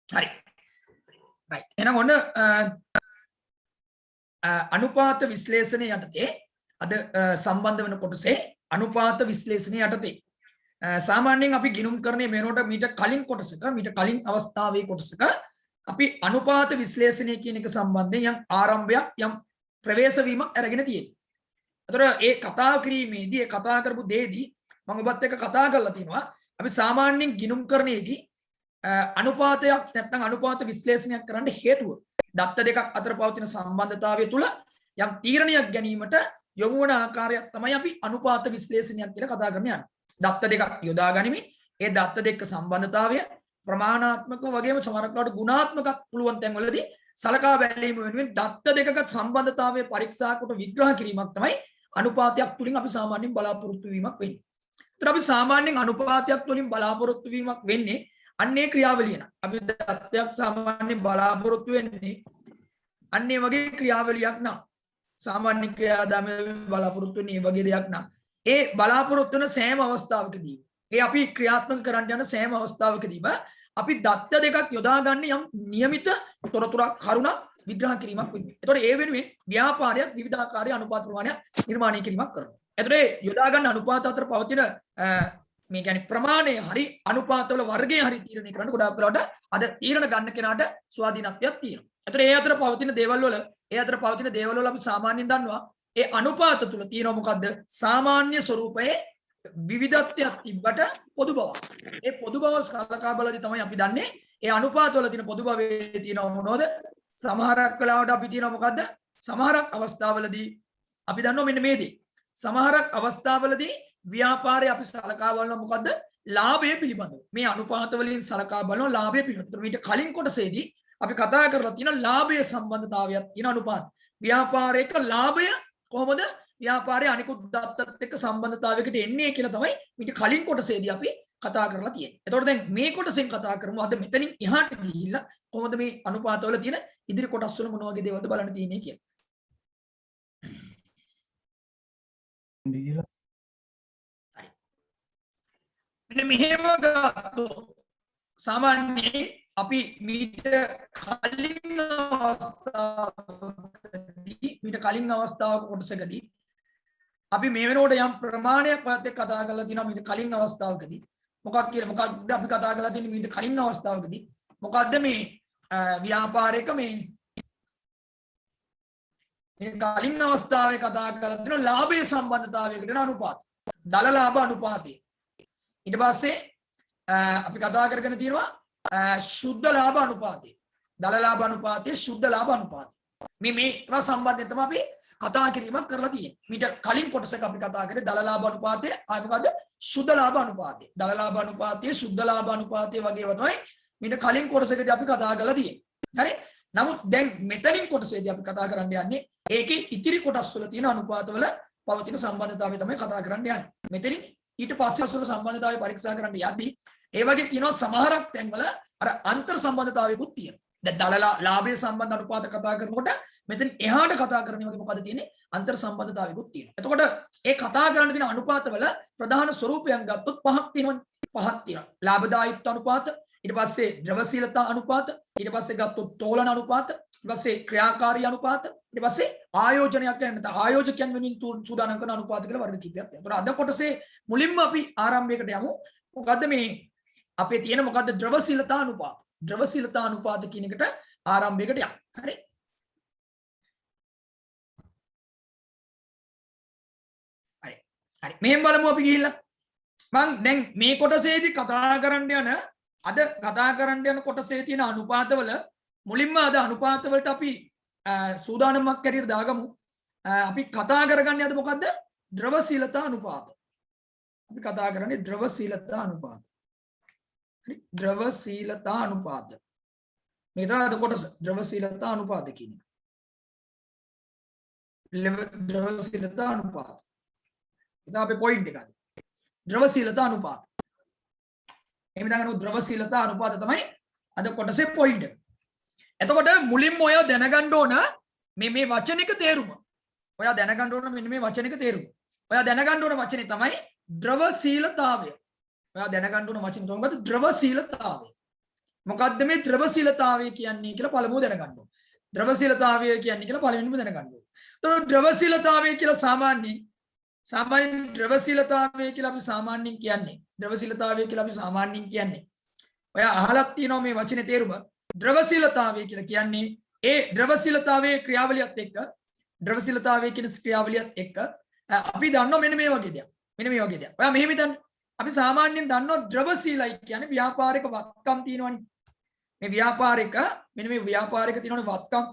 හරි. right. එහෙනම් ඔන්න අනුපාත විශ්ලේෂණය යටතේ අද සම්බන්ධ වෙන කොටසේ අනුපාත විශ්ලේෂණය යටතේ සාමාන්‍යයෙන් අපි ගිණුම් කරන්නේ මේනොට මීට කලින් කොටසක මීට කලින් අවස්ථාවේ කොටසක අපි අනුපාත විශ්ලේෂණය කියන එක සම්බන්ධයෙන් යම් ආරම්භයක් යම් ප්‍රවේශ වීමක් අරගෙන තියෙනවා. ඒතර ඒ කතා කිරීමේදී ඒ කතා කරපු දෙයේදී මම ඔබත් එක්ක කතා කරලා තිනවා අපි සාමාන්‍යයෙන් ගිණුම් කරන්නේදී අනුපාතයක් නැත්නම් අනුපාත විශ්ලේෂණයක් කරන්න හේතුව දත්ත දෙකක් අතර පවතින සම්බන්ධතාවය තුල යම් තීරණයක් ගැනීමට යොමු වන ආකාරයක් තමයි අපි අනුපාත විශ්ලේෂණයක් කියලා කතා කරන්නේ යන්නේ. දත්ත දෙකක් යොදා ගනිමින් ඒ දත්ත දෙක සම්බන්ධතාවය ප්‍රමාණාත්මක වගේම සමහරකට ගුණාත්මක පුළුවන් තැන්වලදී සලකා බැලීම වෙනුවෙන් දත්ත දෙකක සම්බන්ධතාවය පරීක්ෂා කොට විග්‍රහ කිරීමක් තමයි අනුපාතයක් තුලින් අපි සාමාන්‍යයෙන් බලාපොරොත්තු වීමක් වෙන්නේ. ඒතර අපි සාමාන්‍යයෙන් අනුපාතයක් තුලින් බලාපොරොත්තු වීමක් වෙන්නේ අන්නේ ක්‍රියාවලිය න. අපි දත්තයක් සාමාන්‍යයෙන් බලාපොරොත්තු වෙන්නේ අන්නේ වගේ ක්‍රියාවලියක් නම් සාමාන්‍ය ක්‍රියාදාමයේ බලාපොරොත්තු වෙන්නේ මේ වගේ දෙයක් නම් ඒ බලාපොරොත්තු වෙන සෑම අවස්ථාවකදී ඒ අපි ක්‍රියාත්මක කරන්න යන සෑම අවස්ථාවකදීම අපි දත්ත දෙකක් යොදා ගන්න යම් નિયમિત තොරතුරක් කරුණක් විග්‍රහ කිරීමක් වෙන්නේ. ඒතකොට ඒ වෙනුවෙන් ව්‍යාපාරයක් විවිධාකාරයේ අනුපාත ප්‍රමාණයක් නිර්මාණය කිරීමක් කරනවා. ඒතකොට ඒ යොදා ගන්න අනුපාත අතර පවතින මේ කියන්නේ ප්‍රමාණය හරි අනුපාතවල වර්ගය හරි තීරණය කරන්න ගොඩාක් වෙලාවට අද තීරණ ගන්න කෙනාට ස්වාධීනත්වයක් තියෙනවා. ඒතකොට ඒ අතර පවතින දේවල් වල අපි සාමාන්‍යයෙන් දන්නවා ඒ අනුපාත තුල තියෙනවා මොකද්ද? සාමාන්‍ය ස්වරූපයේ විවිධත්වයක් තිබ්බට පොදු බවක්. ඒ පොදු බව සලකා බලද්දී තමයි අපි දන්නේ ඒ අනුපාත වල තියෙන පොදු භවයේ තියෙනව මොනවද? සමහරක් වෙලාවට අපි තියෙනවා මොකද්ද? සමහරක් අවස්ථාවලදී අපි දන්නවා මෙන්න මේ දේ. සමහරක් අවස්ථාවලදී ව්‍යාපාරයේ අපි සලකා බලනවා මොකද්ද? ලාභය පිළිබඳව. මේ අනුපාත වලින් සලකා බලනවා ලාභය පිළිබඳව. ඊට කලින් කොටසේදී අපි කතා කරලා තියෙන ලාභය සම්බන්ධතාවයක් තියෙන අනුපාත. ව්‍යාපාරයක ලාභය කොහොමද ව්‍යාපාරයේ අනිකුත් දත්තත් එක්ක සම්බන්ධතාවයකට එන්නේ කියලා තමයි ඊට කලින් කොටසේදී අපි කතා කරලා තියෙන්නේ. එතකොට දැන් මේ කොටසෙන් කතා කරමු අද මෙතනින් එහාට ගිහිල්ලා කොහොමද මේ අනුපාතවල තියෙන ඉදිරි කොටස් වල මොන වගේ දේවල්ද බලන්න තියෙන්නේ කියලා. හරි. මෙන්න මෙහෙම ගත්තොත් සාමාන්‍යයෙන් අපි මීට කලින් අවස්ථාවක කොටසකදී අපි මේ වෙනකොට යම් ප්‍රමාණයක් වත් එක්ක කතා කරලා තියෙනවා මීට කලින් අවස්ථාවකදී මොකක්ද අපි කතා කරලා තියෙන්නේ මීට කලින් අවස්ථාවකදී මොකද්ද මේ ව්‍යාපාරයක මේ කලින් අවස්ථාවේ කතා කරලා තියෙන ලාභයේ සම්බන්ධතාවයකට යන අනුපාත දල ලාභ අනුපාතය ඊට පස්සේ අපි කතා කරගෙන තියෙනවා शुद्ध लाभ अनुपाते दल लाभ अनुपाते शुद्ध लाभ अनुपाते මේ සම්බන්ධයෙන් තමයි අපි කතා කිරීමක් කරලා තියෙන්නේ. මීට කලින් කොටසක අපි කතා කරේ දල ලාභ අනුපාතය ආයෙත් शुद्ध लाभ अनुपाते දල ලාභ අනුපාතය शुद्ध लाभ अनुपाතය වගේ තමයි මීට කලින් කොටසකදී අපි කතා කරලා තියෙන්නේ. හරි? නමුත් දැන් මෙතනින් කොටසේදී අපි කතා කරන්න යන්නේ ඒකේ ඉතිරි කොටස් වල තියෙන අනුපාතවල පවතින සම්බන්ධතාවය තමයි කතා කරන්න යන්නේ. මෙතනින් ඊට පස්සේ වල සම්බන්ධතාවය පරීක්ෂා කරන්න යද්දී ඒ වගේ තියෙනවා සමහරක් තැන්වල අර අන්තර් සම්බන්ධතාවයකුත් තියෙනවා. දැන් දල ලාභයේ සම්බන්ධ අනුපාත කතා කරනකොට මෙතන එහාට කතා කරන්නේ වගේ මොකද තියෙන්නේ? අන්තර් සම්බන්ධතාවයකුත් තියෙනවා. එතකොට ඒ කතා කරන්න තියෙන අනුපාතවල ප්‍රධාන ස්වරූපයන් ගත්තොත් පහක් තියෙනවා. ලාභදායීත්ව අනුපාත, ඊට පස්සේ ද්‍රවශීලතා අනුපාත, ඊට පස්සේ ගත්තොත් තෝලන අනුපාත, ඊට පස්සේ ක්‍රියාකාරී අනුපාත, ඊට පස්සේ ආයෝජනයක් නැත්නම් ආයෝජකයන් වෙනින් සූදානම් කරන අනුපාත කියලා වර්ග කිහිපයක් තියෙනවා. ඒතකොට අද කොටසේ මුලින්ම අපි ආරම්භයකට යමු. මොකද්ද මේ අපේ තියෙන මොකද්ද ද්‍රවශීලතා අනුපාත. ද්‍රවශීලතා අනුපාත කියන එකට ආරම්භයකට යමු. හරි. හරි. මෙහෙම බලමු අපි ගිහිල්ලා. මම දැන් මේ කොටසේදී කතා කරන්න යන අද කතා කරන්න යන කොටසේ තියෙන අනුපාතවල මුලින්ම අද අනුපාත වලට අපි සූදානම්ක් ඇරියට දාගමු. අපි කතා කරගන්නේ අද මොකද්ද? ද්‍රවශීලතා අනුපාත. අපි කතා කරන්නේ ද්‍රවශීලතා අනුපාත. හරි ද්‍රවශීලතා අනුපාත. මේ තමයි අද කොටස ද්‍රවශීලතා අනුපාත කියන්නේ. ද්‍රවශීලතා අනුපාත. ඒක අපේ පොයින්ට් එකයි. ද්‍රවශීලතා අනුපාත. එහෙම දාගන්න ද්‍රවශීලතා අනුපාත තමයි අද කොටසේ පොයින්ට් එක. එතකොට මුලින්ම ඔය දැනගන්න ඕන මේ වචනික තේරුම. ඔයා දැනගන්න ඕන මෙන්න මේ වචනික තේරුම. ඔයා දැනගන්න ඕන වචනේ තමයි ද්‍රවශීලතාවය. ඔයා දැනගන්න ඕන වචනේ තමයි ද්‍රවශීලතාවය. මොකද්ද මේ ද්‍රවශීලතාවය කියන්නේ කියලා පළමුව දැනගන්න ඕනේ. ද්‍රවශීලතාවය කියන්නේ කියලා පළවෙනිම දැනගන්න ඕනේ. ඒතකොට ද්‍රවශීලතාවය කියලා සාමාන්‍ය ද්‍රවශීලතාවය කියලා අපි සාමාන්‍යයෙන් කියන්නේ ද්‍රවශීලතාවය කියලා අපි සාමාන්‍යයෙන් කියන්නේ ඔයා අහලක් තියෙනවා මේ වචනේ තේරුම. ද්‍රවශීලතාවය කියලා කියන්නේ ඒ ද්‍රවශීලතාවයේ ක්‍රියාවලියත් එක්ක ද්‍රවශීලතාවය කියන ක්‍රියාවලියත් එක්ක අපි දන්නවා මෙන්න මේ වගේ දෙයක්. මෙන්න මේ වගේ දෙයක්. ඔයා මෙහෙම හිතන්න. අපි සාමාන්‍යයෙන් දන්නවා ද්‍රවශීලයි කියන්නේ ව්‍යාපාරික වත්කම් තියෙනවනේ. මේ ව්‍යාපාරික මෙන්න මේ ව්‍යාපාරික තියෙනවනේ වත්කම්.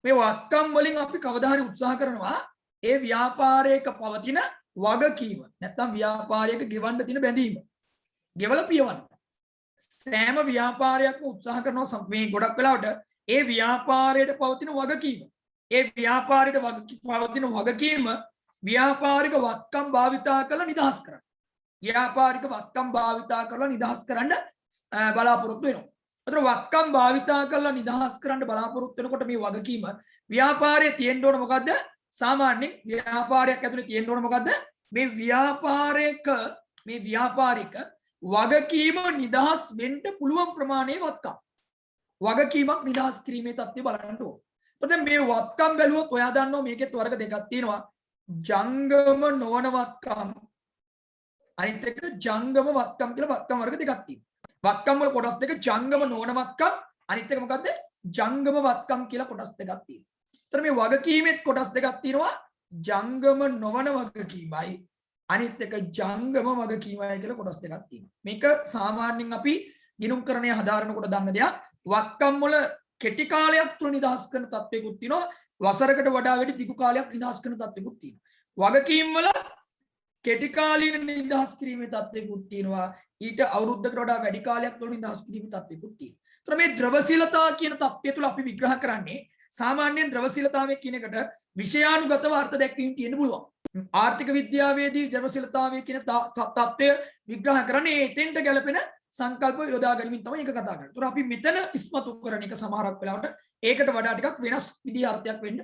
මේ වත්කම් වලින් අපි කවදා හරි උත්සාහ කරනවා ඒ ව්‍යාපාරයක පවතින වගකීම නැත්නම් ව්‍යාපාරයක ගෙවන්න තියෙන බැඳීම ගෙවලා පියවන්න. සෑම ව්‍යාපාරයක්ම උත්සාහ කරනවා මේ ගොඩක් වෙලාවට ඒ ව්‍යාපාරයට පවතින වගකීම ඒ ව්‍යාපාරයට පවතින වගකීම ව්‍යාපාරික වත්කම් භාවිතා කරලා නිදහස් කරන්න. ව්‍යාපාරික වත්කම් භාවිතා කරලා නිදහස් කරන්න බලාපොරොත්තු වෙනවා. අතන වත්කම් භාවිතා කරලා නිදහස් කරන්න බලාපොරොත්තු වෙනකොට මේ වගකීම ව්‍යාපාරයේ තියෙන්න ඕන මොකද්ද? සාමාන්‍යයෙන් ව්‍යාපාරයක් ඇතුලේ තියෙන්න ඕන මොකද්ද? මේ ව්‍යාපාරික වගකීම නිදහස් වෙන්න පුළුවන් ප්‍රමාණයේ වත්කම්. වගකීමක් නිදහස් කිරීමේ தත්ත්වය බලන්න ඕන. එතකොට මේ වත්කම් බැලුවොත් ඔයා දන්නවා මේකෙත් වර්ග දෙකක් තියෙනවා. ජංගම නොවන වත්කම් අනිත් එක ජංගම වත්කම් කියලා වත්කම් වර්ග දෙකක් තියෙනවා. වත්කම් වල කොටස් දෙක ජංගම නොවන වත්කම් අනිත් එක මොකද්ද? ජංගම වත්කම් කියලා කොටස් දෙකක් තියෙනවා. එතන මේ වගකීමෙත් කොටස් දෙකක් තියෙනවා. ජංගම නොවන වගකීමයි අනිත් එක ජංගම වගකීමයි කියලා කොටස් දෙකක් තියෙනවා. මේක සාමාන්‍යයෙන් අපි ගිණුම් කරණය හදාරනකොට දන්න දෙයක්. වත්කම් වල කෙටි කාලයක් තුල නිදහස් කරන තත්ත්වයකුත් තියෙනවා. වසරකට වඩා වැඩි දිගු කාලයක් නිදහස් කරන තත්ත්වයකුත් තියෙනවා. වගකීම් වල කෙටි කාලීන නිදහස් කිරීමේ තත්ත්වයකුත් තියෙනවා. ඊට අවුරුද්දකට වඩා වැඩි කාලයක් තුල නිදහස් කිරීමේ තත්ත්වයකුත් තියෙනවා. ඒතර මේ ද්‍රවශීලතා කියන තත්ත්වය තුල අපි විග්‍රහ කරන්නේ සාමාන්‍යයෙන් ද්‍රවශීලතාවය කියන එකට විෂයානුගතව අර්ථ දැක්වීම තියෙන්න පුළුවන්. ආර්ථික විද්‍යාවේදී ද්‍රවශීලතාවය කියන තත්ත්වය විග්‍රහ කරන්නේ එතෙන්ට ගැලපෙන සංකල්ප යොදා ගැනීමෙන් තමයි ඒක කතා කරන්නේ. ඒතර අපි මෙතන ඉස්මතු කරන එක සමහරක් වෙලාවට ඒකට වඩා ටිකක් වෙනස් විදිහේ අර්ථයක් වෙන්න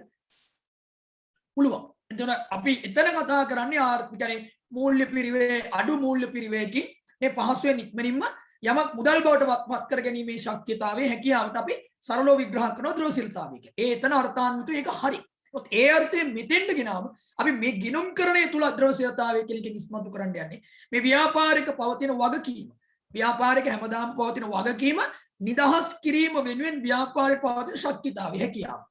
පුළුවන්. එතන අපි එතන කතා කරන්නේ කියන්නේ මූල්‍ය පිරිවේ අඩු මූල්‍ය පිරිවේකින් මේ පහසුවෙන් ඉක්මනින්ම යමක් මුදල් බවට පත් කර ගැනීමේ ශක්තියතාවයේ හැකියාවට අපි සරලව විග්‍රහ කරන ද්‍රවශීලතාවය කියලා. ඒ එතන අර්ථාන්විතව ඒක හරි. ඒ අර්ථයෙන් මෙතෙන්ට ගෙනාම අපි මේ ගිණුම් කරණය තුල ද්‍රවශීලතාවය කියන එක ඉස්මතු කරන්න යන්නේ මේ ව්‍යාපාරික පවතින වගකීම. ව්‍යාපාරික හැමදාම පවතින වගකීම නිදහස් කිරීම වෙනුවෙන් ව්‍යාපාරයේ පවතින ශක්තියතාවය හැකියාව.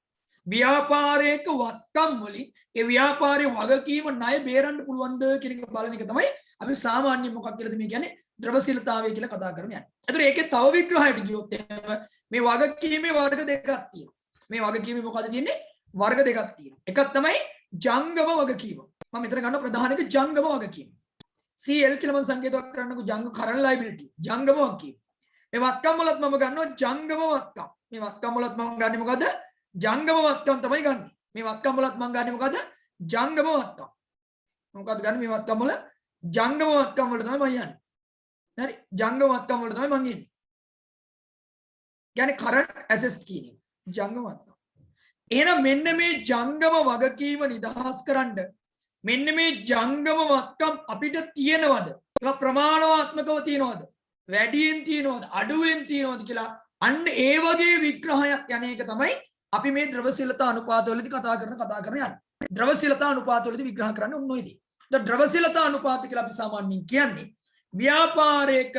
ව්‍යාපාරයක වත්කම් වලින් ඒ ව්‍යාපාරයේ වගකීම ණය බේරන්න පුළුවන්ද කියන එක බලන එක තමයි අපි සාමාන්‍ය මොකක් කියලාද මේ කියන්නේ ද්‍රවශීලතාවය කියලා කතා කරන්නේ. ඒතර ඒකේ තව විග්‍රහයට ගියොත් මේ වගකීමේ වර්ග දෙකක් තියෙනවා. මේ වගකීමේ මොකද තියෙන්නේ? වර්ග දෙකක් තියෙනවා. එකක් තමයි ජංගම වගකීම. මම මෙතන ගන්න ප්‍රධාන එක ජංගම වගකීම. CL කියලා මම සංකේතයක් කරන්නකෝ ජංග කරන්ට් ලයබිලිටි. ජංගම වගකීම. මේ වත්කම් වලත් මම ගන්නවා ජංගම වත්කම්. මේ වත්කම් වලත් මම ගන්නේ මොකද? ජංගම වත්කම් තමයි ගන්න. මේ වත්කම් වලත් මම ගන්නේ මොකද? ජංගම වත්කම්. මොකක්ද ගන්න මේ වත්කම් වල? ජංගම වත්කම් වල තමයි මම යන්නේ. හරි? ජංගම වත්කම් වල තමයි මම ඉන්නේ. කියන්නේ කරන්ට් ඇසෙස් කියන්නේ. ජංගම වත්කම්. එහෙනම් මෙන්න මේ ජංගම වගකීම නිදහස් කරන්න මෙන්න මේ ජංගම වත්කම් අපිට තියෙනවද? ඒවා ප්‍රමාණාත්මකව තියෙනවද? වැඩියෙන් තියෙනවද? අඩුවෙන් තියෙනවද කියලා අන්න ඒ වගේ විග්‍රහයක් යන එක තමයි අපි මේ ද්‍රවශීලතා අනුපාතවලදී කතා කරන යන්නේ. ද්‍රවශීලතා අනුපාතවලදී විග්‍රහ කරන්නේ ඔන්න ඔය දේ. දැන් ද්‍රවශීලතා අනුපාත කියලා අපි සාමාන්‍යයෙන් කියන්නේ ව්‍යාපාරයක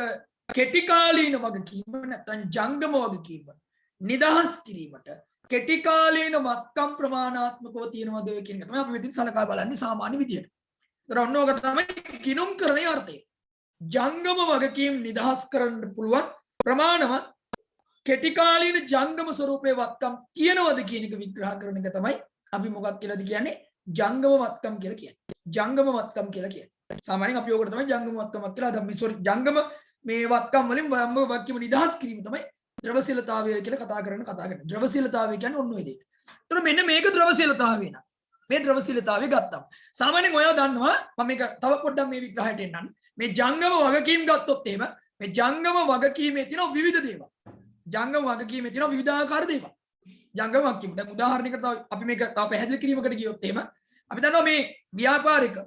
කෙටි කාලීන වගකීම නැත්නම් ජංගම වගකීම නිදහස් කිරීමට කෙටි කාලීන වත්කම් ප්‍රමාණාත්මකව තියෙනවද කියන එක තමයි අපි මෙතන සලකා බලන්නේ සාමාන්‍ය විදියට. ඒතර ඔන්න ඔක තමයි ගිණුම් කරණයේ අර්ථය. ජංගම වගකීම් නිදහස් කරන්න පුළුවන් ප්‍රමාණවත් කෙටි කාලීන ජංගම ස්වරූපයේ වත්කම් තියෙනවද කියන එක විග්‍රහ කරන එක තමයි අපි මොකක් කියලාද කියන්නේ? ජංගම වත්කම් කියලා කියන්නේ. ජංගම වත්කම් කියලා කියන්නේ. සාමාන්‍යයෙන් අපි ඕකට තමයි ජංගම වත්කමක් කියලා හදන්නේ. ජංගම මේ වත්කම් වලින් වගකීම නිදහස් කිරීම තමයි ද්‍රවශීලතාවය කියලා කතා කරන්නේ. ද්‍රවශීලතාවය කියන්නේ ඔන්න ඔය දෙයට. ඒතර මෙන්න මේක ද්‍රවශීලතාවය න ะ. මේ ද්‍රවශීලතාවය ගත්තම සාමාන්‍යයෙන් ඔයව දන්නවා මම මේක තව පොඩ්ඩක් මේ විග්‍රහයට එන්නම්. මේ ජංගම වගකීම් ගත්තොත් එහෙම මේ ජංගම වගකීමේ තියෙන විවිධ දේවල්. ජංගම වගකීමේ තියෙන විවිධාකාර දේවල්. ජංගම වගකීම. දැන් උදාහරණයකට අපි මේක තව පැහැදිලි කිරීමකට ගියොත් එහෙම අපි දන්නවා මේ ව්‍යාපාරික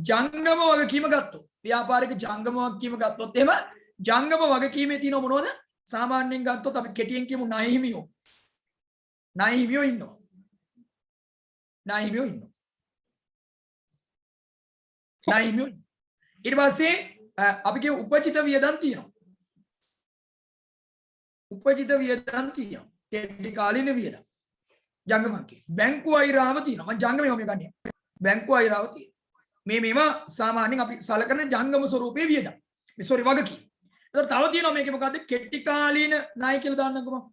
ජංගම වගකීම ගත්තොත් ව්‍යාපාරික ජංගම වගකීම ගත්තොත් එහෙම ජංගම වගකීමේ තියෙන මොනවද? සාමාන්‍යයෙන් ගත්තොත් අපි කෙටියෙන් කියමු ණය හිමියෝ. ණය හිමියෝ ඉන්නවා. ණය හිමියෝ ඉන්නවා. ණය හිමියෝ. ඊට පස්සේ අපි කියමු උපචිත වියදම් තියෙනවා. උපචිත වියදම් තියෙනවා. කෙටි කාලින වියදම්. ජංගමකේ. බැංකු අයිරාව තියෙනවා. මම ජංගමේ ඔම ගන්නේ. බැංකු අයිරාව තියෙනවා. මේවා සාමාන්‍යයෙන් අපි සලකන ජංගම ස්වරූපයේ වියදම්. සෝරි වගකීම්. ඒතර තව තියෙනවා මේකේ මොකද්ද? කෙටි කාලීන ණය කියලා දාන්නකෝ මම.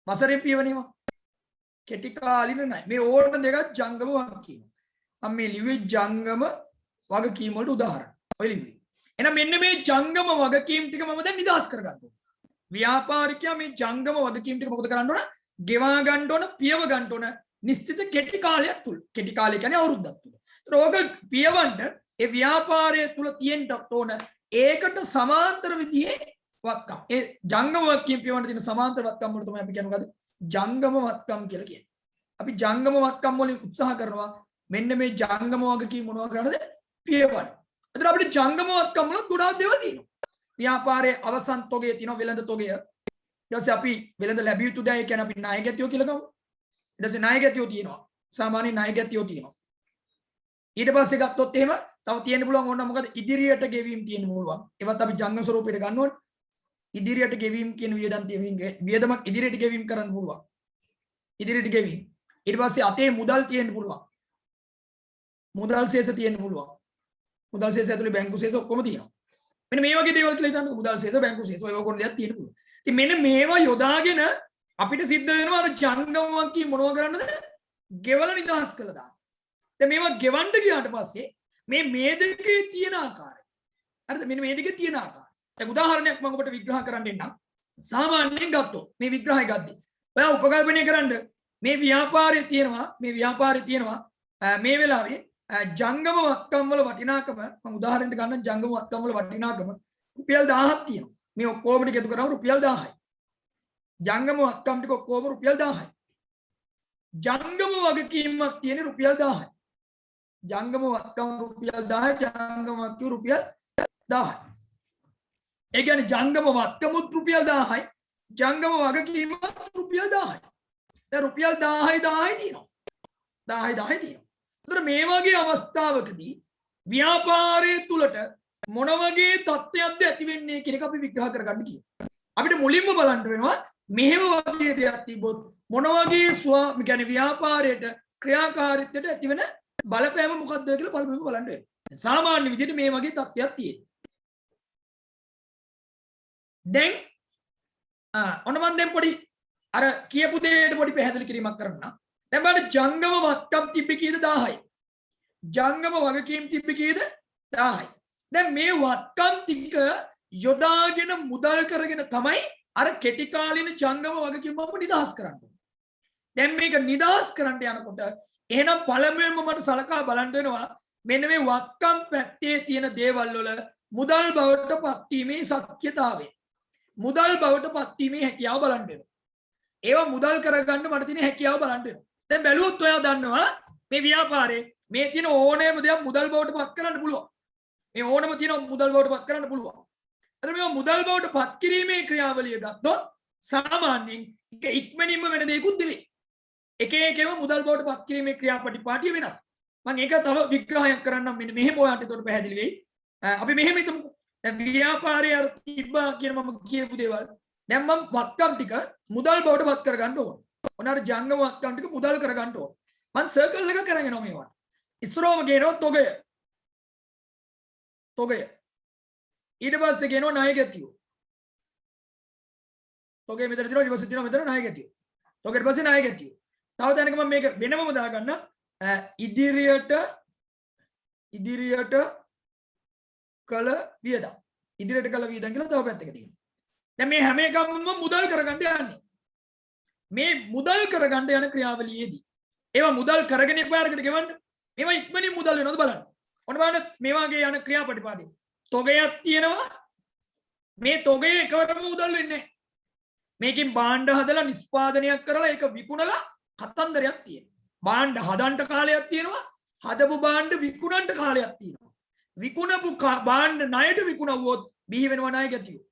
වසරෙන් පියවනේවා. කෙටි කාලීන ණය. මේ ඕන දෙකක් ජංගම වගකීම්. මම මේ ලිව්වේ ජංගම වගකීම් වලට උදාහරණ. ඔය ලිව්වේ. එහෙනම් මෙන්න මේ ජංගම වගකීම් ටික මම දැන් නිදහස් කරගන්න ඕන. ව්‍යාපාරිකයා මේ ජංගම වගකීම් ටික මොකද කරන්න ඕන? ගෙවා ගන්න ඕන, පියව ගන්න ඕන නිශ්චිත කෙටි කාලයක් තුල. කෙටි කාලය කියන්නේ අවුරුද්දක් තුල. ඒතර ඕක පියවන්න ඒ ව්‍යාපාරය තුල තියෙන්නත් ඕන ඒකට සමාන්තර විදිහේ වත්කම්. ඒ ජංගම වත්කම් පියවන්න තියෙන සමාන්තර වත්කම් වල තමයි අපි කියන්නේ මොකද? ජංගම වත්කම් කියලා කියන්නේ. අපි ජංගම වත්කම් වලින් උත්සාහ කරනවා මෙන්න මේ ජංගම වගකීම් මොනවා කරන්නද? පියවන්න. එතන අපිට ජංගම වත්කම් වල ගොඩාක් දේවල් තියෙනවා. ව්‍යාපාරයේ අවසන් තොගය තියෙනවා වෙළඳ තොගය. ඊට පස්සේ අපි වෙළඳ ලැබිය යුතු දේ කියන්නේ අපි ණය ගැතියෝ කියලා ගමු. ඊට පස්සේ ණය ගැතියෝ තියෙනවා. සාමාන්‍ය ණය ගැතියෝ තියෙනවා. ඊට පස්සේ ගත්තොත් එහෙම තව තියෙන්න පුළුවන් ඕන මොකද ඉදිරියට ගෙවීම් තියෙන්න පුළුවන්. ඒවත් අපි ජංගම ස්වරූපයට ගන්න ඕනේ. ඉදිරියට ගෙවීම් කියන වියදම් වියදමක් ඉදිරියට ගෙවීම් කරන්න පුළුවන්. ඉදිරියට ගෙවීම්. ඊට පස්සේ අතේ මුදල් තියෙන්න පුළුවන්. මුදල් ශේෂ තියෙන්න පුළුවන්. මුදල් ශේෂ ඇතුලේ බැංකු ශේෂ ඔක්කොම තියෙනවා. මෙන්න මේ වගේ දේවල් කියලා හිතන්නකෝ මුදල් ශේෂ බැංකු ශේෂ ඔය වගේ දේවල් තියෙන්න පුළුවන්. ඉතින් මෙන්න මේවා යොදාගෙන අපිට සිද්ධ වෙනවා අර ජංගම වගකීම් මොනවා කරන්නද? ගෙවල නිදහස් කළා දාන්න. දැන් මේවා ගෙවන්න ගියාට පස්සේ මේ දෙකේ තියෙන ආකාරය. හරිද? මෙන්න මේ දෙකේ තියෙන ආකාරය. දැන් උදාහරණයක් මම ඔබට විග්‍රහ කරන්න එන්නම්. සාමාන්‍යයෙන් ගත්තොත් මේ විග්‍රහය ගද්දි ඔයා උපකල්පනය කරන්න මේ ව්‍යාපාරයේ තියෙනවා මේ වෙලාවේ ජංගම වත්කම් වල වටිනාකම මම උදාහරණයක් ගන්න ජංගම වත්කම් වල වටිනාකම රුපියල් 1000ක් තියෙනවා. මේ ඔක්කොම ටික එකතු කරාම රුපියල් 1000යි. ජංගම වත්කම් ටික ඔක්කොම රුපියල් 1000යි. ජංගම වගකීමක් තියෙන රුපියල් 1000යි. ජංගම වත්කම් රුපියල් 10යි ජංගම වත්කම් රුපියල් 1000යි. ඒ කියන්නේ ජංගම වත්කමුත් රුපියල් 1000යි ජංගම වගකීමත් රුපියල් 1000යි. දැන් රුපියල් 1000යි තියෙනවා. 1000යි තියෙනවා. ඒතර මේ වගේ අවස්ථාවකදී ව්‍යාපාරයේ තුලට මොන වගේ තත්ත්වයක්ද ඇති වෙන්නේ කියන එක අපි විග්‍රහ කරගන්න කියනවා. අපිට මුලින්ම බලන්න වෙනවා මෙහෙම වගේ දෙයක් තිබ්බොත් මොන වගේ කියන්නේ ව්‍යාපාරයට ක්‍රියාකාරීත්වයට ඇති වෙන බලපෑම මොකක්ද කියලා බලන්න වෙනවා. සාමාන්‍ය විදිහට මේ වගේ තත්ත්වයක් තියෙනවා. දැන් ඔන්න මම දැන් පොඩි අර කියපු දෙයට පොඩි පැහැදිලි කිරීමක් කරන්න. දැන් බලන්න ජංගම වත්කම් තිබ්බේ කීයද 1000යි. ජංගම වගකීම් තිබ්බේ කීයද 1000යි. දැන් මේ වත්කම් ටික යොදාගෙන මුදල් කරගෙන තමයි අර කෙටි කාලින ජංගම වගකීම් මම නිදහස් කරන්නේ. දැන් මේක නිදහස් කරන්න යනකොට එහෙනම් පළමුවෙන්ම මට සලකා බලන්න වෙනවා මෙන්න මේ වත්කම් පැත්තේ තියෙන දේවල් වල මුදල් බවට පත්වීමේ සත්‍යතාවය. මුදල් බවට පත්වීමේ හැකියාව බලන්න වෙනවා. ඒවා මුදල් කරගන්න මට තියෙන හැකියාව බලන්න වෙනවා. දැන් බැලුවොත් ඔයා දන්නවා මේ ව්‍යාපාරේ මේ තියෙන ඕනෑම දෙයක් මුදල් බවට පත් කරන්න පුළුවන්. මේ ඕනම තියෙන මුදල් බවට පත් කරන්න පුළුවන්. අද මේවා මුදල් බවට පත් කිරීමේ ක්‍රියාවලිය ගත්තොත් සාමාන්‍යයෙන් ඒක ඉක්මනින්ම වෙන දෙයක්ුත් නෙවෙයි. එක එකම මුදල් බවට පත් කිරීමේ ක්‍රියාපටිපාටිය වෙනස්. මම ඒක තව විග්‍රහයක් කරන්නම් මෙන්න මෙහෙම ඔයාලට ඒකට පැහැදිලි වෙයි. අපි මෙහෙම හිතමු. දැන් ව්‍යාපාරයේ අර තිබ්බා කියන මම කියපු දේවල් දැන් මම වත්කම් ටික මුදල් බවට පත් කරගන්න ඕන. ඔන්න අර ජංගම වත්කම් ටික මුදල් කරගන්න ඕන. මම සර්කල් එක කරගෙන යනවා මේවා. ඉස්සරෝම ගේනවා තොගය. ඊට පස්සේ ගේනවා ණය ගැතියෝ. තොගය මෙතන තියෙනවා ඊට පස්සේ තියෙනවා මෙතන ණය ගැතියෝ. තොගයට පස්සේ ණය ගැතියෝ. තව තැනක මම මේක වෙනමම දාගන්න ඉදිරියට කළ වියදම්. ඉදිරියට කළ වියදම් කියලා තව පැත්තක තියෙනවා. දැන් මේ හැම එකම මුදල් කරගන්න යන්නේ. මේ මුදල් කරගන්න යන ක්‍රියාවලියේදී ඒවා මුදල් කරගෙන පාරකට ගෙවන්න. මේවා ඉක්මනින් මුදල් වෙනවද බලන්න. ඔන්න බලන්න මේ වගේ යන ක්‍රියාපටිපාටි. තොගයක් තියෙනවා. මේ තොගය එකවරම මුදල් වෙන්නේ නැහැ. මේකෙන් භාණ්ඩ හදලා නිෂ්පාදනයක් කරලා ඒක විකුණලා කතන්දරයක් තියෙනවා. භාණ්ඩ හදන්න කාලයක් තියෙනවා. හදපු භාණ්ඩ විකුණන්න කාලයක් තියෙනවා. විකුණපු භාණ්ඩ ණයට විකුණුවොත් බිහි වෙනවා ණය ගැතියෝ.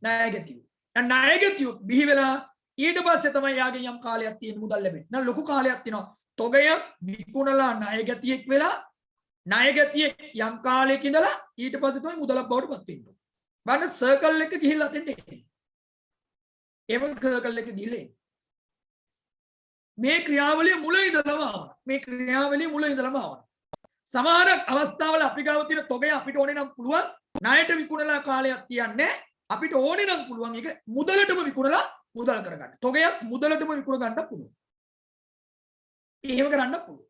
ණය ගැතියෝ. දැන් ණය ගැතියෝ බිහි වෙලා ඊට පස්සේ තමයි යාගේ යම් කාලයක් තියෙන මුදල් ලැබෙන්නේ. දැන් ලොකු කාලයක් තියෙනවා. තොගයක් විකුණලා ණය ගැතියෙක් වෙලා ණය ගැතියෙක් යම් කාලයක ඉඳලා ඊට පස්සේ තමයි මුදලක් බවට පත් වෙන්නේ. බලන්න සර්කල් එක ගිහිල්ලා දෙන්න එන්නේ. ඒව සර්කල් එක ගිහිල්ලා මේ ක්‍රියාවලිය මුල ඉඳලම ආවන. මේ ක්‍රියාවලිය මුල ඉඳලම ආවන. සමහර අවස්ථාවල අපි ගාව තියෙන තොගය අපිට ඕනේ නම් පුළුවන් ණයට විකුණලා කාලයක් තියන්නේ අපිට ඕනේ නම් පුළුවන් ඒක මුදලටම විකුණලා මුදල් කරගන්න. තොගයක් මුදලටම විකුණ ගන්න පුළුවන්. එහෙම කරන්න පුළුවන්.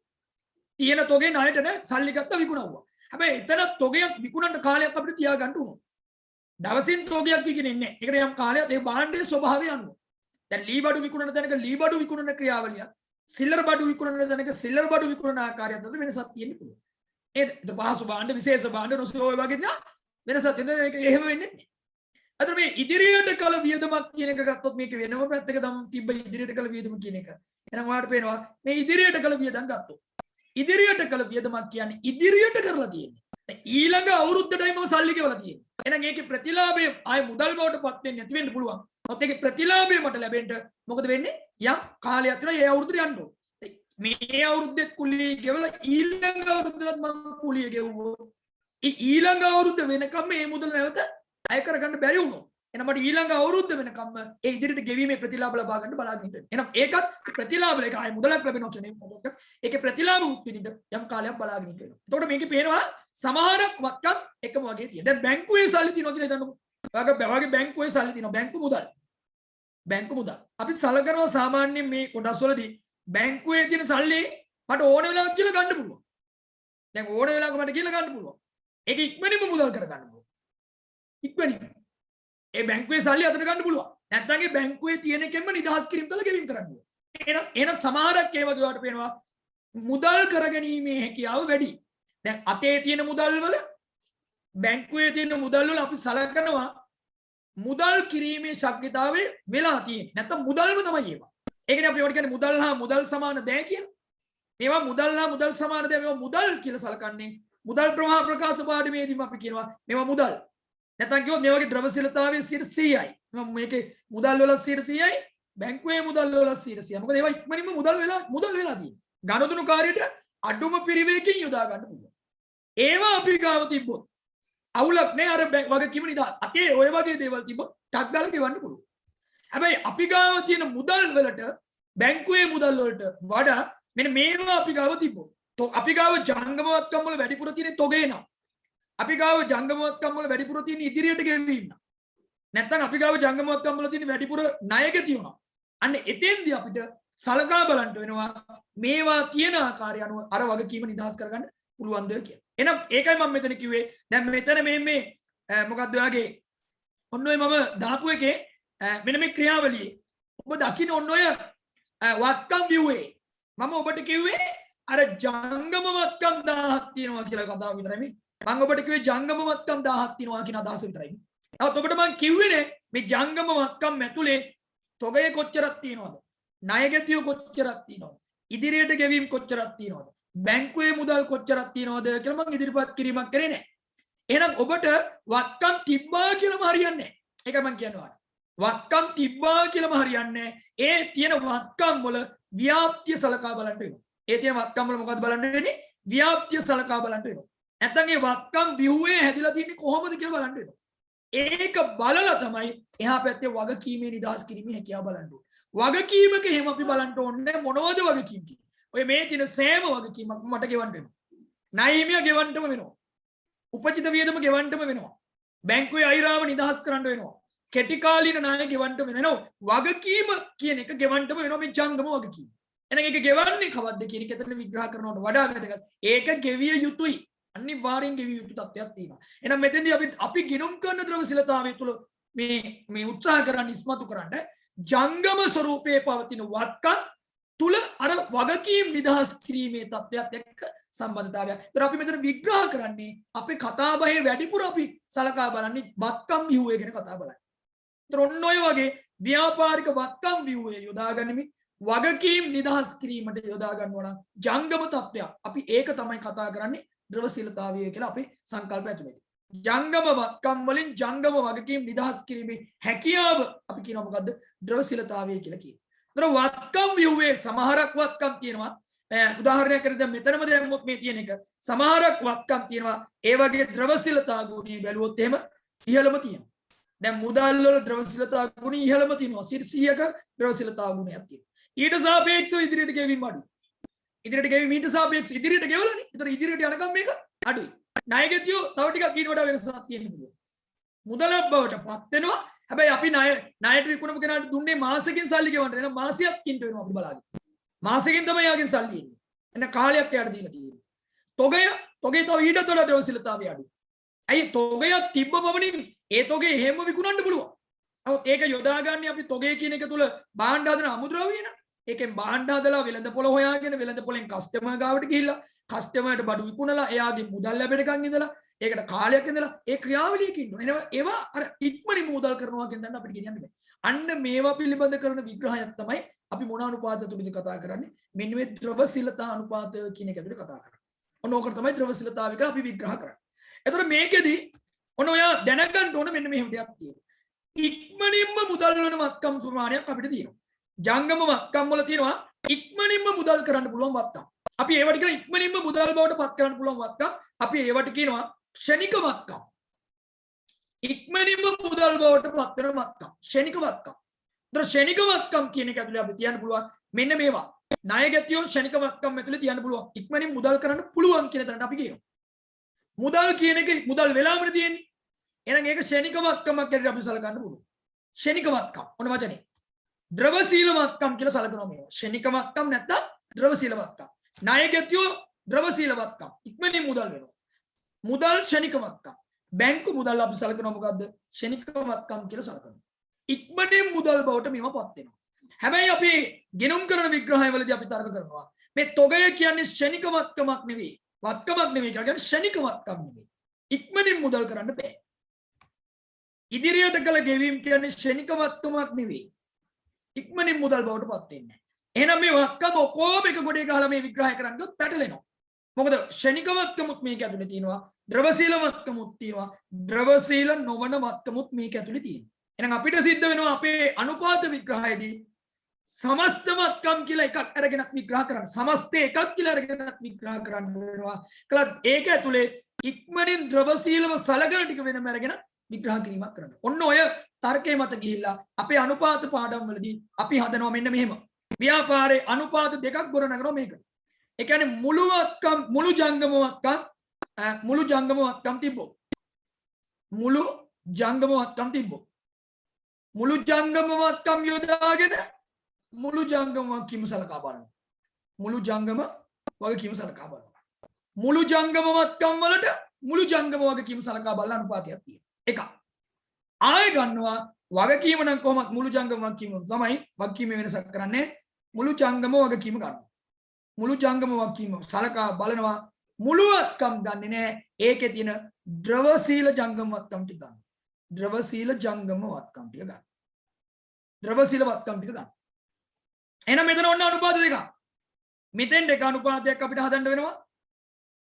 තියෙන තොගේ ණයට නෑ සල්ලි ගත්ත විකුණුවා. හැබැයි එතන තොගයක් විකුණන්න කාලයක් අපිට තියාගන්න උනවා. දවසින් තොගයක් විකිනෙන්නේ නැහැ. ඒකට යම් කාලයක් ඒ භාණ්ඩයේ ස්වභාවය අනුව. දැන් ලී බඩු විකුණන තැනක ලී බඩු විකුණන ක්‍රියාවලිය, සිල්ලර් බඩු විකුණන තැනක සිල්ලර් බඩු විකුණන ආකාරය අතර වෙනසක් තියෙන්න පුළුවන්. ඒද පහසු භාණ්ඩ, විශේෂ භාණ්ඩ, නොසෝ ඔය වගේ නා වෙනසක් තියෙනවා. ඒක එහෙම වෙන්නේ නැහැ. අතන මේ ඉදිරියට කල වියදමක් කියන එක ගත්තොත් මේක වෙනම පැත්තක තම තිබ්බ ඉදිරියට කල වියදම කියන එක. එහෙනම් ඔයාලට පේනවා මේ ඉදිරියට කල වියදම් ගත්තොත්. ඉදිරියට කල වියදමක් කියන්නේ ඉදිරියට කරලා තියෙන්නේ. දැන් ඊළඟ අවුරුද්දටයි මම සල්ලි ගෙවලා තියෙන්නේ. එහෙනම් ඒකේ ප්‍රතිලාභය ආය මුදල් බවට පත් වෙන්නේ නැති වෙන්න පුළුවන්. මොකද ඒකේ ප්‍රතිලාභය මට ලැබෙන්න මොකද වෙන්නේ? යම් කාලයක් තියෙනවා ඒ අවුරුද්දට යන්න ඕන. මේ අවුරුද්දෙත් කුලිය ගෙවලා ඊළඟ අවුරුද්දට මම කුලිය ගෙවුවෝ. ඊළඟ අවුරුද්ද වෙනකම් මේ මුදල නැවත අය කරගන්න බැරි වුණා. එහෙනම් මට ඊළඟ අවුරුද්ද වෙනකම් ඒ ඉදිරියට ගෙවීමේ ප්‍රතිලාභ ලබා ගන්න බලාගෙන ඉන්න. එහෙනම් ඒකත් ප්‍රතිලාභ එක ආය මුදලක් ලැබෙනවා කියන්නේ මොකක්ද? ඒකේ ප්‍රතිලාභ උත්පින්න යම් කාලයක් බලාගෙන ඉන්න වෙනවා. එතකොට මේකේ පේනවා සමහරක් වක්කත් එකම වගේ තියෙනවා. දැන් බැංකුවේ සල්ලි තියෙනවා කියලා හිතන්නකෝ. ඔයාගේ බැංකුවේ සල්ලි තියෙනවා. බැංකු මුදල්. බැංකු මුදල්. අපි සලකනවා සාමාන්‍යයෙන් මේ කොටස් වලදී බැංකුවේ තියෙන සල්ලි මට ඕන වෙලාවක කියලා ගන්න පුළුවන්. දැන් ඕන වෙලාවක මට කියලා ගන්න පුළුවන්. ඒක ඉක්මනින්ම මුදල් කරගන්න පුළුවන්. ඉක්මනින්ම ඒ බැංකුවේ සල්ලි අතට ගන්න පුළුවන්. නැත්නම් ඒ බැංකුවේ තියෙන එකෙන්ම නිදහස් කිරීම කළ ගෙවීම කරන්න ඕන. එහෙනම් සමහරක් ඒ වගේ වලට පේනවා මුදල් කරගැනීමේ හැකියාව වැඩි. දැන් අතේ තියෙන මුදල් වල බැංකුවේ තියෙන මුදල් වල අපි සලකනවා මුදල් කිරීමේ ශක්තිතාවය වෙලා තියෙන්නේ. නැත්නම් මුදල්ම තමයි ඒවා. ඒකනේ අපි ඒවට කියන්නේ මුදල් හා මුදල් සමාන දෑ කියලා. මේවා මුදල් හා මුදල් සමාන දෑ මේවා මුදල් කියලා සලකන්නේ. මුදල් ප්‍රවාහ ප්‍රකාශ පාඩමේදීම අපි කියනවා මේවා මුදල්. නැත්නම් කිව්වොත් මේ වගේ ද්‍රව්‍යශීලතාවයේ 100%යි. මේකේ මුදල් වල 100%යි, බැංකුවේ මුදල් වල 100%යි. මොකද ඒවා ඉක්මනින්ම මුදල් වෙලා තියෙනවා. ගනුදෙනු කාර්යයට අඩුම පිරිවේගකින් යොදා ගන්න පුළුවන්. ඒවා අපි ගාව තිබ්බොත් අවුලක් නෑ අර වගකීම නිදා. අතේ ඔය වගේ දේවල් තිබ්බොත් ටක් ගාලා ගෙවන්න පුළුවන්. හැබැයි අපි ගාව තියෙන මුදල් වලට බැංකුවේ මුදල් වලට වඩා මෙන්න මේවා අපි ගාව තිබ්බොත් අපි ගාව ජංගමවත්කම් වල වැඩිපුර තියෙන තොගේ නම් අපි ගාව ජංගමවත්කම් වල වැඩිපුර තියෙන ඉදිරියට ගෙවීම නම් නැත්නම් අපි ගාව ජංගමවත්කම් වල තියෙන වැඩිපුර ණය ගැතිය උනා. අන්න එතෙන්දී අපිට සලකා බලන්න වෙනවා මේවා තියෙන ආකාරය අනුව අර වගකීම නිදහස් කරගන්න පුළුවන්ද කියලා. එහෙනම් ඒකයි මම මෙතන කිව්වේ. දැන් මෙතන මේ මොකක්ද ඔයාගේ ඔන්න ඔය මම දාපු එකේ මෙන්න මේ ක්‍රියාවලියේ ඔබ දකින්න ඔන්න ඔය වත්කම් view මම ඔබට කිව්වේ අර ජංගම වත්කම් 1000ක් තියෙනවා කියලා කතාව විතරයි මේ. මම ඔබට කිව්වේ ජංගම වත්කම් 1000ක් තියෙනවා කියන අදහස විතරයි. නමුත් ඔබට මම කිව්වේනේ මේ ජංගම වත්කම් ඇතුලේ තොගය කොච්චරක් තියෙනවද? ණය ගැතිය කොච්චරක් තියෙනවද? ඉදිරියට ගෙවීම් කොච්චරක් තියෙනවද? බැංකුවේ මුදල් කොච්චරක් තියෙනවද කියලා මම ඉදිරිපත් කිරීමක් කරේ නැහැ. එහෙනම් ඔබට වත්කම් තිබ්බා කියලාම හරියන්නේ නැහැ. ඒකයි මම කියනවා. වත්කම් තිබ්බා කියලාම හරියන්නේ නැහැ. ඒ තියෙන වත්කම් වල ව්‍යාප්තිය සලකා බලන්න වෙනවා. ඒ තියෙන වත්කම් වල මොකද්ද බලන්න වෙන්නේ? ව්‍යාප්තිය සලකා බලන්න වෙනවා. නැත්නම් ඒ වත්කම් ව්‍යුහේ හැදිලා තියෙන්නේ කොහොමද කියලා බලන්න වෙනවා. ඒක බලලා තමයි එහා පැත්තේ වගකීමේ නිදහස් කිරීමේ හැකියාව බලන්න ඕනේ. වගකීමක එහෙම අපි බලන්න ඕනේ මොනවද වගකීම් කියන්නේ? ඔය මේ තියෙන සෑම වගකීමක් මට ගෙවන්න වෙනවා. ණයමිය ගෙවන්නම වෙනවා. උපචිත වියදම ගෙවන්නම වෙනවා. බැංකුවේ අයිරාව නිදහස් කරන්න වෙනවා. කෙටි කාලීන ණය ගෙවන්නම වෙනවා. වගකීම කියන එක ගෙවන්නම වෙනවා මේ ජංගම වගකීම. එහෙනම් ඒක ගෙවන්නේ කවද්ද කියන එක එතන විග්‍රහ කරනවට වඩා වැදගත්. ඒක ගෙවිය යුතුයි. අනිවාර්යෙන් ගෙවිය යුතු තත්ත්වයක් තියෙනවා. එහෙනම් මෙතෙන්දී අපි ගිණුම් කරන ද්‍රව්‍යශීලතාවය තුළ මේ උත්සාහ කරන්න ඉස්මතු කරන්න ජංගම ස්වරූපයේ පවතින වත්කම් තුල අර වගකීම් නිදහස් කිරීමේ තත්ත්වයක් එක්ක සම්බන්ධතාවයක්. ඒතර අපි මෙතන විග්‍රහ කරන්නේ අපේ කතාබහේ වැඩිපුර අපි සලකා බලන්නේ වත්කම් ව්‍යුහය ගැන කතා බලන්නේ. ඒතර ඔන්න ඔය වගේ ව්‍යාපාරික වත්කම් ව්‍යුහය යොදා ගනිමින් වගකීම් නිදහස් කිරීමට යොදා ගන්නවා නම් ජංගම තත්ත්වයක්. අපි ඒක තමයි කතා කරන්නේ ද්‍රවශීලතාවය කියලා අපේ සංකල්ප ඇතුළේ. ජංගම වත්කම් වලින් ජංගම වගකීම් නිදහස් කිරීමේ හැකියාව අපි කියනවා මොකද්ද? ද්‍රවශීලතාවය කියලා කියනවා. ඒතර වත්කම් ව්‍යුහයේ සමහරක් වත්කම් තියෙනවා. උදාහරණයක් කරගෙන දැන් මෙතනම දැම්මොත් මේ තියෙන එක සමහරක් වත්කම් තියෙනවා. ඒ වගේ ද්‍රවශීලතා ගුණය බැලුවොත් එහෙම ඉහළම තියෙනවා. දැන් මුදල් වල ද්‍රවශීලතා ගුණය ඉහළම තියෙනවා. 100ක ද්‍රවශීලතා ගුණයක් තියෙනවා. ඊට සාපේක්ෂව ඉදිරියට ගෙවීම අඩුයි. ඉදිරියට ගෙවීම ඊට සාපේක්ෂව ඉදිරියට ගෙවලානේ. ඒතර ඉදිරියට යනකම් මේක අඩුයි. ණයගතියෝ තව ටිකක් ඊට වඩා වෙනසක් තියෙන්න පුළුවන්. මුදලක් බවට පත් වෙනවා. හැබැයි අපි ණයට විකුණපු කෙනාට දුන්නේ මාසෙකින් සල්ලි ගෙවන්න. එහෙනම් මාසයක් කින්ට වෙනවා අපි බලාගෙන. මාසෙකින් තමයි යාගෙන් සල්ලි එන්නේ. එන්න කාලයක් යාට දීලා තියෙන්නේ. තොගේ තව ඊට වඩා ද්‍රවශීලතාවය අඩුයි. ඇයි තොගයක් තිබ්බ පමණින් ඒ තොගේ එහෙම විකුණන්න පුළුවන්. නමුත් ඒක යොදාගන්නේ අපි තොගේ කියන එක තුල භාණ්ඩ හදන අමුද්‍රව්‍ය න ะ. ඒකෙන් භාණ්ඩ හදලා වෙළඳ පොළ හොයාගෙන වෙළඳ පොළෙන් කස්ටමර් ගාවට ගිහිල්ලා කස්ටමර්ට බඩු විකුණලා එයාගේ මුදල් ලැබෙනකන් ඉඳලා ඒකට කාලයක් ඉඳලා ඒ ක්‍රියාවලියක ඉන්නවා. ඒවා අර ඉක්මනින් මුදල් කරනවා කියන දන්න අපිට කියන්න බෑ. අන්න මේවා පිළිබඳ කරන විග්‍රහයක් තමයි අපි මොන අනුපාත තුලද කතා කරන්නේ. මෙන්න මේ ද්‍රවශීලතා අනුපාත කියන එක අපිට කතා කරන්නේ. ඔන්න ඕකට තමයි ද්‍රවශීලතාව එක අපි විග්‍රහ කරන්නේ. එතකොට මේකෙදි ඔන්න ඔයා දැනගන්න ඕන මෙන්න මෙහෙම දෙයක් තියෙනවා. ඉක්මනින්ම මුදල් වලන වත්කම් ප්‍රමාණයක් අපිට තියෙනවා. ජංගම වත්කම් වල තියෙනවා ඉක්මනින්ම මුදල් කරන්න පුළුවන් වත්කම්. අපි ඒවට කියන ඉක්මනින්ම මුදල් බවට පත් කරන්න පුළුවන් වත්කම්. අපි ඒවට කියනවා ක්ෂණික වත්කම්. ඉක්මනින්ම මුදල් බවට පත් වෙන වත්කම්. ක්ෂණික වත්කම්. ඒතර ක්ෂණික වත්කම් කියන එක ඇතුලේ අපි තියන්න පුළුවන් මෙන්න මේවා. ණයගැතියෝ ක්ෂණික වත්කම් ඇතුලේ තියන්න පුළුවන්. ඉක්මනින් මුදල් කරන්න පුළුවන් කියන තැනට අපි කියනවා. මුදල් කියන එක මුදල් වෙලාවනේ තියෙන්නේ. එහෙනම් ඒක ක්ෂණික වත්කමක් ඇතුලේ අපි සලකන්න පුළුවන්. ක්ෂණික වත්කම්. ඔන්න වචනේ. ද්‍රවශීල වත්කම් කියලා සලකනවා මේවා. ක්ෂණික වත්කම් නැත්නම් ද්‍රවශීල වත්කම්. ණයගැතියෝ ද්‍රවශීල වත්කම්. ඉක්මනින් මුදල් වෙනවා. මුදල් ක්ෂණික වත්කම්. බැංකු මුදල් අපි සලකනවා මොකද්ද? ක්ෂණික වත්කම් කියලා සලකනවා. ඉක්මනින් මුදල් බවට මේවා පත් වෙනවා. හැබැයි අපි ගෙනුම් කරන විග්‍රහයවලදී අපි තර්ක කරනවා මේ තොගය කියන්නේ ක්ෂණික වත්කමක් නෙවෙයි. වත්කමක් නෙවෙයි කියන්නේ ක්ෂණික වත්කම් නෙවෙයි. ඉක්මනින් මුදල් කරන්න බෑ. ඉදිරියට කළ ගෙවීම කියන්නේ ක්ෂණික වත්කමක් නෙවෙයි. ඉක්මනින් මුදල් බවට පත් වෙන්නේ නැහැ. එහෙනම් මේ වත්කම ඔක්කොම එක ගොඩේ ගහලා මේ විග්‍රහය කරන්න ගියොත් පැටලෙනවා. මොකද ක්ෂණික වත්කමුත් මේක ඇතුලේ තියෙනවා. ද්‍රවශීල වත්කමුත් තියෙනවා. ද්‍රවශීල නොවන වත්කමුත් මේක ඇතුලේ තියෙනවා. එහෙනම් අපිට සිද්ධ වෙනවා අපේ අනුපාත විග්‍රහයේදී සමස්ත වත්කම් කියලා එකක් අරගෙන විග්‍රහ කරන්න. සමස්තය එකක් කියලා අරගෙන විග්‍රහ කරන්න වෙනවා. කළා ඒක ඇතුලේ ඉක්මනින් ද්‍රවශීලව සලකන ටික වෙනම අරගෙන විග්‍රහ කිරීමක් කරන්න. ඔන්න ඔය තර්කයේ මත ගිහිල්ලා අපේ අනුපාත පාඩම් වලදී අපි හදනවා මෙන්න මෙහෙම. ව්‍යාපාරේ අනුපාත දෙකක් ගොඩනගනවා මේකට. ඒ කියන්නේ මුළු වත්කම් මුළු ජංගම වත්කම් තිබ්බෝ. මුළු ජංගම වත්කම් තිබ්බෝ. මුළු ජංගම වත්කම් යොදාගෙන මුළු ජංගම වගකීම සලකා බලනවා. මුළු ජංගම වගකීම සලකා බලනවා. මුළු ජංගම වත්කම් වලට මුළු ජංගම වගකීම සලකා බලන අනුපාතයක් තියෙනවා. එක. ආයෙ ගන්නවා වගකීම නම් කොහොමද මුළු ජංගම වගකීම තමයි වගකීම වෙනසක් කරන්නේ. මුළු ජංගම වගකීම ගන්නවා. මුළු ජංගම වගකීම සලකා බලනවා. මුළු වත්කම් ගන්නෙ නෑ. ඒකේ තියෙන ද්‍රවශීල ජංගම වත්කම් ටික ගන්න. ද්‍රවශීල ජංගම වත්කම් ටික ගන්න. ද්‍රවශීල වත්කම් ටික ගන්න. එහෙනම් මෙතන ඔන්න අනුපාත දෙකක්. මෙතෙන් එක අනුපාතයක් අපිට හදන්න වෙනවා.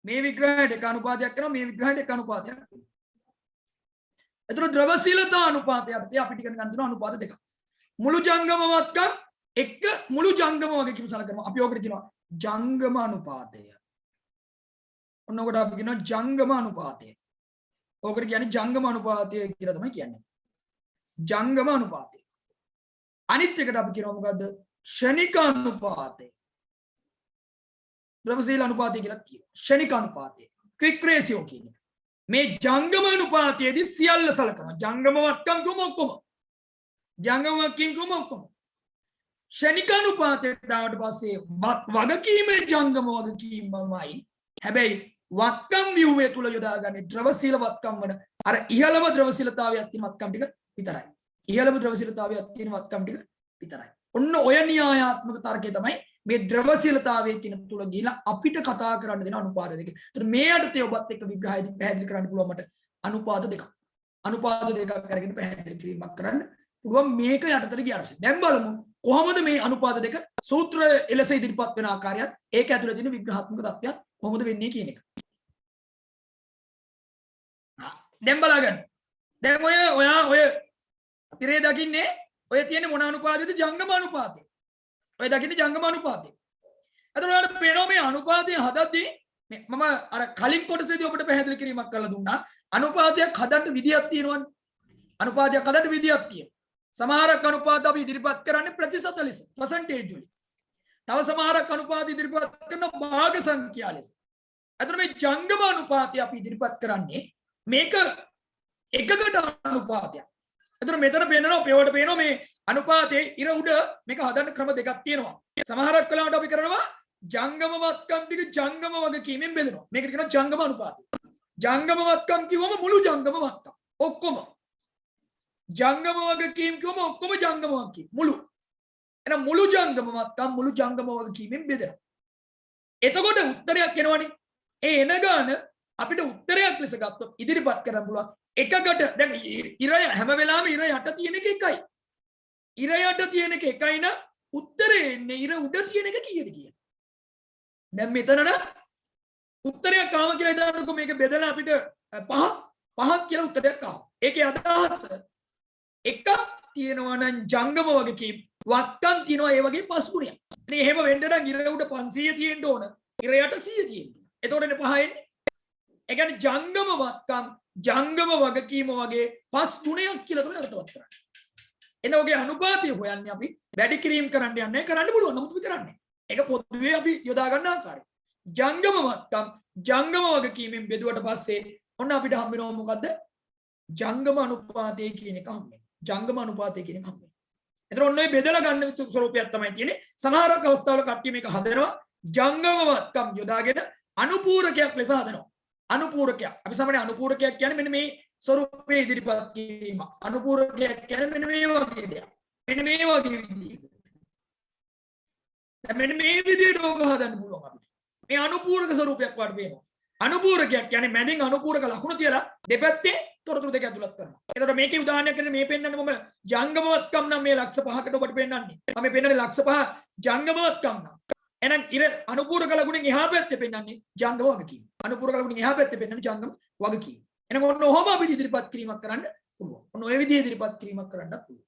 මේ විග්‍රහයට එක අනුපාතයක් කරනවා. මේ විග්‍රහයට එක අනුපාතයක් කරනවා. එතකොට ද්‍රවශීලතා අනුපාතය අපිට ඉගෙන ගන්න තියෙන අනුපාත දෙකක්. මුළු ජංගම වත්කම් එක මුළු ජංගම වගකීම සලකනවා. අපි ඔකට කියනවා ජංගම අනුපාතය. ඔන්න ඔකට අපි කියනවා ජංගම අනුපාතය. ඔකට කියන්නේ ජංගම අනුපාතය කියලා තමයි කියන්නේ. ජංගම අනුපාතය. අනිත් එකට අපි කියනවා මොකද්ද? ක්ෂණික අනුපාතය. ද්‍රවශීල අනුපාතය කියලා කියනවා. ක්ෂණික අනුපාතය. ක්වික් රේෂියෝ කියන්නේ. මේ ජංගම අනුපාතයේදී සියල්ල සලකනවා. ජංගම වත්කම් කොම ඔක්කොම. ජංගම වත්කම් කොම ඔක්කොම. ක්ෂණික අනුපාතයට ආවට පස්සේ වගකීමේ ජංගම වගකීමමයි. හැබැයි වත්කම් ව්‍යුහය තුල යොදාගන්නේ ද්‍රවශීල වත්කම් වන අර ඉහළම ද්‍රවශීලතාවයක් තියෙන වත්කම් ටික විතරයි. ඉහළම ද්‍රවශීලතාවයක් තියෙන වත්කම් ටික විතරයි. ඔන්න ඔය න්‍යායාත්මක තර්කය තමයි මේ ද්‍රවශීලතාවයේ කියන තුල ගිහිලා අපිට කතා කරන්න දෙන අනුපාත දෙක. ඒතර මේ අර්ථය ඔබත් එක්ක විග්‍රහයේදී පැහැදිලි කරන්න පුළුවන් මට අනුපාත දෙකක්. අනුපාත දෙකක් අරගෙන පැහැදිලි කිරීමක් කරන්න පුළුවන් මේක යටතට ගියාට පස්සේ. දැන් බලමු කොහොමද මේ අනුපාත දෙක සූත්‍ර එලෙස ඉදිරිපත් වෙන ආකාරයත් ඒක ඇතුළේ තියෙන විග්‍රහාත්මක தත්ත්වයක් කොහොමද වෙන්නේ කියන එක. දැන් බලගන්න. දැන් ඔය තිරේ දකින්නේ ඔය තියෙන මොන අනුපාතයද? ජංගම අනුපාතය. ඔය දකින්නේ ජංගම අනුපාතය. එතකොට ඔයාලට පේනවා මේ අනුපාතය හදද්දී මම අර කලින් කොටසේදී ඔබට පැහැදිලි කිරීමක් කරලා දුන්නා. අනුපාතයක් හදන්න විදියක් තියෙනවනේ. අනුපාතයක් හදන්න විදියක් තියෙනවා. සමහරක් අනුපාත අපි ඉදිරිපත් කරන්නේ ප්‍රතිශත ලෙස, percentage වලින්. තව සමහරක් අනුපාත ඉදිරිපත් කරන භාග සංඛ්‍යා ලෙස. එතකොට මේ ජංගම අනුපාතය අපි ඉදිරිපත් කරන්නේ මේක එකකට අනුපාතයක්. එතකොට මෙතන පේනවා පේවට පේනවා මේ අනුපාතයේ ඉර උඩ මේක හදන්න ක්‍රම දෙකක් තියෙනවා. සමහරක් වෙලාවට අපි කරනවා ජංගම වත්කම් ටික ජංගම වගකීමෙන් බෙදනවා. මේකට කියනවා ජංගම අනුපාතය. ජංගම වත්කම් කිව්වම මුළු ජංගම වත්කම් ඔක්කොම. ජංගම වගකීම් කිව්වම ඔක්කොම ජංගම වගකීම් මුළු. එහෙනම් මුළු ජංගම වත්කම් මුළු ජංගම වගකීමෙන් බෙදනවා. එතකොට උත්තරයක් එනවනේ. ඒ එන ගාන අපිට උත්තරයක් ලෙස ගත්තොත් ඉදිරිපත් කරන්න පුළුවන්. එකකට දැන් ඉර හැම වෙලාවෙම ඉර යට තියෙන එක එකයි. ඉර යට තියෙන එක එකයි නම් උත්තරේ එන්නේ ඉර උඩ තියෙන එක කීයද කියන්නේ. දැන් මෙතන උත්තරයක් ආව කියලා හිතන්නකෝ මේක බෙදලා අපිට පහක් කියලා උත්තරයක් ආවා. ඒකේ අදහස එකක් තියෙනවා නම් ජංගම වගකීම් වත්කම් තියෙනවා ඒ වගේ 5 ගුණයක්. ඉතින් එහෙම වෙන්න නම් ඉර උඩ 500 තියෙන්න ඕන. ඉර යට 100 තියෙන්න. එතකොට එන්නේ 5 එන්නේ. ඒ කියන්නේ ජංගම වත්කම් ජංගම වගකීම වගේ 5 ගුණයක් කියලා තමයි අර්ථවත් කරන්නේ. එතන ඔගේ අනුපාතය හොයන්නේ අපි වැඩි කිරීම කරන්න යන්නේ කරන්න පුළුවන් නමුත් අපි කරන්නේ. ඒක පොදුවේ අපි යොදා ගන්න ආකාරය. ජංගම වත්කම් ජංගම වගකීමෙන් බෙදුවට පස්සේ ඔන්න අපිට හම්බ වෙනවා මොකද්ද? ජංගම අනුපාතය කියන එක හම්බ වෙනවා. ජංගම අනුපාතය කියන එක හම්බ වෙනවා. එතන ඔන්න ඔය බෙදලා ගන්න ස්වරූපයක් තමයි තියෙන්නේ. සමහරක් අවස්ථාවල කට්ටිය මේක හදනවා ජංගම වත්කම් යොදාගෙන අනුපූරකයක් ලෙස හදනවා. අනුපූරකයක්. අපි සාමාන්‍ය අනුපූරකයක් කියන්නේ මෙන්න මේ ස්වරූපයේ ඉදිරිපත් කිරීම. අනුපූරකයක් කියන්නේ මෙන්න මේ වගේ දෙයක්. මෙන්න මේ වගේ විදිහකට. දැන් මෙන්න මේ විදිහට ඕක හදන්න පුළුවන් අපිට. මේ අනුපූරක ස්වරූපයක් වට වෙනවා. අනුපූරකයක් කියන්නේ මැදින් අනුපූරක ලකුණු තියලා දෙපැත්තේ තොරතුරු දෙක ඇතුළත් කරනවා. එතකොට මේකේ උදාහරණයක් කියන්නේ මේ පෙන්නන්නේ මම ජංගමවත්කම් නම් මේ ලක්ෂ 5කට ඔබට පෙන්නන්නේ. මම පෙන්නන්නේ ලක්ෂ 5 ජංගමවත්කම් නම්. එහෙනම් ඉර අනුපූරක ලකුණෙන් එහා පැත්තේ පෙන්නන්නේ ජංගම වගකීම. අනුපූරක ලකුණෙන් එහා පැත්තේ පෙන්නන්නේ ජංගම වගකීම. එහෙනම් ඔන්න ඔහොම අපිට ඉදිරිපත් කිරීමක් කරන්න පුළුවන්. ඔන්න ඔය විදිහේ ඉදිරිපත් කිරීමක් කරන්නත් පුළුවන්.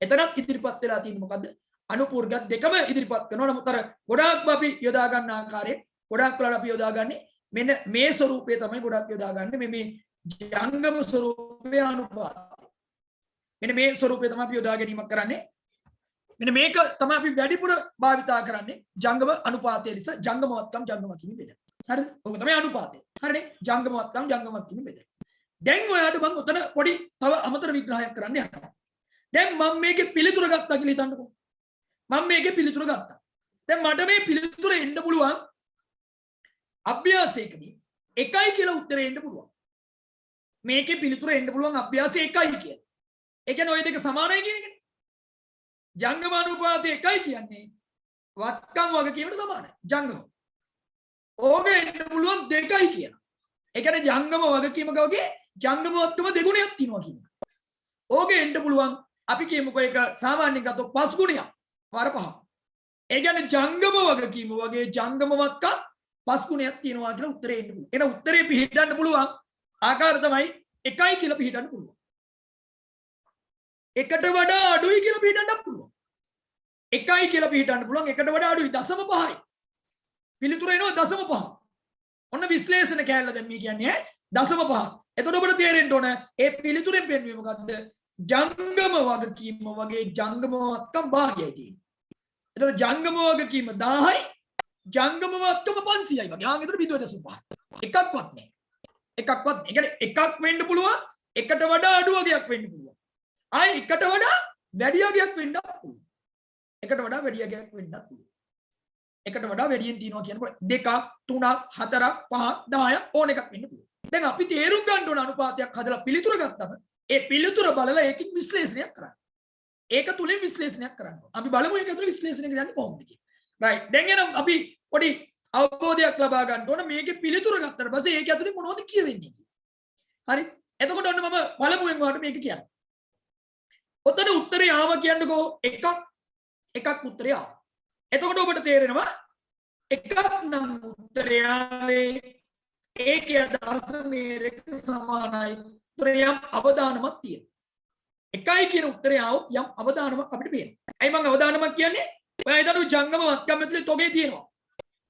එතනත් ඉදිරිපත් වෙලා තියෙන්නේ මොකද්ද? අනුපූරක දෙකම ඉදිරිපත් කරනවා. නමුත් අර ගොඩාක්ම අපි යොදා ගන්න ආකාරයේ ගොඩාක් වෙලාවට අපි යොදාගන්නේ මෙන්න මේ ස්වරූපය තමයි ගොඩක් යොදාගන්නේ මේ ජංගම ස්වරූපය අනුපාතය. මෙන්න මේ ස්වරූපය තමයි අපි යොදා ගැනීමක් කරන්නේ. මෙන්න මේක තමයි අපි වැඩිපුර භාවිතා කරන්නේ ජංගම අනුපාතය ලෙස ජංගමවත්කම් ජංගමවත්කම් බෙද. හරිද? ඔක තමයි අනුපාතය. හරිනේ? ජංගමවත්කම් ජංගමවත්කම් බෙද. දැන් ඔයාලට මම උතන පොඩි තව අමතර විග්‍රහයක් කරන්න යනවා. දැන් මම මේකේ පිළිතුර ගත්තා කියලා හිතන්නකෝ. මම මේකේ පිළිතුර ගත්තා. දැන් මට මේ පිළිතුර එන්න පුළුවන් අභ්‍යාසයකදී 1යි කියලා උත්තරේ එන්න පුළුවන්. මේකේ පිළිතුර එන්න පුළුවන් අභ්‍යාසය 1යි කියලා. ඒ කියන්නේ ওই දෙක සමානයි කියන එකනේ. ජංගම අනුපාතය 1යි කියන්නේ වත්කම් වගකීමට සමානයි. ජංගම. ඕක එන්න පුළුවන් 2යි කියන. ඒ කියන්නේ ජංගම වගකීමක වගේ ජංගම වත්කම දෙගුණයක් තියෙනවා කියනවා. ඕක එන්න පුළුවන් අපි කියමුකෝ ඒක සාමාන්‍යයෙන් ගත්තොත් 5 ගුණයක්. වර 5. ඒ කියන්නේ ජංගම වගකීම වගේ ජංගම වත්කම් 5 ගුණයක් තියෙනවා කියලා උත්තරේ එන්න පුළුවන්. එහෙනම් උත්තරේ පිළිහිටන්න පුළුවන් ආකාර තමයි 1යි කියලා පිළිහිටන්න පුළුවන්. එකට වඩා අඩුයි කියලා පිළිහිටන්න පුළුවන්. 1යි කියලා පිළිහිටන්න පුළුවන් එකට වඩා අඩුයි 0.5යි. පිළිතුර එනවා 0.5. ඔන්න විශ්ලේෂණ කැලල දැන් මේ කියන්නේ 0.5. එතකොට ඔබට තේරෙන්න ඕන ඒ පිළිතුරෙන් පෙන්වන්නේ මොකද්ද? ජංගම වගකීම වගේ ජංගම වත්කම් භාගයයි තියෙන්නේ. එතකොට ජංගම වගකීම 1000යි ජංගම වත්කම 500යි වගේ. ආන් එතකොට 0.5. එකක්වත් නැහැ. එකක්වත්. ඒ කියන්නේ එකක් වෙන්න පුළුවන් එකට වඩා අඩු වගේක් වෙන්න පුළුවන්. ආයි එකට වඩා වැඩි වගේක් වෙන්නත් පුළුවන්. එකට වඩා වැඩි වගේක් වෙන්නත් පුළුවන්. එකට වඩා වැඩියෙන් තියෙනවා කියනකොට 2ක් 3ක් 4ක් 5ක් 10ක් ඕන එකක් වෙන්න පුළුවන්. දැන් අපි තේරුම් ගන්න ඕන අනුපාතයක් හදලා පිළිතුර ගත්තම ඒ පිළිතුර බලලා ඒකින් විශ්ලේෂණයක් කරන්න. ඒක තුලින් විශ්ලේෂණයක් කරන්න. අපි බලමු ඒක තුලින් විශ්ලේෂණය කරන්නේ කොහොමද කියලා. රයිට්. දැන් එනම් අපි පොඩි අවබෝධයක් ලබා ගන්න ඕන මේකේ පිළිතුර ගත්තට පස්සේ ඒක ඇතුලේ මොනවද කියවෙන්නේ කියලා. හරි. එතකොට ඔන්න මම පළමුවෙන් ඔයාලට මේක කියන්නම්. ඔතන උත්තරේ ආවා කියන්නකෝ එකක් උත්තරේ ආවා. එතකොට ඔබට තේරෙනවා එකක් නම් උත්තරේ ආවේ ඒකේ අදහස මේ දෙක සමානයි. උත්තරේ යම් අවදානමක් තියෙනවා. එකයි කියන උත්තරේ આવොත් යම් අවදානමක් අපිට පේනවා. ඇයි මම අවදානමක් කියන්නේ? ඔයා හිතන්න ජංගම වත්කම් ඇතුලේ තොගේ තියෙනවා.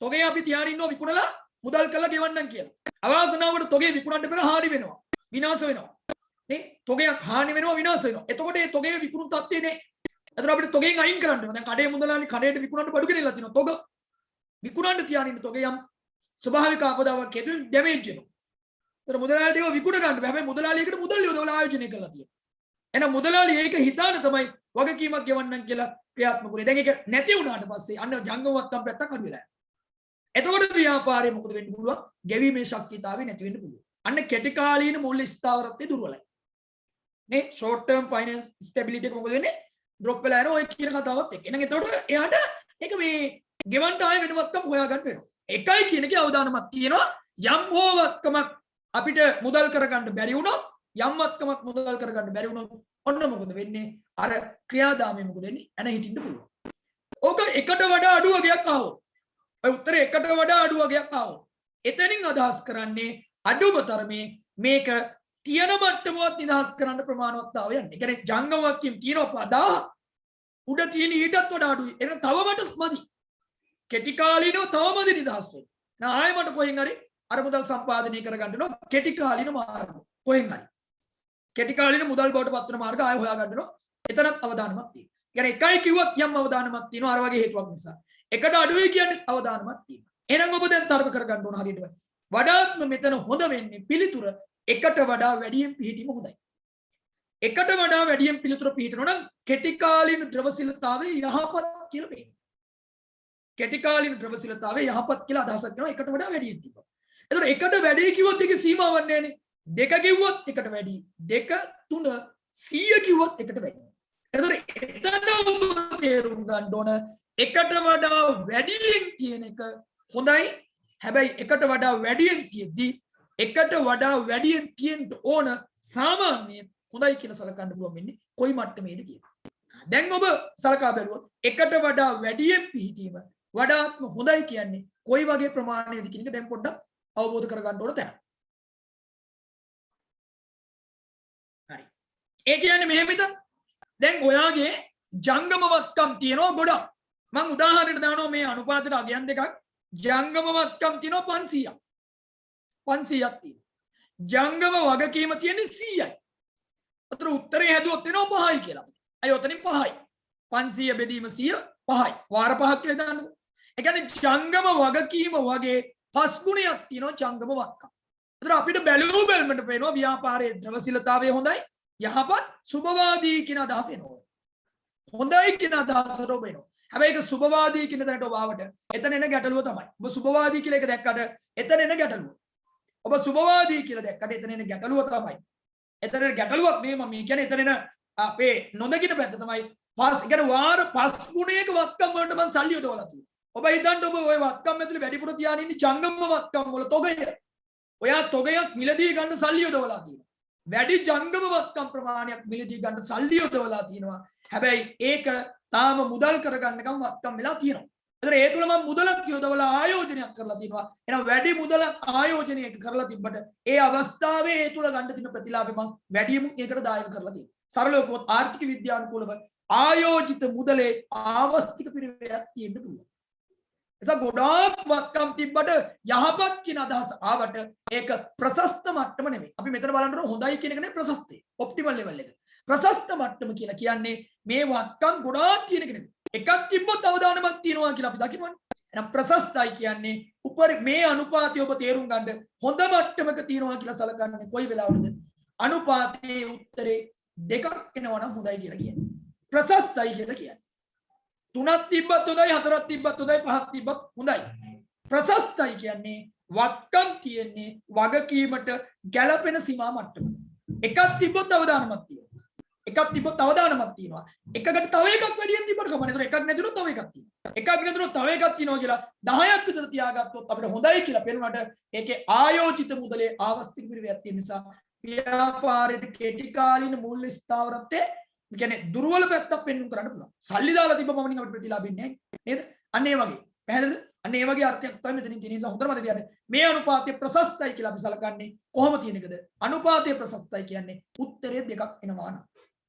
තොගේ අපි තියාගෙන ඉන්නවා විකුණලා මුදල් කරලා ගෙවන්නම් කියලා. අවාසනාවකට තොගේ විකුණන්න පෙර හානි වෙනවා. විනාශ වෙනවා. නේ? තොගයක් හානි වෙනවා විනාශ වෙනවා. එතකොට මේ තොගේ විකුණු තත්ත්වේ නේ. එතකොට අපිට තොගෙන් අයින් කරන්න ඕන. දැන් කඩේ මුදලාලි කඩේට විකුණන්න බඩු ගෙනල්ලා තිනවා. තොග විකුණන්න තියාගෙන ඉන්න තොගේ යම් ස්වභාවික ආපදාවක් හේතුවෙන් ඩැමේජ් වෙනවා. ඒතර මුදලාලිට ඒවා විකුණ ගන්න බෑ. හැබැයි මුදලාලියකට මුදල් යොදවලා ආයෝජනය කරලා තියෙනවා. එහෙනම් මුදලාලි ඒක හිතාන තමයි වගකීමක් ගෙවන්නම් කියලා ක්‍රියාත්මක වෙන්නේ. දැන් ඒක නැති වුණාට පස්සේ අන්න ජංගමවත්කම් පැත්තක් අඩු වෙලා යනවා. එතකොට ව්‍යාපාරයේ මොකද වෙන්න පුළුවන්? ගෙවීමේ ශක්තියතාවය නැති වෙන්න පුළුවන්. අන්න කෙටි කාලීන මූල්‍ය ස්ථාවරත්වය දුර්වලයි. නේ ෂෝට් ටර්ම් ෆයිනෑන්ස් ස්ටැබිලිටි එක මොකද වෙන්නේ? ඩ්‍රොප් වෙලා යනවා ඔය කියන කතාවත් එක්ක. එහෙනම් එතකොට එයාට ඒක මේ ගෙවන්න ආයෙ වෙනවත්කම් හොයාගන්න වෙනවා. එකයි කියන එකේ අවදානමක් තියෙනවා. යම් හෝවත්කමක් අපිට මුදල් කරගන්න බැරි වුණොත් යම් වත්කමක් මුදල් කරගන්න බැරි වුණොත් ඔන්න මොකද වෙන්නේ? අර ක්‍රියාදාමයේ මොකද වෙන්නේ? එන හිටින්න පුළුවන්. ඕක එකට වඩා අඩු වගයක් ආවොත් ඔය උත්තරේ එකට වඩා අඩු වගයක් ආවොත් එතනින් අදහස් කරන්නේ අඩුම තරමේ මේක තියෙන මට්ටමවත් නිදහස් කරන්න ප්‍රමාණවත්තාව යන්නේ. ඒ කියන්නේ ජංගමවත්කම් තියෙනවා 5000 උඩ තියෙන ඊටත් වඩා අඩුයි. එහෙනම් තව මට මදි. කෙටි කාලීනව තවමදි නිදහස් වෙන්න. නා ආයෙ මට කොහෙන් හරි අර මුදල් සම්පාදනය කරගන්න ඕන කෙටි කාලීන මාර්ග. කොහෙන් හරි. කෙටි කාලීන මුදල් බවට පත් වෙන මාර්ග ආයෙ හොයා ගන්න ඕන. එතනත් අවදානමක් තියෙනවා. කියන්නේ එකයි කිව්වත් යම් අවදානමක් තියෙනවා අර වගේ හේතුවක් නිසා. එකට අඩුයි කියන්නේ අවදානමක් තියෙනවා. එහෙනම් ඔබ දැන් තර්ක කරගන්න ඕන හරියට. වඩාත්ම මෙතන හොඳ වෙන්නේ පිළිතුර එකට වඩා වැඩියෙන් පිළිහිටීම හොඳයි. එකට වඩා වැඩියෙන් පිළිතුර පිළිහිටනවා නම් කෙටි කාලීන ද්‍රවශීලතාවය යහපත් කියලා වෙන්නේ. කෙටි කාලීන ද්‍රවශීලතාවය යහපත් කියලා අදහසක් කරනවා එකට වඩා වැඩියෙන් තිබ්බා. එතකොට එකට වැඩි කිව්වොත් ඒකේ සීමාවක් නැහැනේ. දෙක කිව්වොත් එකට වැඩි. දෙක තුන 100 කිව්වොත් එකට වැඩි. එතකොට එතන ඔබ තේරුම් ගන්න ඕන එකට වඩා වැඩියෙන් කියන එක හොඳයි. හැබැයි එකට වඩා වැඩියෙන් කියද්දි එකට වඩා වැඩියෙන් තියෙන්න ඕන සාමාන්‍ය හොඳයි කියලා සලකන්න පුළුවන් වෙන්නේ කොයි මට්ටමේද කියලා. දැන් ඔබ සලකා බැලුවොත් එකට වඩා වැඩියෙන් පිළිහිටීම වඩාත්ම හොඳයි කියන්නේ කොයි වගේ ප්‍රමාණයද කියන එක දැන් පොඩ්ඩක් අවබෝධ කරගන්න ඕන තැන. හරි. ඒ කියන්නේ මෙහෙම හිතන්න. දැන් ඔයාගේ ජංගමවත්කම් තියෙනවා ගොඩක්. මම උදාහරණයක් දානවා මේ අනුපාතයට අගයන් දෙකක්. ජංගමවත්කම් තියෙනවා 500ක්. 500ක් තියෙනවා. ජංගම වගකීම තියෙන්නේ 100යි. අතන උත්තරේ හැදුවොත් එනවා 5යි කියලා. අය ඔතනින් 5යි. 500 බෙදීම 100 5යි. වාර 5ක් කියලා දාන්නකො. ඒ කියන්නේ ජංගම වගකීම වගේ 5 ගුණයක් තියෙනවා ජංගම වත්කම්. අතන අපිට බැලුව බැලමට පේනවා ව්‍යාපාරයේ ද්‍රවශීලතාවය හොඳයි. යහපත් සුභවාදී කියන අදහස එනවා. හොඳයි කියන අදහසට ඔබ එනවා. හැබැයි ඒක සුභවාදී කියන තැනට ඔබ ආවට එතන එන ගැටලුව තමයි. ඔබ සුභවාදී කියලා එක දැක්කට එතන එන ගැටලුව. ඔබ සුභවාදී කියලා දැක්කට එතන එන ගැටලුව තමයි. එතන ගැටලුවක් නේ මම කියන්නේ එතන එන අපේ නොදකින පැත්ත තමයි පස් කියන්නේ වාර 5 ගුණයක වත්කම් වලට මම සල්ලි යොදවලා තියෙනවා. ඔබ හිතන්න ඔබ ওই වත්කම් ඇතුලේ වැඩිපුර තියාගෙන ඉන්නේ ජංගම වත්කම් වල තොගය. ඔයා තොගයක් මිලදී ගන්න සල්ලි යොදවලා තියෙනවා. වැඩි ජංගම වත්කම් ප්‍රමාණයක් මිලදී ගන්න සල්ලි යොදවලා තියෙනවා. හැබැයි ඒක තාම මුදල් කරගන්නකම් වත්කම් වෙලා තියෙනවා. ඒතර ඒ තුල මම මුදලක් යොදවලා ආයෝජනයක් කරලා තියෙනවා. එහෙනම් වැඩි මුදලක් ආයෝජනයක කරලා තිබ්බට ඒ අවස්ථාවේ ඒ තුල ගන්න තියෙන ප්‍රතිලාභය මම වැඩිම ඒකට දායක කරලා තියෙනවා. සරලව කිව්වොත් ආර්ථික විද්‍යානුකූලව ආයෝජිත මුදලේ ආවස්තික පිරිවැයක් තියෙන්න පුළුවන්. එසා ගොඩාක් වත්කම් තිබ්බට යහපත් කියන අදහස ආවට ඒක ප්‍රශස්ත මට්ටම නෙමෙයි. අපි මෙතන බලන්න ඕන හොඳයි කියන එක නෙමෙයි ප්‍රශස්තේ. ඔප්ටිමල් ලෙවල් එක. ප්‍රශස්ත මට්ටම කියලා කියන්නේ මේ වත්කම් ගොඩාක් තියෙන එක නෙමෙයි. එකක් තිබ්බොත් අවදානමක් තියෙනවා කියලා අපි දකිනවනේ. එහෙනම් ප්‍රශස්තයි කියන්නේ උපරි මේ අනුපාතය ඔබ තේරුම් ගන්න හොඳ මට්ටමක තියෙනවා කියලා සලකන්නේ කොයි වෙලාවටද? අනුපාතයේ උත්තරේ දෙකක් එනවනම් හොඳයි කියලා කියන්නේ. ප්‍රශස්තයි කියලා කියන්නේ. 3ක් තිබ්බත් හොඳයි 4ක් තිබ්බත් හොඳයි 5ක් තිබ්බත් හොඳයි. ප්‍රශස්තයි කියන්නේ වත්කම් තියෙන්නේ වගකීමට ගැළපෙන සීමා මට්ටම. එකක් තිබ්බොත් අවදානමක් තියෙනවා. එකක් තිබ්බොත් අවදානමක් තියෙනවා. එකකට තව එකක් වැඩියෙන් තිබ්බට කමන්නේ. ඒතර එකක් නැතිනොත් තව එකක් තියෙනවා. එකක් නැතිනොත් තව එකක් තියෙනවා කියලා 10ක් විතර තියාගත්තොත් අපිට හොඳයි කියලා පේනවාට ඒකේ ආයෝජිත මුදලේ ආවස්තික පිරිවැයක් තියෙන නිසා ව්‍යාපාරයේ කෙටි කාලීන මූල්‍ය ස්ථාවරත්වයේ කියන්නේ දුර්වල පැත්තක් පෙන්වන්න කරන්න පුළුවන්. සල්ලි දාලා තිබ්බ පමණින් අපිට ප්‍රතිලාභින්නේ නැහැ නේද? අන්න ඒ වගේ. පැහැදිලිද? අන්න ඒ වගේ අර්ථයක් තමයි මෙතනින් තියෙන නිසා හොඳට මතක තියාගන්න. මේ අනුපාතය ප්‍රශස්තයි කියලා අපි සලකන්නේ කොහොම තියෙන එකද? අනුපාතය ප්‍රශස්තයි කියන්නේ උත්තරේ දෙකක් එනවා නම්.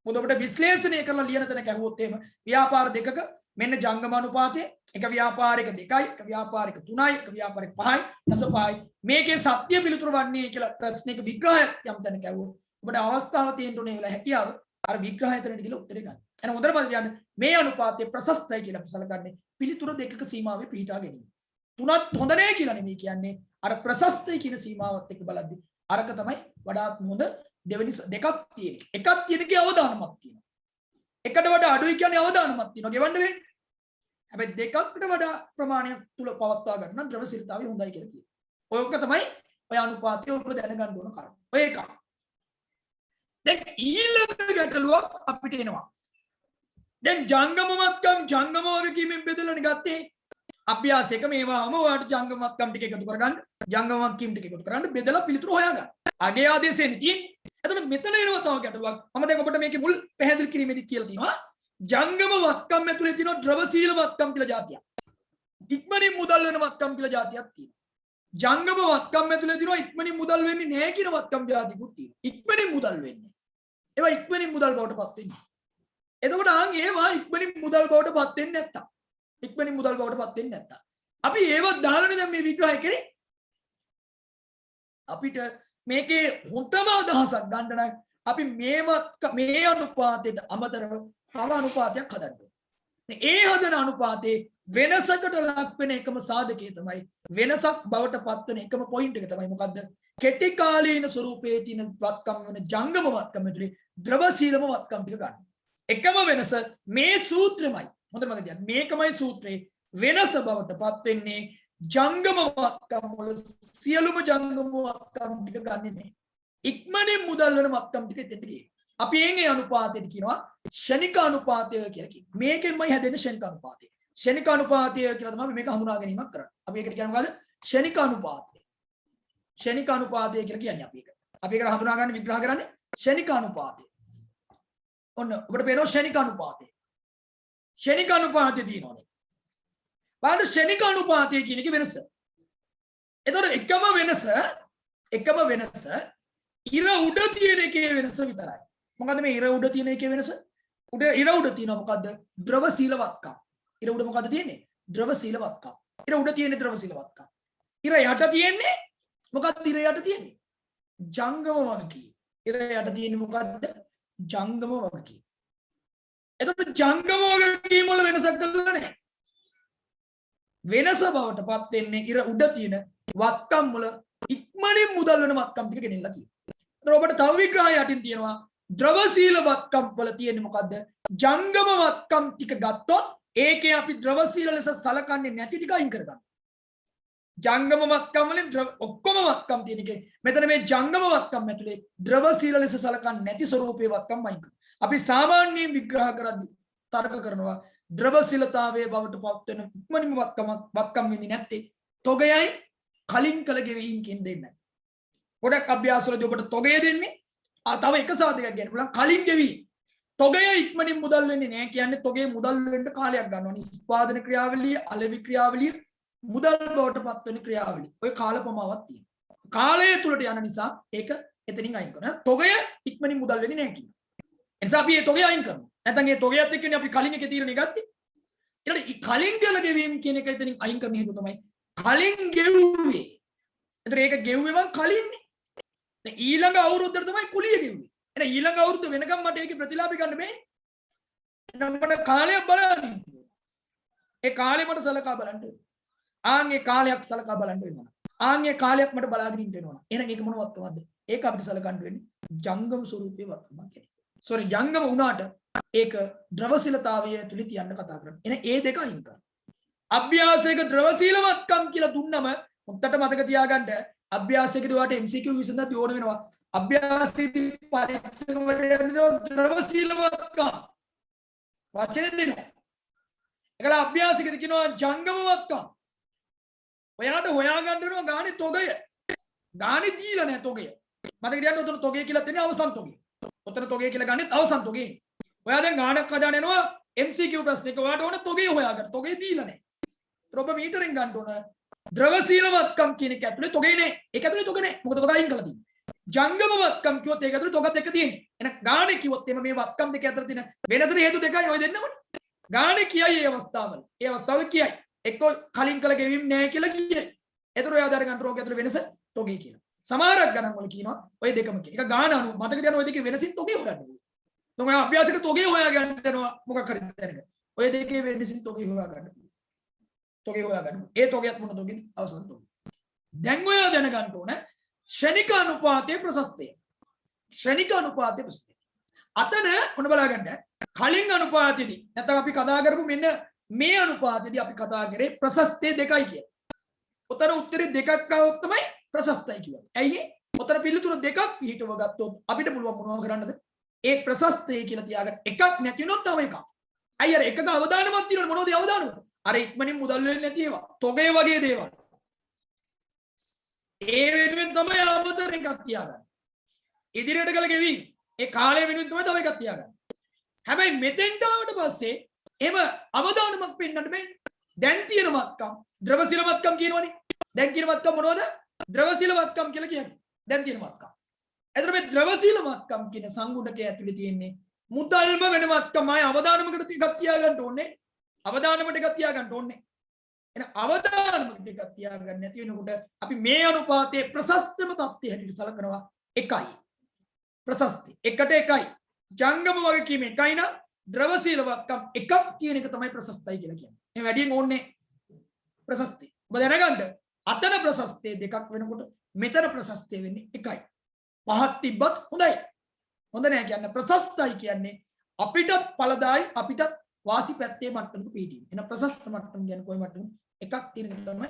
මොකද ඔබට විශ්ලේෂණය කරලා ලියන තැනක ඇහුවොත් එහෙම ව්‍යාපාර දෙකක මෙන්න ජංගම අනුපාතය එක ව්‍යාපාරික 2යි එක ව්‍යාපාරික 3යි එක ව්‍යාපාරික 5යි දස 5යි මේකේ සත්‍ය පිළිතුර වන්නේ කියලා ප්‍රශ්නයක විග්‍රහයක් යම් තැනක ඇහුවොත් ඔබට අවස්ථාව තියෙන්න ඕනේ වෙලා හැකියාව අර විග්‍රහය තැනට ගිහලා උත්තරේ ගන්න. එහෙනම් හොඳට බලන්න යන්න මේ අනුපාතය ප්‍රශස්තයි කියලා අපි සලකන්නේ පිළිතුර දෙකක සීමාවේ පිහිටා ගැනීම. තුනත් හොඳ නෑ කියලා නෙමෙයි කියන්නේ අර ප්‍රශස්තයි කියන සීමාවත් එක්ක බලද්දි අරක තමයි වඩාත් හොඳ දෙවෙනි දෙකක් තියෙන. එකක් තියෙනකේ අවදානමක් තියෙනවා. එකට වඩා අඩුයි කියන්නේ අවදානමක් තියෙනවා. ගෙවන්න වෙන්නේ. හැබැයි දෙකකට වඩා ප්‍රමාණයක් තුල පවත්වා ගන්න නම් ද්‍රවශීලතාවය හොඳයි කියලා කියනවා. ඔයක තමයි ඔය අනුපාතය ඔබ දැනගන්න ඕන කාරණා. ඔය එකක්. දැන් ඊළඟ ගැටලුවක් අපිට එනවා. දැන් ජංගම මත්කම් ජංගම වගකීමෙන් බෙදලානේ ගත්තේ. අභ්‍යාසයක මේවාම ඔයාලට ජංගම මත්කම් ටික එකතු කරගන්න, ජංගම වගකීම් ටික එකතු කරගන්න බෙදලා පිළිතුරු හොයාගන්න. අගේ ආදේශෙන්නේ තියෙන්නේ. එතකොට මෙතන එනවා තව ගැටලුවක්. මම දැන් ඔබට මේකේ මුල් පැහැදිලි කිරීමේදී කියලා තියෙනවා. ජංගම වත්කම් ඇතුලේ තියෙනවා ද්‍රවශීල වත්කම් කියලා જાතියක්. ඉක්මනින් මුදල් වෙන වත්කම් කියලා જાතියක් තියෙනවා. ජංගම වත්කම් ඇතුලේ තියෙනවා ඉක්මනින් මුදල් වෙන්නේ නැහැ කියන වත්කම් જાතිකුත් තියෙනවා. ඉක්මනින් මුදල් වෙන්නේ. ඒවා ඉක්මනින් මුදල් බවට පත් වෙන්නේ. එතකොට ඒවා ඉක්මනින් මුදල් බවට පත් වෙන්නේ නැත්තම් ඉක්මනින් මුදල් බවට පත් වෙන්නේ නැත්තම් අපි ඒවත් දාලානේ දැන් මේ විග්‍රහය කරේ. අපිට මේකේ හොඳම අදහසක් ගන්න නම් අපි මේ අනුපාතයට අමතරව තව අනුපාතයක් හදන්න ඕනේ. ඒ හදන අනුපාතේ වෙනසකට ලක් වෙන එකම සාධකය තමයි වෙනසක් බවට පත් වෙන එකම පොයින්ට් එක තමයි මොකද්ද? කෙටි කාලීන ස්වරූපයේ තියෙන වත්කම් වෙන ජංගම වත්කම් ඇතුලේ ද්‍රවශීලම වත්කම් ටික ගන්න. එකම වෙනස මේ සූත්‍රෙමයි. හොඳට මතක තියාගන්න. මේකමයි සූත්‍රේ වෙනස බවට පත් වෙන්නේ ජංගම වත්කම් වල සියලුම ජංගම වත්කම් ටික ගන්නෙ නෑ. ඉක්මනින් මුදල් වෙන වත්කම් ටික එතෙන්ට ගියේ. අපි එන්නේ අනුපාතයට කියනවා ෂණික අනුපාතය කියලා කියනවා. මේකෙන්මයි හැදෙන්නේ ෂණික අනුපාතය. ෂණික අනුපාතය කියලා තමයි මේක හඳුනා ගැනීමක් කරන්නේ. අපි ඒකට කියන්නේ මොකද්ද? ෂණික අනුපාතය. ෂණික අනුපාතය කියලා කියන්නේ අපි ඒක. අපි ඒකට හඳුනා ගන්න විග්‍රහ කරන්නේ ෂණික අනුපාතය. ඔන්න ඔබට පේනවා ෂණික අනුපාතය. ෂණික අනුපාතය තියෙනවානේ. බලන්න ෂණික අනුපාතය කියන එකේ වෙනස. එතකොට එකම වෙනස ඉර උඩ තියෙන එකේ වෙනස විතරයි. මොකද්ද මේ ඉර උඩ තියෙන එකේ වෙනස? ඉර උඩ තියෙනවා මොකද්ද? ද්‍රවශීලවත්කම්. ඉර උඩ මොකද්ද තියෙන්නේ? ද්‍රවශීලවත්කම්. ඉර උඩ තියෙන්නේ ද්‍රවශීලවත්කම්. ඉර යට තියෙන්නේ මොකක්ද? ඉර යට තියෙන්නේ ජංගම වගකීම්. ඉර යට තියෙන්නේ මොකද්ද? ජංගම වගකීම්. එතකොට ජංගම වගකීම් වල වෙනසක් කළා නැහැ. වෙනස බවට පත් වෙන්නේ ඉර උඩ තියෙන වත්කම් වල ඉක්මනින් මුදල් වෙන වත්කම් ටික ගෙනින්න තියෙනවා. එතකොට ඔබට තව විග්‍රහය යටින් තියෙනවා ද්‍රවශීල වත්කම් වල තියෙන්නේ මොකද්ද? ජංගම වත්කම් ටික ගත්තොත් ඒකේ අපි ද්‍රවශීල ලෙස සලකන්නේ නැති ටික අයින් කරගන්න. ජංගම වත්කම් වලින් ඔක්කොම වත්කම් තියෙන එකේ මෙතන මේ ජංගම වත්කම් ඇතුලේ ද්‍රවශීල ලෙස සලකන්නේ නැති ස්වරූපයේ වත්කම් අයින් කරනවා. අපි සාමාන්‍යයෙන් විග්‍රහ කරද්දී තර්ක කරනවා ද්‍රවශීලතාවයේ බවට පත් වෙන ඉක්මනින්ම වත්කම් වෙන්නේ නැත්තේ තොගයයි කලින් කළ ගෙවීම් කින් දෙන්නේ. ගොඩක් අභ්‍යාසවලදී ඔබට තොගය දෙන්නේ තව එක සාධකයක් ගන්න පුළුවන් කලින් ගෙවීම්. තොගය ඉක්මනින් මුදල් වෙන්නේ නැහැ කියන්නේ තොගේ මුදල් වෙන්න කාලයක් ගන්නවා. නිෂ්පාදන ක්‍රියාවලිය, අලෙවි ක්‍රියාවලිය, මුදල් බවට පත් වෙන ක්‍රියාවලිය. ඔය කාලපමාවක් තියෙනවා. කාලය තුලට යන නිසා ඒක එතනින් අයින් කරනවා. තොගය ඉක්මනින් මුදල් වෙන්නේ නැහැ කියනවා. ඒ නිසා අපි මේ තොගය අයින් කරනවා. නැත්නම් මේ තොගයත් එක්කනේ අපි කලින් එකේ තීරණය ගත්තේ. ඊළඟ කලින් කළ ගෙවීම් කියන එක එතනින් අයින් කරන හේතුව තමයි කලින් ගෙව්වේ. එතන ඒක ගෙව්වේ මං කලින්නේ. දැන් ඊළඟ අවුරුද්දට තමයි කුලිය ගෙව්වේ. එහෙනම් ඊළඟ අවුරුද්ද වෙනකම් මට ඒකේ ප්‍රතිලාභය ගන්න බෑනේ. එහෙනම් මට කාලයක් බලන්න. ඒ කාලේ මට සලකා බලන්න ඕනේ. ආන්ගේ කාලයක් සලකා බලන්න වෙනවා. ආන්ගේ කාලයක් මට බලාගෙන ඉන්න වෙනවා. එහෙනම් ඒක මොන වත්කමක්ද? ඒක අපිට සලකන්න වෙන්නේ ජංගම ස්වරූපයේ වත්කමක් කියන්නේ. සෝරි ජංගම වුණාට ඒක ද්‍රවශීලතාවය තුලින් තියන්න කතා කරන්නේ. එහෙනම් ඒ දෙක අයින් කරන්න. අභ්‍යාසයක ද්‍රවශීලවත්කම් කියලා දුන්නම මුත්තට මතක තියාගන්න අභ්‍යාසයකදී ඔයාලට MCQ විසඳන්න ඕන වෙනවා. අභ්‍යාසයේදී පරීක්ෂණ වලට ද්‍රවශීලවත්කම් වචන දෙනවා. ඒකල අභ්‍යාසයකදී කියනවා ජංගමවත්කම්. ඔයාලට හොයාගන්න වෙනවා ගානේ තොගය. ගානේ දීලා නැහැ තොගය. මතක තියාගන්න උතන තොගය කියලා දෙන්නේ අවසන් තොගය. උතන තොගය කියලා ගන්නෙත් අවසන් තොගය. ඔයා දැන් ගානක් හදාගෙන යනවා MCQ ප්‍රශ්නයක ඔයාලට ඕන තොගය හොයාගන්න. තොගය දීලා නැහැ. ඔබ මීටරෙන් ගන්න ඕන ද්‍රවශීලවත්කම් කියන එක ඇතුලේ තොගේ නෑ. ඒක ඇතුලේ තොගේ නෑ. මොකද තොග අයින් කරලා තියෙන්නේ. ජංගමවත්කම් කිව්වොත් ඒක ඇතුලේ තොගත් එක තියෙන්නේ. එහෙනම් ගානේ කිව්වොත් එimhe මේ වත්කම් දෙක අතර තියෙන වෙනසට හේතු දෙකයි ඔය දෙන්නමනේ. ගානේ කියයි ඒ අවස්ථාවල. ඒ අවස්ථාවල කියයි. එක්කෝ කලින් කළ ගෙවීම් නෑ කියලා කියයි. ඒතර ඔය ආධාර ගන්න රෝගය ඇතුලේ වෙනස තොගේ කියලා. සමහරක් ගණන් වල කියනවා ඔය දෙකම කියන. ඒක ගාන අනුව මතක තියාගන්න ඔය දෙකේ වෙනසින් තොගේ හොයන්න ඕනේ. donc ඔය අභ්‍යාසක තොගේ හොයා ගන්න යනවා මොකක් හරි දැනගන්න. ඔය දෙකේ වෙනසින් තොගේ හොයා ගන්න. තොගේ හොයා ගන්න. ඒ තොගයත් මොන තොගේද? අවසන් තොගේ. දැන් ඔය දැනගන්න ඕන ක්ෂණික අනුපාතයේ ප්‍රශස්තය. ක්ෂණික අනුපාතයේ ප්‍රශස්තය. අතන මොන බලාගන්න කලින් අනුපාතයේදී නැත්නම් අපි කතා කරපු මෙන්න මේ අනුපාතයේදී අපි කතා කරේ ප්‍රශස්තය දෙකයි කියලා. උතර උත්තරේ දෙකක් આવොත් තමයි ප්‍රශස්තයි කියන්නේ. ඇයි ඒ? උතර පිළිතුරු දෙකක් පිටව ගත්තොත් අපිට පුළුවන් මොනවද කරන්නද? ඒ ප්‍රශස්තය කියලා තියාගන්න එකක් නැති වුණොත් තව එකක්. අයි අර එකක අවදානමක් තියෙනවනේ මොනවද අවදානම? අර ඉක්මනින් මුදල් වෙන්නේ නැති ඒවා. තොගේ වගේ දේවල්. ඒ වෙනුවෙන් තමයි අමතර එකක් තියාගන්න. ඉදිරියට ගල ගෙවි. ඒ කාලය වෙනුවෙන් තමයි තව එකක් තියාගන්න. හැබැයි මෙතෙන්ට ආවට පස්සේ එම අවදානමක් පෙන්වන්න බෑ. දැන් තියෙන වත්කම් ද්‍රවශීල වත්කම් කියනවනේ. දැන් කියන වත්කම් මොනවද? ද්‍රවශීල වත්කම් කියලා කියන්නේ. දැන් තියෙන වත්කම්. එතකොට මේ ද්‍රවශීල වත්කම් කියන සංගුණකයේ ඇතුලේ තියෙන්නේ මුදල්ම වෙන වත්කම් ආය අවදානමකට ටිකක් තියාගන්න ඕනේ. අවදානමකට ටිකක් තියාගන්න ඕනේ. එහෙනම් අවදානමකට ටිකක් තියාගන්න නැති වෙනකොට අපි මේ අනුපාතයේ ප්‍රශස්තම තත්ත්වය හැටියට සලකනවා 1යි. ප්‍රශස්ති 1ට 1යි. ජංගම වගකීම 1යි නම් ද්‍රවශීල වත්කම් 1ක් තියෙන එක තමයි ප්‍රශස්තයි කියලා කියන්නේ. මේ වැඩියෙන් ඕනේ ප්‍රශස්ති. ඔබ දැනගන්න අතන ප්‍රශස්තිය දෙකක් වෙනකොට මෙතන ප්‍රශස්තිය වෙන්නේ 1යි. පහක් තිබ්බත් හොඳයි. හොඳ නෑ කියන්නේ ප්‍රශස්තයි කියන්නේ අපිටත් ඵලදායි අපිටත් වාසි පැත්තේ මට්ටමක පිටින්. එන ප්‍රශස්ත මට්ටම කියන්නේ කොයි මට්ටම? එකක් තියෙන එක තමයි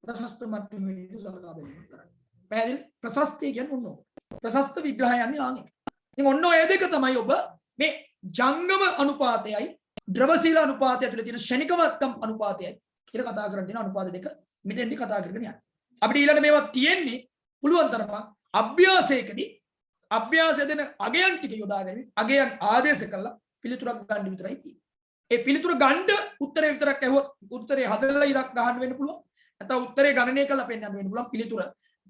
ප්‍රශස්ත මට්ටම විදිහට සලකා බැලීම කරන්නේ. පැහැදිලි? ප්‍රශස්තිය කියන්නේ ඔන්න ඕක. ප්‍රශස්ත විග්‍රහය යන්නේ ආන්නේ. ඉතින් ඔන්න ඔය දෙක තමයි ඔබ මේ ජංගම අනුපාතයයි ද්‍රවශීල අනුපාතය ඇතුලේ තියෙන ක්ෂණිකවත්කම් අනුපාතයයි කියලා කතා කරන් තියෙන අනුපාත දෙක මෙතෙන්දි කතා කරගෙන යන්න. අපිට ඊළඟ මේවා තියෙන්නේ පුළුවන් තරමක් අභ්‍යාසයකදී අභ්‍යාසය දෙන අගයන් ටික යොදාගෙන අගයන් ආදේශ කරලා පිළිතුරක් ගන්න විතරයි තියෙන්නේ. ඒ පිළිතුර ගන්න උත්තරේ විතරක් ඇහුවොත් උත්තරේ හදලා ඉරක් ගන්න වෙන්න පුළුවන්. නැත්නම් උත්තරේ ගණනය කරලා පෙන්නන්න වෙන්න පුළුවන් පිළිතුර.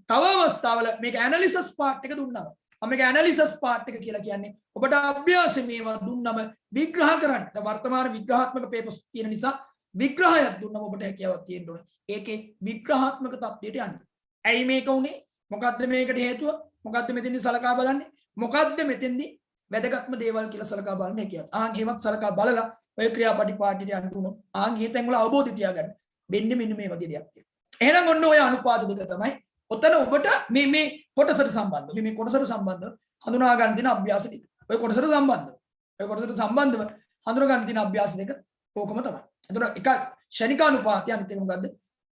තව අවස්ථාවල මේක ඇනලිසිස් පාර්ට් එක දුන්නා. මම මේක ඇනලිසිස් පාර්ට් එක කියලා කියන්නේ ඔබට අභ්‍යාසෙ මේවා දුන්නම විග්‍රහ කරන්න. දැන් වර්තමාන විග්‍රහාත්මක පේපර්ස් තියෙන නිසා විග්‍රහයක් දුන්නම ඔබට හැකියාවක් තියෙන්න ඕනේ. ඒකේ විග්‍රහාත්මක තත්ත්වයට යන්න. ඇයි මේක උනේ? මොකද්ද මේකට හේතුව? මොකද්ද මෙතෙන්දි සලකා බලන්නේ? මොකද්ද මෙතෙන්දි වැදගත්ම දේවල් කියලා සලකා බලන්න හැකියාව. ඒවත් සලකා බලලා ඔය ක්‍රියාපටිපාටියට යන්න උනොත් ඒ තැන් වල අවබෝධය තියාගන්න. මෙන්න මේ වගේ දෙයක් තියෙනවා. එහෙනම් ඔන්න ඔය අනුපාත දෙක තමයි ඔතන ඔබට මේ කොටසට සම්බන්ධව මේ කොටසට සම්බන්ධව හඳුනා ගන්න තියෙන අභ්‍යාස ටික. ඔය කොටසට සම්බන්ධව. ඔය කොටසට සම්බන්ධව හඳුනා ගන්න තියෙන අභ්‍යාස දෙක ඕකම තමයි. එතකොට එක ක්ෂණික අනුපාතය අනිත් එක මොකද්ද?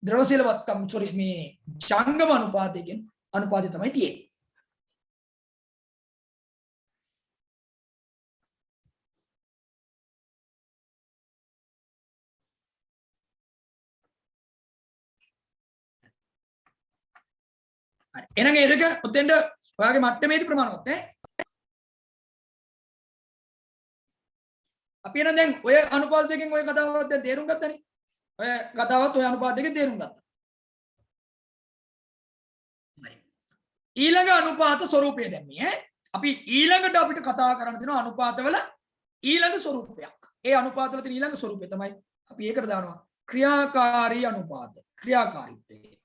ද්‍රවශීල වත්කම් මේ ජංගම අනුපාතයෙන් අනුපාතය තමයි තියෙන්නේ. එහෙනම් ඒ දෙක ඔතෙන්ද ඔයාගේ මට්ටමේදී ප්‍රමාණවත් ඈ. අපි එහෙනම් දැන් ඔය අනුපාත දෙකෙන් ඔය කතාවත් දැන් තේරුම් ගත්තනේ. ඔය කතාවත් ඔය අනුපාත දෙකෙන් තේරුම් ගත්තා. හරි. ඊළඟ අනුපාත ස්වරූපය දැන් මේ අපි ඊළඟට අපිට කතා කරන්න තියෙන අනුපාතවල ඊළඟ ස්වරූපයක්. ඒ අනුපාතවල තියෙන ඊළඟ ස්වරූපය තමයි අපි ඒකට දානවා ක්‍රියාකාරී අනුපාත. ක්‍රියාකාරීත්වය.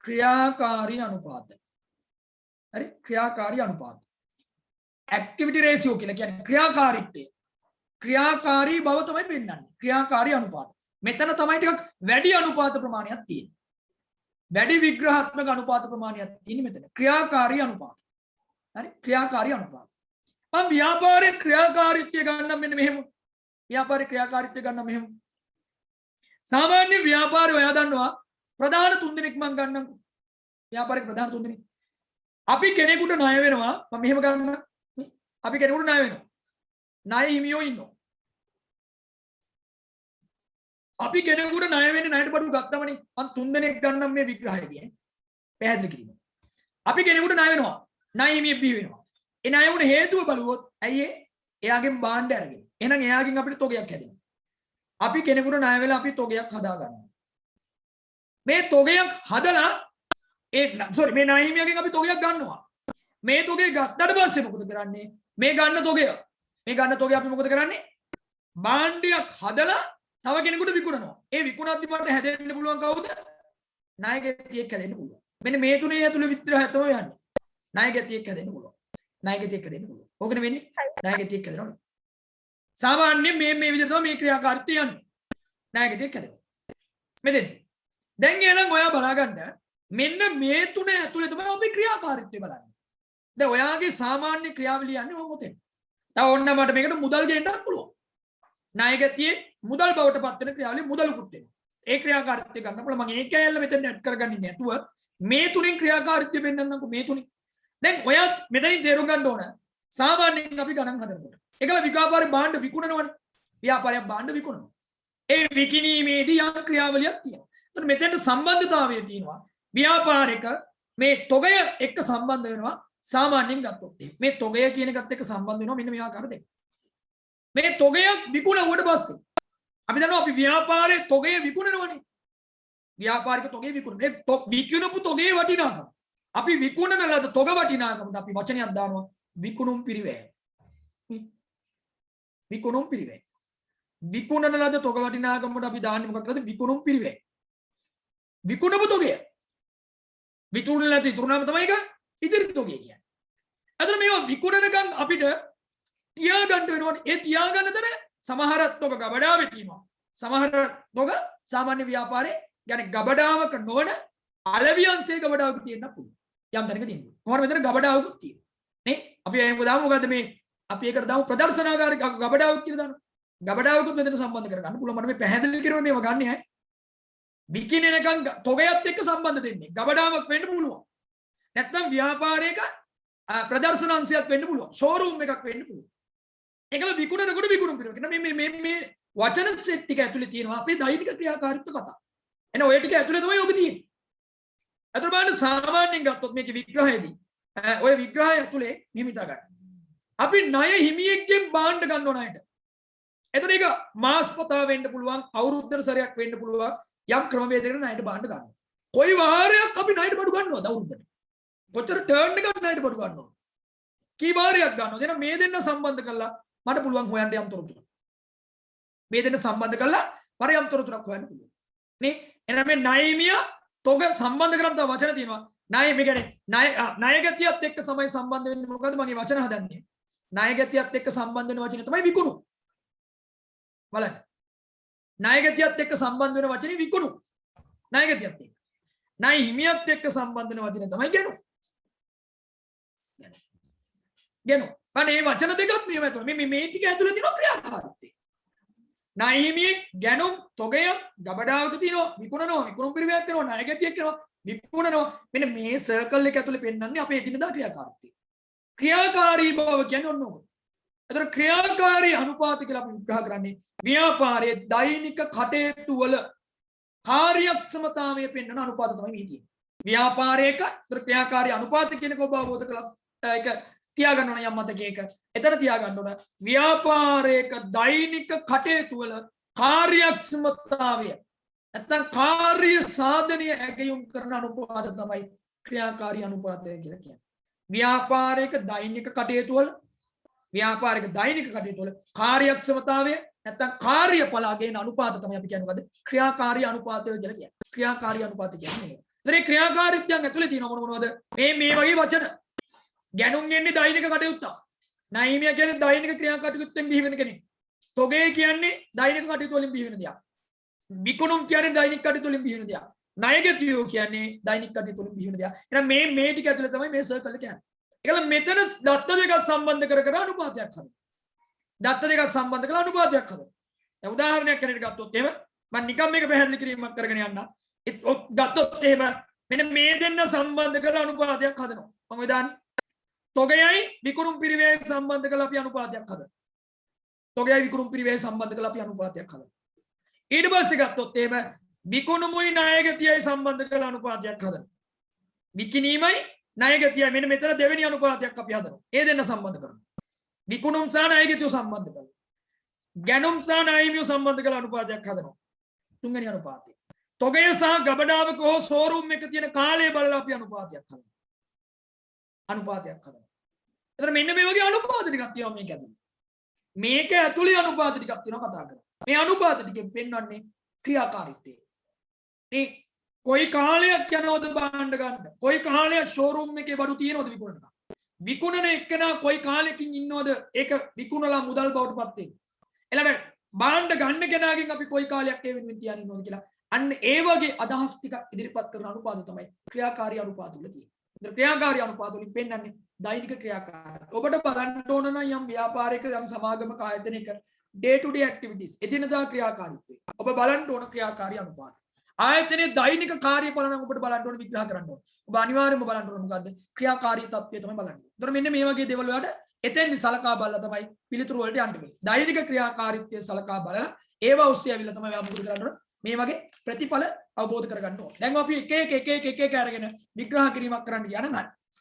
ක්‍රියාකාරී අනුපාත. හරි ක්‍රියාකාරී අනුපාත. ඇක්ටිවිටි රේෂියෝ කියලා කියන්නේ ක්‍රියාකාරීත්වය. ක්‍රියාකාරී බව තමයි පෙන්වන්නේ. ක්‍රියාකාරී අනුපාත. මෙතන තමයි ටිකක් වැඩි අනුපාත ප්‍රමාණයක් තියෙන්නේ. වැඩි විග්‍රහාත්මක අනුපාත ප්‍රමාණයක් තියෙන්නේ මෙතන. ක්‍රියාකාරී අනුපාත. හරි ක්‍රියාකාරී අනුපාත. මම ව්‍යාපාරයේ ක්‍රියාකාරීත්වය ගන්නම් මෙන්න මෙහෙම. ව්‍යාපාරයේ ක්‍රියාකාරීත්වය ගන්නම් මෙහෙම. සාමාන්‍ය ව්‍යාපාරය ඔයා දන්නවා ප්‍රධාන තුන් දෙනෙක් මම ගන්නම්කෝ. ව්‍යාපාරික ප්‍රධාන තුන් දෙනෙක්. අපි කෙනෙකුට ණය වෙනවා. මම මෙහෙම ගන්නම්. අපි කෙනෙකුට ණය වෙනවා. ණය හිමියෝ ඉන්නවා. අපි කෙනෙකුට ණය වෙන්නේ ණයට බඩු ගත්තමනේ. මම තුන් දෙනෙක් ගන්නම් මේ විග්‍රහයේදී. පැහැදිලි කිරීම. අපි කෙනෙකුට ණය වෙනවා. ණය හිමියෙක් බිහි වෙනවා. ඒ ණය වුණ හේතුව බලුවොත් ඇයි එයාගෙන් භාණ්ඩ අරගෙන. එහෙනම් එයාගෙන් අපිට තොගයක් හැදෙනවා. අපි කෙනෙකුට ණය වෙලා අපි තොගයක් හදා ගන්නවා. මේ තොගයක් හදලා sorry මේ ණය හිමියගෙන් අපි තොගයක් ගන්නවා. මේ තොගේ ගත්තට පස්සේ මොකද කරන්නේ? මේ ගන්න තොගය අපි මොකද කරන්නේ? භාණ්ඩයක් හදලා තව කෙනෙකුට විකුණනවා. ඒ විකුණද්දි මට හැදෙන්න පුළුවන් කවුද? ණයගැතියෙක් හැදෙන්න පුළුවන්. මෙන්න මේ තුනේ ඇතුළේ විත්‍රාය තමයි යන්නේ. ණයගැතියෙක් හැදෙන්න පුළුවන්. ණයගැතියෙක් හැදෙන්න පුළුවන්. ඕකනේ වෙන්නේ. ණයගැතියෙක් හැදෙනවා. සාමාන්‍යයෙන් මේ විදිහට තමයි මේ ක්‍රියාකාරීත්වය යන්නේ. ණයගැතියෙක් හැදෙනවා. මෙතෙන් දැන් එහෙනම් ඔයා බලාගන්න මෙන්න මේ තුන ඇතුළේ තමයි අපි ක්‍රියාකාරීත්වය බලන්නේ. දැන් ඔයාගේ සාමාන්‍ය ක්‍රියාවලිය යන්නේ ඕක මොතෙන්. තව ඕන්න මට මේකට මුදල් ගේන්නත් පුළුවන්. ණයගැතියේ මුදල් බවට පත් වෙන ක්‍රියාවලිය මුදලකුත් වෙනවා. ඒ ක්‍රියාකාරීත්වය ගන්න පුළුවන්. මම ඒක ඇල්ල මෙතෙන් ඇඩ් කරගන්නේ නැතුව මේ තුنين ක්‍රියාකාරීත්වය පෙන්නන්නම්කො මේ තුنين. දැන් ඔයත් මෙතනින් තේරුම් ගන්න ඕන සාමාන්‍යයෙන් අපි ගණන් හදනකොට. ඒකල විකාපාරේ භාණ්ඩ විකුණනවනේ. ව්‍යාපාරයක් භාණ්ඩ විකුණනවා. ඒ විකිණීමේදී යම් ක්‍රියාවලියක් තියෙනවා. එතකොට මෙතෙන් සම්බන්ධතාවය තියෙනවා. ව්‍යාපාරික මේ තොගය එක්ක සම්බන්ධ වෙනවා. සාමාන්‍යයෙන් ගත්තොත් මේ තොගය කියන එකත් එක්ක සම්බන්ධ වෙනවා මෙන්න මේ ආකාර දෙක. මේ තොගයක් විකුණුවට පස්සේ අපි දන්නවා අපි ව්‍යාපාරයේ තොගය විකුණනවනේ. ව්‍යාපාරික තොගය විකුණන. ඒ විකුණපු තොගේ වටිනාකම. අපි විකුණන ලද තොග වටිනාකමට අපි වචනයක් දානවා විකුණුම් පිරිවැය. විකුණුම් පිරිවැය. විකුණන ලද තොග වටිනාකමට අපි දාන්නේ මොකක්ද? විකුණුම් පිරිවැය. විකුණපු තොගය. විකුණන ලද ඉතුරුනාම තමයි ඒක ඉදිරි තොගය කියන්නේ. අතන මේවා විකුණනකම් අපිට තියාගන්න වෙනවනේ. ඒ තියාගන්න තැන සමහර තොග ගබඩාවේ තියෙනවා. සමහර තොග සාමාන්‍ය ව්‍යාපාරේ يعني ගබඩාවක නොවන අලවියන්සේ ගබඩාවක තියෙන්න පුළුවන්. යම් තැනක තියෙනවා. කොහොමද මෙතන ගබඩාවකුත් තියෙනවා. නේ? අපි එහෙම දාමු මොකද්ද මේ අපි ඒකට දාමු ප්‍රදර්ශනාගාර ගබඩාවක් කියලා දානවා. ගබඩාවකුත් මෙතන සම්බන්ධ කරගන්න පුළුවන්. මට මේ පැහැදිලි කරන මේවා ගන්න ඈ. විකිණනකම් තොගයත් එක්ක සම්බන්ධ දෙන්නේ. ගබඩාවක් වෙන්න පුළුවන්. නැත්නම් ව්‍යාපාරයක ප්‍රදර්ශන අංශයක් වෙන්න පුළුවන්. ෂෝරූම් එකක් වෙන්න පුළුවන්. ඒකම විකුණනකොට විකුණුම් පිළිවෙල. මේ වචන සෙට් ටික ඇතුලේ තියෙනවා අපේ දෛනික ක්‍රියාකාරීත්ව කතා. එන ඔය ටික ඇතුලේ තමයි ඔක තියෙන්නේ. අතන බලන්න සාමාන්‍යයෙන් ගත්තොත් මේකේ විග්‍රහයේදී ඔය විග්‍රහය ඇතුලේ මෙහෙම හිතා ගන්න. අපි ණය හිමියෙක්ගෙන් භාණ්ඩ ගන්නව ණයට. එතකොට ඒක මාස් පොතා වෙන්න පුළුවන්, අවුරුද්දට සැරයක් වෙන්න පුළුවන්. යම් ක්‍රමවේදයකට ණයට භාණ්ඩ ගන්නවා. කොයි වාරයක් අපි ණයට බඩු ගන්නවද අවුරුද්දට? කොච්චර ටර්න් එකක් ණයට බඩු ගන්නවද? කී වාරයක් ගන්නවද? එහෙනම් මේ දෙන්න සම්බන්ධ කරලා මට පුළුවන් හොයන්න යම් තොරතුරක්. මේ දෙන්න සම්බන්ධ කරලා මට යම් තොරතුරක් හොයන්න පුළුවන්. නේ? එහෙනම් මේ ණයමිය තොග සම්බන්ධ කරන් තව වචන තියෙනවා. ණය මේ කියන්නේ ණයගතියත් එක්ක තමයි සම්බන්ධ වෙන්නේ. මොකද්ද මගේ වචන හදන්නේ? ණයගතියත් එක්ක සම්බන්ධ වෙන වචනේ තමයි විකුණු. බලන්න. ණයගතියත් එක්ක සම්බන්ධ වෙන වචනේ විකුණු. ණයගතියත් එක්ක. ණය හිමියත් එක්ක සම්බන්ධ වෙන වචනේ තමයි ගෙනු. ගෙනු. අනේ මේ වචන දෙකක් මෙහෙම ඇතුළේ මේ ටික ඇතුළේ තියෙන ක්‍රියාකාරීත්වය. ණය හිමියෙක් ගැනුම් තොගයක් ගබඩාවක තියෙනවා විකුණනවා විකුණුම් පිරිවැයක් කරනවා ණයගතියක් කරනවා විකුණනවා මෙන්න මේ සර්කල් එක ඇතුලේ පෙන්වන්නේ අපේ එදිනදා ක්‍රියාකාරීත්වය. ක්‍රියාකාරී බව කියන්නේ ඔන්න ඔක. ඒතර ක්‍රියාකාරී අනුපාත කියලා අපි විග්‍රහ කරන්නේ ව්‍යාපාරයේ දෛනික කටයුතු වල කාර්යක්ෂමතාවය පෙන්වන අනුපාත තමයි මේ තියෙන්නේ. ව්‍යාපාරයක ඒතර ක්‍රියාකාරී අනුපාත කියන එක ඔබ අවබෝධ කළා ඒක තියාගන්න ඕන යම් මතකයක. එතන තියාගන්න ඕන ව්‍යාපාරයක දෛනික කටයුතු වල කාර්යක්ෂමතාවය නැත්නම් කාර්ය සාධනය ඇගයුම් කරන අනුපාත තමයි ක්‍රියාකාරී අනුපාතය කියලා කියන්නේ. ව්‍යාපාරයක දෛනික කටයුතු වල කාර්යක්ෂමතාවය නැත්නම් කාර්යඵල අගයන අනුපාත තමයි අපි කියන්නේ මොකද? ක්‍රියාකාරී අනුපාතය කියලා කියන්නේ. ක්‍රියාකාරී අනුපාත කියන්නේ. ඒතරේ ක්‍රියාකාරීත්වයන් ඇතුලේ තියෙන මොනවද? මේ වගේ වචන. ගැනුම් එන්නේ දෛනික කටයුත්ත. ණයමිය කියන්නේ දෛනික ක්‍රියාකටයුත්තෙන් බිහි වෙන කෙනෙක්. තොගය කියන්නේ දෛනික කටයුතු වලින් බිහි වෙන දෙයක්. විකුණුම් කියන්නේ දෛනික කටයුතු වලින් බිහි වෙන දෙයක්. ණයගතියෝ කියන්නේ දෛනික කටයුතු වලින් බිහි වෙන දෙයක්. එහෙනම් මේ ටික ඇතුලේ තමයි මේ සර්කල් එක යන්නේ. ඒකල මෙතන දත්ත දෙකක් සම්බන්ධ කර අනුපාතයක් හදනවා. දත්ත දෙකක් සම්බන්ධ කරලා අනුපාතයක් හදනවා. දැන් උදාහරණයක් කරගෙන ගත්තොත් එහෙම මම නිකම් මේක පැහැදිලි කිරීමක් කරගෙන යන්න. ගත්තොත් එහෙම මෙන්න මේ දෙන්න සම්බන්ධ කරලා අනුපාතයක් හදනවා. මම උදාහරණ තොගයයි විකුණුම් පිරිවැය සම්බන්ධ කරලා අපි අනුපාතයක් හදනවා. තොගයයි විකුණුම් පිරිවැය සම්බන්ධ කරලා අපි අනුපාතයක් හදනවා. ඊට පස්සේ ගත්තොත් එහෙම විකුණුමුයි ණයගතියයි සම්බන්ධ කරලා අනුපාතයක් හදනවා. විකිණීමයි ණයගතියයි මෙන්න මෙතන දෙවෙනි අනුපාතයක් අපි හදනවා. ඒ දෙන්න සම්බන්ධ කරනවා. විකුණුම් සහ ණයගතිය සම්බන්ධ කරනවා. ගැනුම් සහ ණයහිමියෝ සම්බන්ධ කරලා අනුපාතයක් හදනවා. තුන්වෙනි අනුපාතය. තොගය සහ ගබඩාවක හෝ ෂෝරූම් එක තියෙන කාලය බලලා අපි අනුපාතයක් හදනවා. අනුපාතයක් හදනවා. එතන මෙන්න මේ වගේ අනුපාත ටිකක් තියෙනවා මේක ඇතුලේ. මේක ඇතුලේ අනුපාත ටිකක් තියෙනවා කතා කරලා. මේ අනුපාත ටිකෙන් පෙන්වන්නේ ක්‍රියාකාරීත්වය. මේ කොයි කාලයක් යනවද බාණ්ඩ ගන්න? කොයි කාලයක් ෂෝරූම් එකේ බඩු තියෙනවද විකුණන්න? විකුණන එක්කනා කොයි කාලෙකින් ඉන්නවද ඒක විකුණලා මුදල් බවට පත් වෙන්නේ. ඊළඟ බාණ්ඩ ගන්න කෙනාගෙන් අපි කොයි කාලයක් ඒ වෙනුවෙන් තියන්න ඉන්නවද කියලා. අන්න ඒ වගේ අදහස් ටිකක් ඉදිරිපත් කරන අනුපාත තමයි ක්‍රියාකාරී අනුපාත වල තියෙන්නේ. ඒතර ක්‍රියාකාරී අනුපාත වලින් පෙන්වන්නේ දෛනික ක්‍රියාකාරී. ඔබට බලන්න ඕන නම් යම් ව්‍යාපාරික යම් සමාගමක ආයතනයක day to day activities එදිනදා ක්‍රියාකාරීත්වය. ඔබ බලන්න ඕන ක්‍රියාකාරී අනුපාත. ආයතනයේ දෛනික කාර්යඵල නම් ඔබට බලන්න ඕන විග්‍රහ කරන්න ඕන. ඔබ අනිවාර්යයෙන්ම බලන්න ඕන මොකද්ද? ක්‍රියාකාරී තත්ත්වය තමයි බලන්න. ඒතර මෙන්න මේ වගේ දේවල් වලට එතෙන් සලකා බලලා තමයි පිළිතුරු වලට යන්න වෙන්නේ. දෛනික ක්‍රියාකාරීත්වය සලකා බලලා ඒවා ඔස්සේ ඇවිල්ලා තමයි ඔයා මුකුත් කරන්න ඕන. මේ වගේ ප්‍රතිඵල අවබෝධ කරගන්න ඕන. දැන් අපි එක එක අරගෙන විග්‍රහ කිරීමක් කරන්න ගියා නම්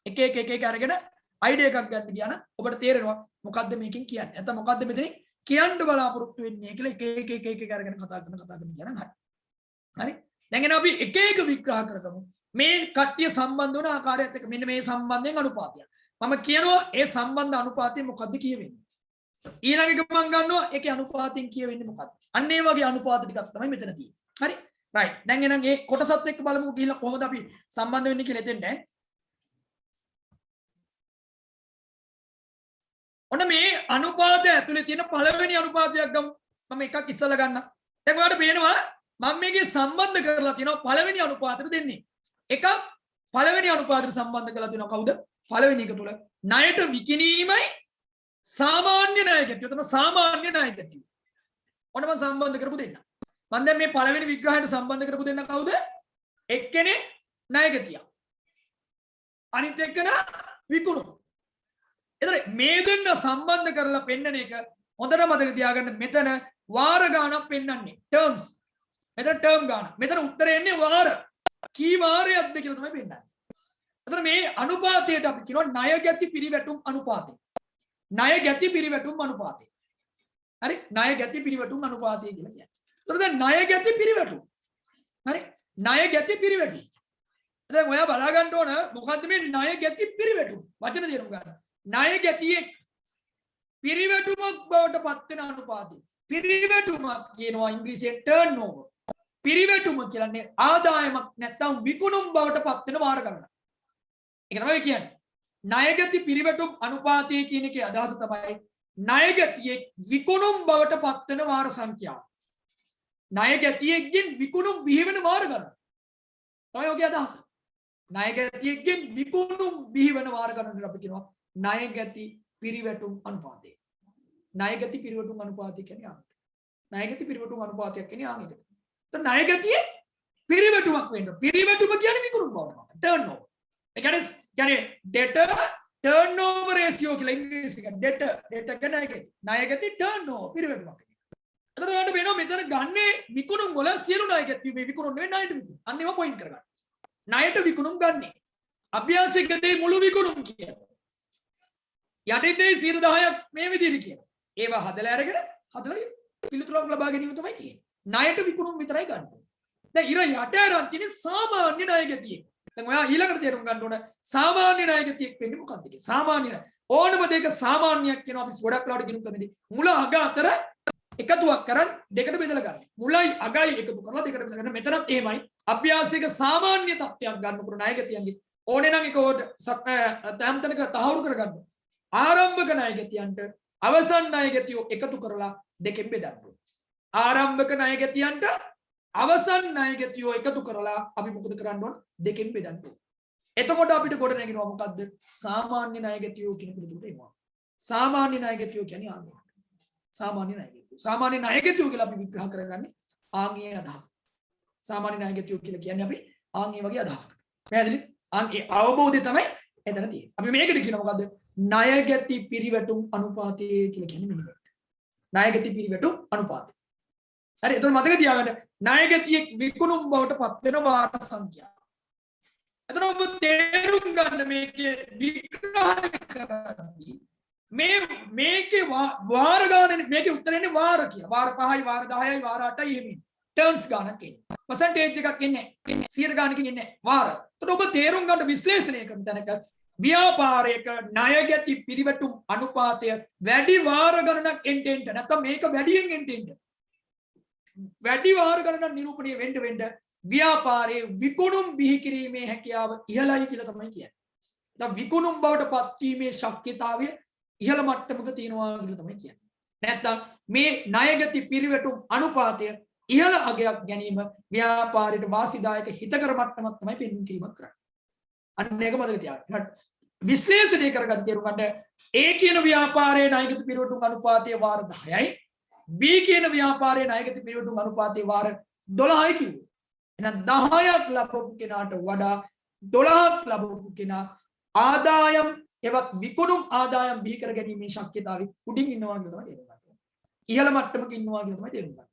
එක එක අරගෙන අයිඩියා එකක් ගන්න ගියා නම් ඔබට තේරෙනවා මොකද්ද මේකෙන් කියන්නේ. නැත්නම් මොකද්ද මෙතන කියන්න බලාපොරොත්තු වෙන්නේ කියලා එක එක අරගෙන කතා කරන ගියා නම් හරි. දැන් එන අපි එක එක විග්‍රහ කරගමු. මේ කට්ටිය සම්බන්ධ වන ආකාරයත් එක්ක මෙන්න මේ සම්බන්ධයෙන් අනුපාතයක්. මම කියනවා ඒ සම්බන්ධ අනුපාතය මොකද්ද කියවෙන්නේ. ඊළඟ එක මම ගන්නවා ඒකේ අනුපාතයෙන් කියවෙන්නේ මොකද්ද. අන්න ඒ වගේ අනුපාත ටිකක් තමයි මෙතන තියෙන්නේ. හරි? රයිට්. දැන් එහෙනම් මේ කොටසත් එක්ක බලමු ගිහිල්ලා කොහොමද අපි සම්බන්ධ වෙන්නේ කියලා එතෙන් නෑ. ඔන්න මේ අනුපාතය ඇතුලේ තියෙන පළවෙනි අනුපාතයක් ගමු. මම එකක් ඉස්සලා ගන්නම්. දැන් ඔයාලට පේනවා මම මේකේ සම්බන්ධ කරලා තියෙනවා පළවෙනි අනුපාතයට දෙන්නේ. එකක් පළවෙනි අනුපාතයට සම්බන්ධ කරලා තියෙනවා කවුද? පළවෙනි එක තුල ණයට විකිණීමයි සාමාන්‍ය ණය ගැතිය. තමයි සාමාන්‍ය ණය ගැතිය. ඔන්න මම සම්බන්ධ කරපු දෙන්න. මම දැන් මේ පළවෙනි විග්‍රහයට සම්බන්ධ කරපු දෙන්න කවුද? එක්කෙනෙක් ණය ගැතිය. අනිත් එක්කෙනා විකුණු. එතකොට මේ දෙන්න සම්බන්ධ කරලා පෙන්නන එක හොඳට මතක තියාගන්න. මෙතන වාර ගානක් පෙන්නන්නේ terms. මෙතන term ගාන. මෙතන උත්තරේ එන්නේ වාර. කී වාරයක්ද කියලා තමයි පෙන්නන්නේ. එතකොට මේ අනුපාතයට අපි කියනවා ණය ගැති පිරිවැටුම් අනුපාතය. ණය ගැති පිරිවැටුම් අනුපාතය. හරි? ණය ගැති පිරිවැටුම් අනුපාතය කියලා කියන්නේ. එතකොට දැන් ණය ගැති පිරිවැටුම්. හරි? ණය ගැති පිරිවැටුම්. දැන් ඔයා බලා ගන්න ඕන මොකද්ද මේ ණය ගැති පිරිවැටුම්? වචන තේරුම් ගන්න. ණය ගැතියේ පිරිවැටුමක් බවට පත් වෙන අනුපාතය. පිරිවැටුමක් කියනවා ඉංග්‍රීසියෙන් turnover. පිරිවැටුම කියන්නේ ආදායමක් නැත්නම් විකුණුම් බවට පත් වෙන වාර ගණන. ඒක තමයි කියන්නේ. ණයගති පිරිවැටුම් අනුපාතය කියන එකේ අදහස තමයි ණයගතියේ විකුණුම් බවට පත් වෙන වාර සංඛ්‍යාව. ණයගතියෙක්ගෙන් විකුණුම් බිහි වෙන වාර ගණන. තමයි ඔගේ අදහස. ණයගතියෙක්ගෙන් විකුණුම් බිහි වෙන වාර ගණනට අපි කියනවා ණයගති පිරිවැටුම් අනුපාතය. ණයගති පිරිවැටුම් අනුපාතය කියන්නේ ආ. ණයගති පිරිවැටුම් අනුපාතයක් කියන්නේ ආ එක. ණයගතියේ පිරිවැටුමක් වෙන්න. පිරිවැටුම කියන්නේ විකුණුම් බවට. turnover. ඒ කියන්නේ debtor turnover ratio කියලා ඉංග්‍රීසි එක. debtor කියන්නේ ණයගති. ණයගති turnover පිරිවැටුමක්. එතකොට ඔයාලට වෙනවා මෙතන ගන්නේ විකුණුම් වල සියලු ණයගති මේ විකුණුම් නෙවෙයි ණයට විකුණුම්. අන්න ඒවා පොයින්ට් කරගන්න. ණයට විකුණුම් ගන්නේ. අභ්‍යාසිකදී මුළු විකුණුම් කියනවා. යටිදේ 10% මේ විදිහට කියනවා. ඒවා හදලා අරගෙන හදලා පිළිතුරක් ලබා ගැනීම තමයි කියන්නේ. ණයට විකුණුම් විතරයි ගන්න. දැන් ඉර යට අරන් තියෙන සාමාන්‍ය ණයගතිය. දැන් ඔයා ඊළඟට තේරුම් ගන්න ඕන සාමාන්‍ය ණයගතියක් වෙන්නේ මොකක්ද කියලා. සාමාන්‍ය ඕනම දෙයක සාමාන්‍යයක් කියනවා අපි ගොඩක් ලාට ගිණුම් කරනදී මුල අග අතර එකතුවක් කරන් දෙකට බෙදලා ගන්න. මුලයි අගයි එකතු කරලා දෙකට බෙදලා ගන්න. මෙතනත් එහෙමයි. අභ්‍යාසික සාමාන්‍ය තත්ත්වයක් ගන්නකොට ණයගතියන්ගේ ඕනේ නම් ඒකට තැම්තනක තහවුරු කරගන්න. ආරම්භක ණයගතියන්ට අවසන් ණයගතියෝ එකතු කරලා දෙකෙන් බෙදන්න. ආරම්භක ණයගතියන්ට අවසන් ණයගතියෝ එකතු කරලා අපි මොකද කරන්න ඕන? දෙකෙන් බෙදන්න ඕන. එතකොට අපිට ගොඩ නැගෙනවා මොකද්ද? සාමාන්‍ය ණයගතියෝ කියන පිළිතුරට එනවා. සාමාන්‍ය ණයගතියෝ කියන්නේ ආන්ගේ. සාමාන්‍ය ණයගතියෝ. සාමාන්‍ය ණයගතියෝ කියලා අපි විග්‍රහ කරගන්නේ ආන්ගේ අදහස. සාමාන්‍ය ණයගතියෝ කියලා කියන්නේ අපි ආන්ගේ වගේ අදහසකට. පැහැදිලි? ආන්ගේ අවබෝධය තමයි එතන තියෙන්නේ. අපි මේකද කියන මොකද්ද? ණයගති පිරිවැටුම් අනුපාතය කියලා කියන්නේ මෙන්න මේක. ණයගති පිරිවැටුම් අනුපාතය. හරි එතකොට මතක තියාගන්න ණයගතිය විකුණුම් බවට පත් වෙන වාර සංඛ්‍යාව. එතකොට ඔබ තේරුම් ගන්න මේකේ විග්‍රහ කරද්දී මේකේ වාර ගානනේ මේකේ උත්තරෙන්නේ වාර කියලා. වාර 5යි වාර 10යි වාර 8යි එහෙම. ටර්ම්ස් ගානක් එන්නේ. percentage එකක් එන්නේ නැහැ. 100 ගානකින් එන්නේ නැහැ. වාර. එතකොට ඔබ තේරුම් ගන්න විශ්ලේෂණය කරන තැනක ව්‍යාපාරයක ණයගැති පිරිවැටුම් අනුපාතය වැඩි වාර ගණනක් එන්න නැත්නම් මේක වැඩියෙන් එන්න වැඩි වාර ගණනක් නිරූපණය වෙන්න ව්‍යාපාරයේ විකුණුම් බිහි කිරීමේ හැකියාව ඉහළයි කියලා තමයි කියන්නේ. දැන් විකුණුම් බවට පත්වීමේ ශක්්‍යතාවය ඉහළ මට්ටමක තියෙනවා කියලා තමයි කියන්නේ. නැත්නම් මේ ණයගැති පිරිවැටුම් අනුපාතය ඉහළ අගයක් ගැනීම ව්‍යාපාරයට වාසිදායක හිතකර මට්ටමක් තමයි පෙන්වීම කිරීමක් කරන්නේ. අන්න ඒක මතක තියාගන්න. විශ්ලේෂණය කරගන්න තේරුම් ගන්න A කියන ව්‍යාපාරයේ ණයගැති පිරිවැටුම් අනුපාතය වාර 10යි B කියන ව්‍යාපාරයේ ණයගැති පිරිවැටුම් අනුපාතය වාර 12යි කිව්වා. එහෙනම් 10ක් ලබපු කෙනාට වඩා 12ක් ලබපු කෙනා ආදායම් එවත් විකුණුම් ආදායම් බිහි කර ගැනීමේ ශක්්‍යතාවය උඩින් ඉන්නවා කියලා තමයි තේරුම් ගන්න. ඉහළ මට්ටමක ඉන්නවා කියලා තමයි තේරුම් ගන්න.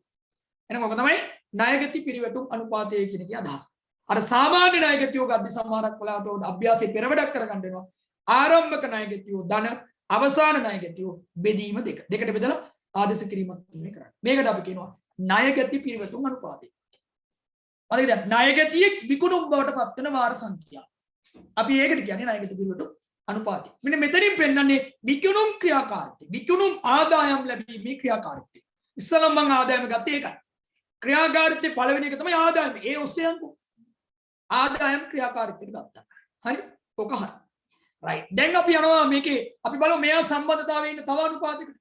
එහෙනම් ඔක තමයි ණයගැති පිරිවැටුම් අනුපාතය කියන එකේ අදහස. අර සාමාන්‍ය ණයගැතියෝ ගද්දි සමහරක් වෙලාවට අභ්‍යාසයේ පෙරවැඩක් කරගන්න වෙනවා. ආරම්භක ණයගැතියෝ ධන අවසාන ණයගැතියෝ බෙදීම දෙකට බෙදලා ආදේශ කිරීමක් තමයි කරන්නේ. මේකට අපි කියනවා ණයගැති පිරිවැටුම් අනුපාතය. මතකද ණයගැතියේ විකුණුම් බවට පත් වෙන වාර සංඛ්‍යාව. අපි ඒකට කියන්නේ ණයගැති පිරිවැටුම් අනුපාතය. මෙන්න මෙතනින් පෙන්නන්නේ විකුණුම් ක්‍රියාකාරීත්වය. විකුණුම් ආදායම් ලැබීමේ ක්‍රියාකාරීත්වය. ඉස්සලම මම ආදායම ගත්තේ ඒකයි. ක්‍රියාකාරීත්වයේ පළවෙනි එක තමයි ආදායම. ඒ ඔස්සේ යන්කෝ. ආදායම් ක්‍රියාකාරීත්වයට ගත්තා. හරි? ඔක හරි. රයිට්. දැන් අපි යනවා මේකේ අපි බලමු මෙයා සම්බන්ධතාවයේ ඉන්න තව අනුපාතයකට.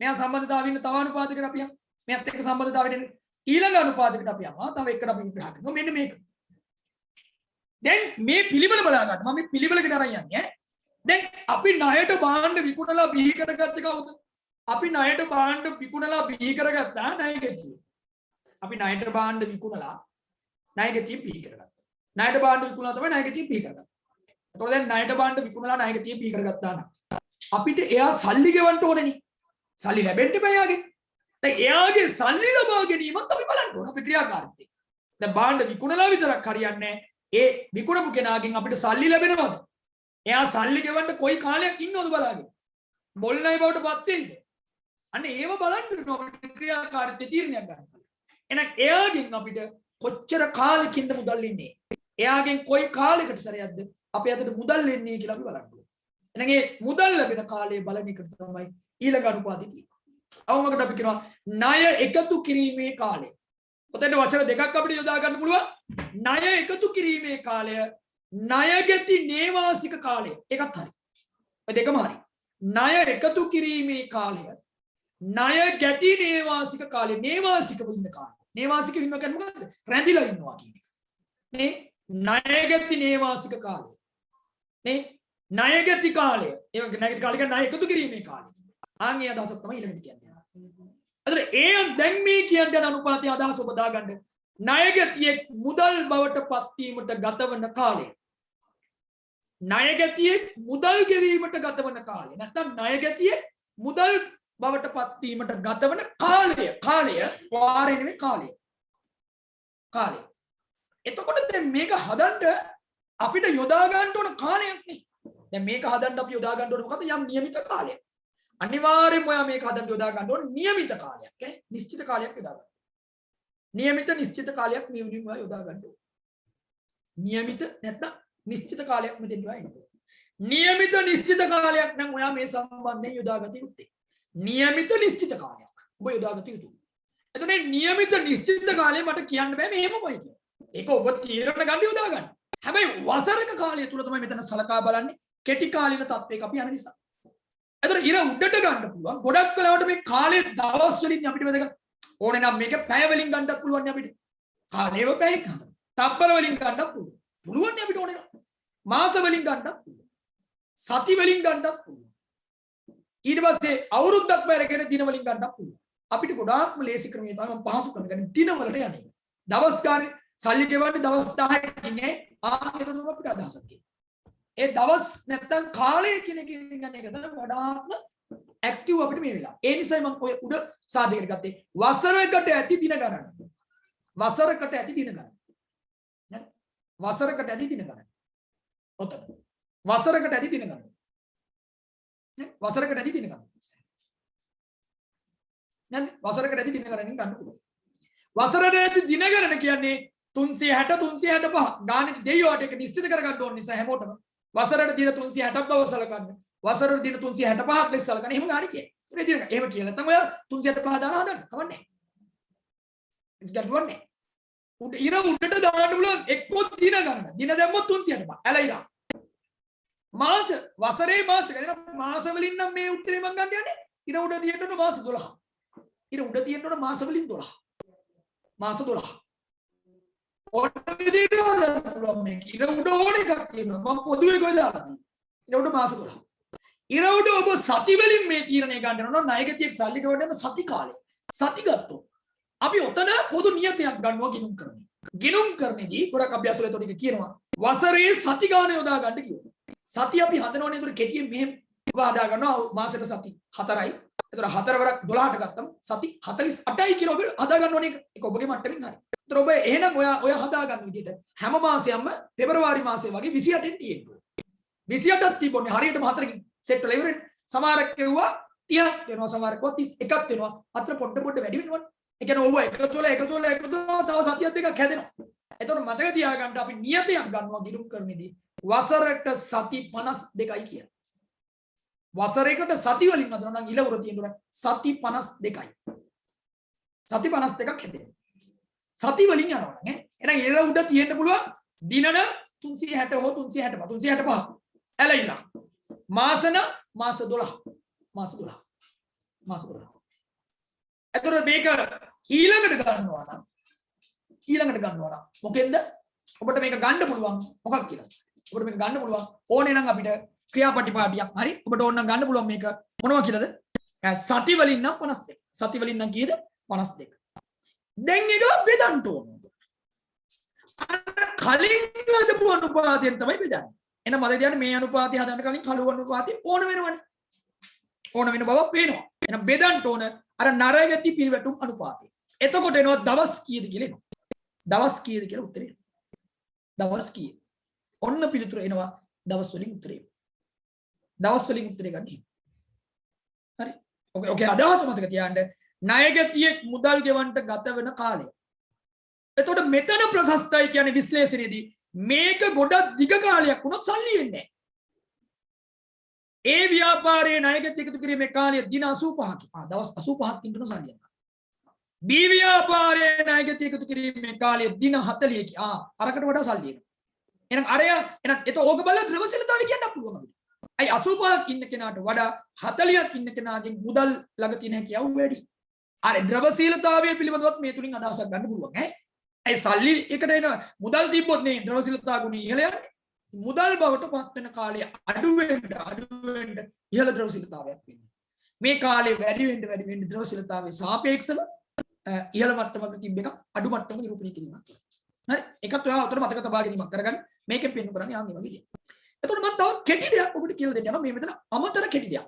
මෙයා සම්බන්ධතාවයේ ඉන්න තව අනුපාතයකට අපි යමු. මෙයත් එක්ක සම්බන්ධතාවයට එන්න ඊළඟ අනුපාතයකට අපි යනවා. තව එකකට අපි විග්‍රහ කරනවා. මෙන්න මේක. දැන් මේ පිළිවෙල බලා ගන්න. මම මේ පිළිවෙලකට අරන් යන්නේ ඈ. දැන් අපි ණයට භාණ්ඩ විකුණලා බිහි කරගත්තේ කවුද? අපි ණයට භාණ්ඩ විකුණලා බිහි කරගත්තා ණයගැතිය. අපි ණයට භාණ්ඩ විකුණලා ණයගැතිය බිහි කරගත්තා. ණයට භාණ්ඩ විකුණලා තමයි ණයගැතිය බිහි කරගත්තේ. එතකොට දැන් ණයට භාණ්ඩ විකුණලා ණයගැතිය බිහි කරගත්තා නම් අපිට එයා සල්ලි ගෙවන්න ඕනේ නේ. සල්ලි ලැබෙන්න බෑ එයාගේ. දැන් එයාගේ සල්ලි ලබා ගැනීමත් අපි බලන්න ඕන අපේ ක්‍රියාකාරීත්වය. දැන් භාණ්ඩ විකුණලා විතරක් හරියන්නේ නැහැ. ඒ විකුණපු කෙනාගෙන් අපිට සල්ලි ලැබෙනවද? එයා සල්ලි ගෙවන්න කොයි කාලයක් ඉන්නවද බලාගෙන. මොල් ණය බවට පත් වෙයිද? අන්න ඒව බලන්න ඕන අපිට ක්‍රියාකාරීත්වය තීරණයක් ගන්න. එහෙනම් එයාගෙන් අපිට කොච්චර කාලෙකින්ද මුදල් ඉන්නේ? එයාගෙන් කොයි කාලයකට සැරයක්ද අපි අතට මුදල් එන්නේ කියලා අපි බලන්න ඕන. එහෙනම් මේ මුදල් ලැබෙන කාලය බලන එක තමයි ඊළඟ අනුපාතය තියෙන්නේ. අවමකට අපි කියනවා ණය එකතු කිරීමේ කාලය. ඔතෙන්ට වචන දෙකක් අපිට යොදා ගන්න පුළුවන්. ණය එකතු කිරීමේ කාලය, ණයගැති නේවාසික කාලය. ඒකත් හරි. ඔය දෙකම හරි. ණය එකතු කිරීමේ කාලය, ණයගැති නේවාසික කාලය, නේවාසිකව ඉන්න කාලය. නේවාසිකව ඉන්න කියන්නේ මොකද්ද? රැඳිලා ඉන්නවා කියන්නේ. නේ ණයගැති නේවාසික කාලය. නේ ණයගැති කාලය. ඒ වගේ ණයගැති කාලය කියන්නේ ණය එකතු කිරීමේ කාලය. ආන් ඒ අදහස තමයි ඊළඟට කියන්නේ. අතන ඒ දැන් මේ කියන්නේ අනුපාතයේ අදහස ඔබ දාගන්න. ණයගැතියේ මුදල් බවට පත්වීමට ගතවන කාලය. ණයගැතියේ මුදල් ගෙවීමට ගතවන කාලය. නැත්නම් ණයගැතියේ මුදල් බවට පත්වීමට ගතවන කාලය. කාලය වාරය නෙමෙයි කාලය. කාලය. එතකොට දැන් මේක හදන්න අපිට යොදා ගන්න ඕන කාලයක් නේ. දැන් මේක හදන්න අපි යොදා ගන්න ඕන මොකද? යම් નિયમિત කාලයක්. අනිවාර්යයෙන්ම ඔයා මේක හදන්න යොදා ගන්න ඕන નિયમિત කාලයක්. ඈ නිශ්චිත කාලයක් යොදා ගන්න. નિયમિત නිශ්චිත කාලයක් මේ උඩින් ඔයා යොදා ගන්න ඕන. નિયમિત නැත්නම් නිශ්චිත කාලයක් මෙතෙන් ඔයා ඉන්න ඕන. નિયમિત නිශ්චිත කාලයක් නම් ඔයා මේ සම්බන්ධයෙන් යොදා ගත යුත්තේ. નિયમિત නිශ්චිත කාලයක් ඔබ යොදා ගත යුතුයි. එතකොට මේ નિયમિત නිශ්චිත කාලය මට කියන්න බෑ මෙහෙමමයි කියලා. ඒක ඔබ තීරණ ගන්න යොදා ගන්න. හැබැයි වසරක කාලය තුල තමයි මෙතන සලකා බලන්නේ කෙටි කාලින තත්වයක අපි යන නිසා. එතකොට ඉර උඩට ගන්න පුළුවන්. ගොඩක් වෙලාවට මේ කාලේ දවස් වලින් අපිට වැදගත්. ඕනේ නම් මේක පැය වලින් ගන්නත් පුළුවන් නේ අපිට. කාලේව පැයක් ගන්න. තප්පර වලින් ගන්නත් පුළුවන්. පුළුවන් නේ අපිට ඕනේ නම්. මාස වලින් ගන්නත් පුළුවන්. සති වලින් ගන්නත් පුළුවන්. ඊට පස්සේ අවුරුද්දක් බැරගෙන දින වලින් ගන්නත් පුළුවන්. අපිට ගොඩාක්ම ලේසි ක්‍රමය තමයි මම පහසු කරගන්නේ දින වලට යන්නේ. දවස් ගානේ සල්ලි ගෙවන්නේ දවස් 10ක් ඉන්නේ. ඒකම අපිට අදහසක් තියෙනවා. ඒ දවස් නැත්තම් කාලය කියන එකෙන් ගන්න එක තමයි වඩාත්ම ඇක්ටිව් අපිට මේ වෙලාව. ඒ නිසායි මම ඔය උඩ සාධකයට ගත්තේ වසරකට ඇති දින ගණන. වසරකට ඇති දින ගණන. නේද? වසරකට ඇති දින ගණන. ඔතන. වසරකට ඇති දින ගණන. වසරකට ඇති දින ගන්න. නේද? වසරකට ඇති දින ගණනින් ගන්න පුළුවන්. වසරට ඇති දින ගණන කියන්නේ 360 365 ගානේ දෙයියට එක නිශ්චිත කරගන්න ඕන නිසා හැමෝටම වසරට දින 360ක් බව සලකන්න. වසරට දින 365ක් ලෙස සලකන්න. එහෙම ගානේ කියන්නේ. ඒ දින එහෙම කියලා නැත්නම් ඔය 365 දාලා හදන්න. කවන්නේ. it's got one name. ඉර උඩට දාන්න පුළුවන් එක්කෝ දින ගන්න. දින දැම්මොත් 365. ඇලයිලා. මාස වසරේ මාස ගණන මාස වලින් නම් මේ උත්තරේ මම ගන්න යන්නේ. ඉර උඩ තියෙන්න ඕන මාස 12. ඉර උඩ තියෙන්න ඕන මාස වලින් 12. මාස 12. ඕන විදිහට පුළුවන් මේ. ඉර උඩ ඕන එකක් තියෙනවා. මම පොදුවේ කොහෙද දාලා? ඉර උඩ මාස 12. ඉර උඩ ඔබ සති වලින් මේ තීරණය ගන්න ඕන ණයගතියක් සල්ලි ගවඩන සති කාලය. සති ගත්තොත් අපි ඔතන පොදු නියතයක් ගන්නවා ගිණුම් කරන්නේ. ගිණුම් කරන්නේදී ගොඩක් අභ්‍යාස වල එතකොට කියනවා වසරේ සති ගාන යොදා ගන්න කියනවා. සති අපි හදනෝනේ ඒතර කෙටියෙන් මෙහෙම හදා ගන්නවා මාසෙට සති 4යි. ඒතර 4 වරක් 12ට ගත්තම සති 48යි කියලා ඔබ හදා ගන්න ඕනේ. ඒක ඔබගේ මට්ටමින් හරි. ඒතර ඔබ එහෙනම් ඔය හදා ගන්න විදිහට හැම මාසෙම පෙබරවාරි මාසෙ වගේ 28න් තියෙනවා. 28ක් තිබුණේ හරියටම 4කින් සෙට් වෙලා ඉවරනේ. සමහරක් කියුවා 30ක් වෙනවා සමහරක් 31ක් වෙනවා. අතර පොඩ වැඩි වෙනවනේ. ඒ කියන්නේ ඔව එකතු වෙලා තව සතියක් දෙකක් හැදෙනවා. එතකොට මතක තියාගන්න අපි නියතයක් ගන්නවා ගිණුම් කරන්නේදී වසරට සති 52යි කියන. වසරයකට සති වලින් හදනවා නම් ඉලවර තියෙනවා සති 52යි. සති 52ක් හැදෙනවා. සති වලින් යනවා නේ. එහෙනම් ඉල උඩ තියෙන්න පුළුවන් දිනන 360 හෝ 365 ඇලයිලා. මාසන මාස 12. මාස 12. මාස 12. එතකොට මේක ඊළඟට ගන්නවා නම් මොකෙන්ද ඔබට මේක ගන්න පුළුවන් මොකක් කියලා ඔබට මේක ගන්න පුළුවන් ඕනේ නම් අපිට ක්‍රියාපටිපාටියක් හරි ඔබට ඕන නම් ගන්න පුළුවන් මේක මොනවා කියලාද සති වලින් නම් 52 සති වලින් නම් කීයද 52 දැන් ඒක බෙදන්න ඕන කලින් හදපු අනුපාතයෙන් තමයි බෙදන්නේ එහෙනම් මම කියන්නේ මේ අනුපාතය හදන්න කලින් කළු අනුපාතය ඕන වෙනවනේ ඕන වෙන බවක් පේනවා එහෙනම් බෙදන්න ඕන අර නරගති පිරිවැටුම් අනුපාතය. එතකොට එනවා දවස් කීයද කියලා එනවා. දවස් කීයද කියලා උත්තරේ. දවස් කීය. ඔන්න පිළිතුර එනවා දවස් වලින් උත්තරේ. දවස් වලින් උත්තරේ ගන්න. හරි. ඔකේ අදහස මතක තියාගන්න. ණයගතියේ මුදල් ගෙවන්න ගත වෙන කාලය. එතකොට මෙතන ප්‍රශස්තයි කියන්නේ විශ්ලේෂණයේදී මේක ගොඩක් දිග කාලයක් වුණොත් සල්ලි එන්නේ නැහැ. ඒ ව්‍යාපාරයේ ණයගත එකතු කිරීමේ කාලය දින 85ක්. දවස් 85ක් ඉන්නන සල්ලියක්. B ව්‍යාපාරයේ ණයගත එකතු කිරීමේ කාලය දින 40කි. අරකට වඩා සල්ලි එනවා. එහෙනම් එහෙනම් ඕක බලලා ද්‍රවශීලතාවය කියන්න පුළුවන් අපිට. අයි 85ක් ඉන්න කෙනාට වඩා 40ක් ඉන්න කෙනාගෙන් මුදල් ළඟ තියෙන හැකියාව වැඩි. අර ද්‍රවශීලතාවය පිළිබඳවත් මේ තුලින් අදහසක් ගන්න පුළුවන් ඈ. අයි සල්ලි එකට එන මුදල් තිබ්බොත් නේ ද්‍රවශීලතාව ගුණය ඉහළ යන්නේ. මුදල් බවට පත් වෙන කාලය අඩු වෙන්න ඉහළ ද්‍රවශීලතාවයක් වෙන්නේ. මේ කාලේ වැඩි වෙන්න ද්‍රවශීලතාවයේ සාපේක්ෂව ඉහළ මට්ටමක තිබ්බ එක අඩු මට්ටමක නිරූපණය කිරීමක්. හරි. ඒකත් ඔයා උතර මතක තබා ගැනීමක් කරගන්න. මේකෙන් පෙන්නු කරන්නේ ආන් මේ වගේ දෙයක්. එතකොට මම තව කෙටි දෙයක් ඔබට කියලා දෙන්න යනවා. මේ මෙතන අමතර කෙටි දෙයක්.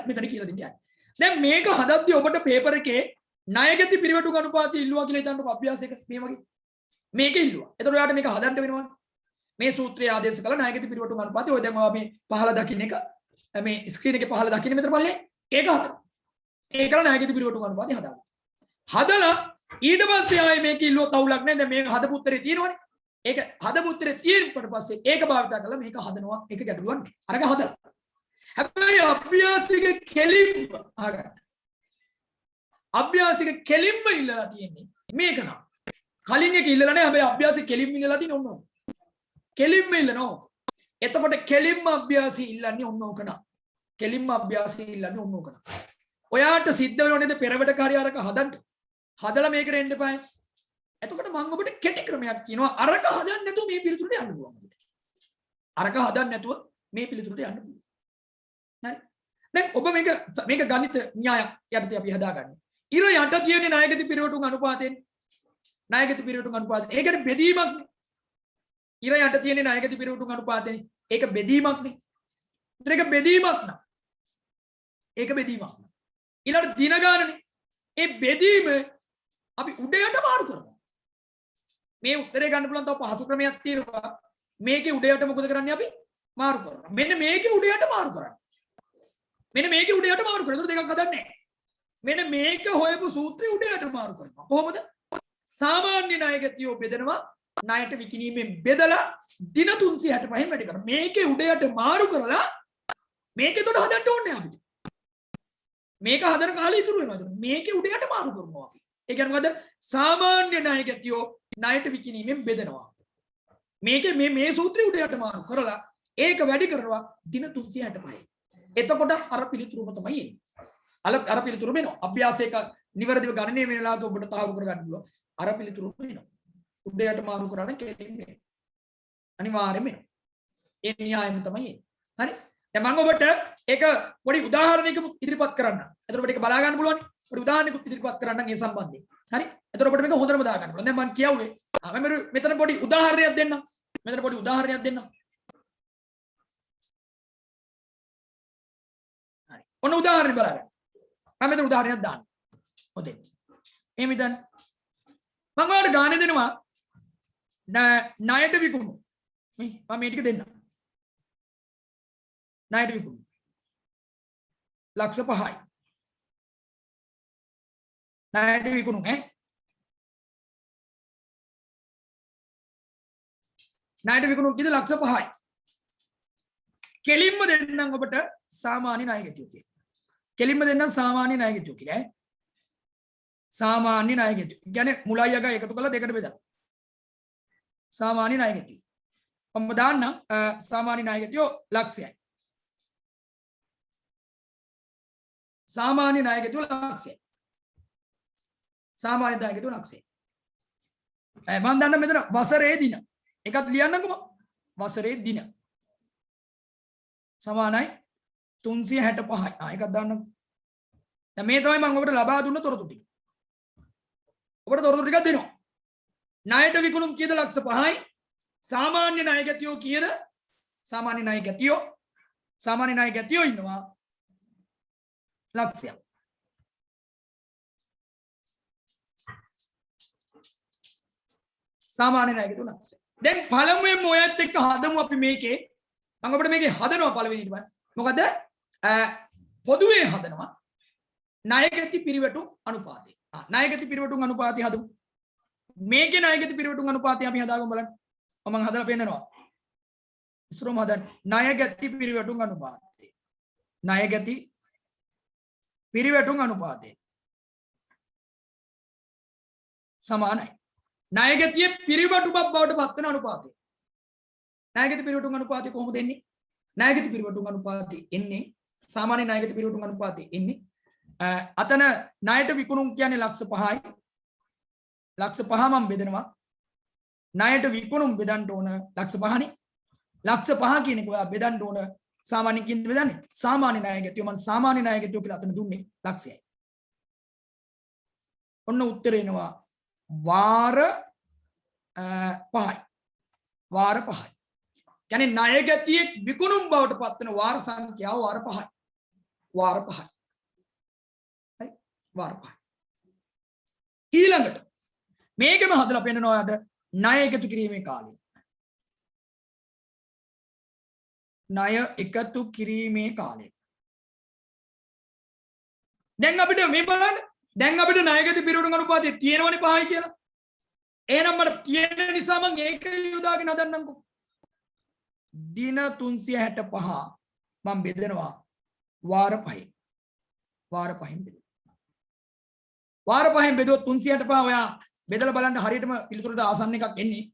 මෙතන කියලා දෙන්න යන්නේ. දැන් මේක හදද්දී ඔබට පේපර් එකේ ණයගති පිරිවැටුම් අනුපාතය ඉල්ලුවා කියලා හිතන්නකො අභ්‍යාසයක මේ වගේ. මේක ඉල්ලුවා. එතකොට ඔයාට මේක හදන්න වෙනවනේ. මේ සූත්‍රය ආදේශ කළ ණයගති පිරිවැටුම් අනුපාතය ඔය දැන් ඔයා මේ පහළ දකින්න එක මේ ස්ක්‍රීන් එකේ පහළ දකින්න මෙතන බලන්නේ ඒක හදන්න. ඒකල ණයගති පිරිවැටුම් අනුපාතය හදාගන්න. හදලා ඊට පස්සේ ආයේ මේක ඉල්ලුවොත් අවුලක් නැහැ. දැන් මේක හදපු උත්තරේ තියෙනවනේ. ඒක හදපු උත්තරේ තියෙනකොට පස්සේ ඒක භාවිත කරලා මේක හදනවා. ඒක ගැටලුවක් නෑ. අරක හදලා. හැබැයි අභ්‍යාසික කෙලින්ම අහගන්න. අභ්‍යාසික කෙලින්ම ඉල්ලලා තියෙන්නේ මේක නම්. කලින් එක ඉල්ලලා නැහැ. හැබැයි අභ්‍යාසික කෙලින්ම ඉල්ලලා තියෙන්නේ ඔන්න ඔක. කෙලින්ම ඉල්ලනවා. එතකොට කෙලින්ම අභ්‍යාසී ඉල්ලන්නේ ඔන්න ඕක නා. කෙලින්ම අභ්‍යාසී ඉල්ලන්නේ ඔන්න ඕක නා. ඔයාට සිද්ධ වෙනව නේද පෙරවැටකාරී අරක හදන්න. හදලා මේකට එන්න එපා. එතකොට මම ඔබට කෙටි ක්‍රමයක් කියනවා. අරක හදන්න නැතුව මේ පිළිතුරට යන්න පුළුවන්. අරක හදන්න නැතුව මේ පිළිතුරට යන්න පුළුවන්. හරි. දැන් ඔබ මේක ගණිත න්‍යායක් යටතේ අපි හදාගන්නේ. ඉර යට තියෙන්නේ ණයගති පිරිවැටුම් අනුපාතයෙන්. ණයගති පිරිවැටුම් අනුපාතය. ඒකට බෙදීමක් නේ. ඉර යට තියෙන්නේ ණයගති පිරිවැටුම් අනුපාතයෙන්. ඒක බෙදීමක් නේ. ඒක බෙදීමක් නා. ඒක බෙදීමක්. ඊළඟ දින ගානනේ. ඒ බෙදීම අපි උඩ යට මාරු කරනවා. මේ උත්තරේ ගන්න පුළුවන් තව පහසු ක්‍රමයක් තියෙනවා. මේකේ උඩ යට මොකද කරන්නේ අපි? මාරු කරනවා. මෙන්න මේකේ උඩ යට මාරු කරන්නේ. මෙන්න මේකේ උඩ යට මාරු කරනවා. ඒක දෙකක් හදන්නේ. මෙන්න මේක හොයපු සූත්‍රය උඩ යට මාරු කරනවා. කොහොමද? සාමාන්‍ය ණයගැතියෝ බෙදනවා ණයට විකිණීමෙන් බෙදලා දින 365න් වැඩි කරනවා. මේකේ උඩ යට මාරු කරලා මේකේ උඩ හදන්න ඕනේ අපිට. මේක හදන කාලේ ඉතුරු වෙනවා. මේකේ උඩ යට මාරු කරනවා අපි. ඒ කියන්නේ මොකද? සාමාන්‍ය ණයගැතියෝ ණයට විකිණීමෙන් බෙදනවා. මේකේ මේ සූත්‍රය උඩ යට මාරු කරලා ඒක වැඩි කරනවා දින 365. එතකොට අර පිළිතුරුම තමයි එන්නේ. අර පිළිතුරු වෙනවා. අභ්‍යාසයක නිවැරදිව ගණනය වෙන වෙලාවට ඔබට තහවුරු කරගන්න පුළුවන්. අර පිළිතුරු වෙනවා. උඩ යට මාරු කරා නම් කෙලින්නේ. අනිවාර්යයෙන්ම වෙනවා. ඒ න්‍යායම තමයි එන්නේ. හරි? දැන් මම ඔබට ඒක පොඩි උදාහරණයකින් ඉදිරිපත් කරන්න. එතකොට ඔබට ඒක බලා ගන්න පුළුවන්. පොඩි උදාහරණයකින් ඉදිරිපත් කරන්න ඒ සම්බන්ධයෙන්. හරි? එතකොට ඔබට මේක හොඳටම දා ගන්න පුළුවන්. දැන් මම කියුවේ මම මෙතන පොඩි උදාහරණයක් දෙන්නම්. මෙතන පොඩි උදාහරණයක් දෙන්නම්. හරි. ඔන්න උදාහරණයක් බලන්න. මම මෙතන උදාහරණයක් දාන්න. හොඳයි. එහෙම ඉතින් මම ඔයාලට ගානේ දෙනවා ණයට විකුණු. මේ මම මේ ටික දෙන්නම්. ණයට විකුණු. ලක්ෂ 5යි. ණයට විකුණු ඈ. ණයට විකුණු කීයද ලක්ෂ 5යි. කෙලින්ම දෙන්නම් ඔබට සාමාන්‍ය ණයගැතියෝ කියලා. කෙලින්ම දෙන්නම් සාමාන්‍ය ණයගැතියෝ කියලා ඈ. සාමාන්‍ය ණයගැතියෝ. කියන්නේ මුලයි අග එකතු කරලා දෙකට බෙදලා. සාමාන්‍ය ණයගැතියෝ. මම දාන්නම් සාමාන්‍ය ණයගැතියෝ ලක්ෂයයි. සාමාන්‍ය ණයගැතියෝ ලක්ෂයයි. සාමාන්‍ය ණයගැතියෝ ලක්ෂයයි. මම දන්න මෙතන වසරේ දින. එකක් ලියන්නකෝ. වසරේ දින. සමානයි 365යි. එකක් දාන්නකෝ. දැන් මේ තමයි මම ඔබට ලබා දුන්න තොරතුරු ටික. ඔබට තොරතුරු ටිකක් දෙනවා. ණයට විකුණුම් කීයද ලක්ෂ 5යි. සාමාන්‍ය ණයගැතියෝ කීයද? සාමාන්‍ය ණයගැතියෝ ඉන්නවා ලක්ෂයක්. සාමාන්‍ය ණයගැතියෝ ලක්ෂයක්. දැන් පළමුවෙන්ම ඔයත් එක්ක හදමු අපි මේකේ. මම ඔබට මේකේ හදනවා පළවෙනිට පස්සේ. මොකද පොදුවේ හදනවා ණයගැති පිරිවැටුම් අනුපාතය. ණයගැති පිරිවැටුම් අනුපාතය හදමු. මේකේ ණයගැති පිරිවැටුම් අනුපාතය අපි හදාගමු බලන්න. මම හදලා පෙන්නනවා. ඉස්සරම හදන්න. ණයගැති පිරිවැටුම් අනුපාතය. ණයගැති පිරිවැටුම් අනුපාතය සමානයි. ණයගැතියේ පිරිවැටුමක් බවට පත් වෙන අනුපාතය. ණයගැති පිරිවැටුම් අනුපාතය කොහොමද එන්නේ? ණයගැති පිරිවැටුම් අනුපාතය එන්නේ සාමාන්‍ය ණයගැති පිරිවැටුම් අනුපාතය එන්නේ අතන ණයට විකුණුම් කියන්නේ ලක්ෂ 5යි. ලක්ෂ 5 මම බෙදනවා. ණයට විකුණුම් බෙදන්න ඕන ලක්ෂ 5නේ. ලක්ෂ 5 කියන එක ඔයා බෙදන්න ඕන සාමාන්‍යයෙන් කින්ද බෙදන්නේ? සාමාන්‍ය ණයගැතියෝ මම සාමාන්‍ය ණයගැතියෝ කියලා අතන දුන්නේ ලක්ෂයයි. ඔන්න උත්තරේ එනවා වාර 5යි. වාර 5යි. කියන්නේ ණයගැතියෙක් විකුණුම් බවට පත් වෙන වාර සංඛ්‍යාව වාර 5යි. වාර 5යි. හරි? වාර 5යි. ඊළඟට මේකම හදලා පෙන්නනවා ඔයාලට ණය එකතු කිරීමේ කාලය. ණය එකතු කිරීමේ කාලය. දැන් අපිට මේ බලන්න. දැන් අපිට ණයගැති පිරිවැටුම් අනුපාතය තියෙනවනේ 5යි කියලා. එහෙනම් මට තියෙන නිසා මම ඒක යොදාගෙන හදන්නම්කෝ. දින 365 මම බෙදනවා වාර 5යි. වාර 5න් බෙදනවා. වාර 5න් බෙදුවොත් 365 ඔයා බෙදලා බලන්න හරියටම පිළිතුරට ආසන්න එකක් එන්නේ.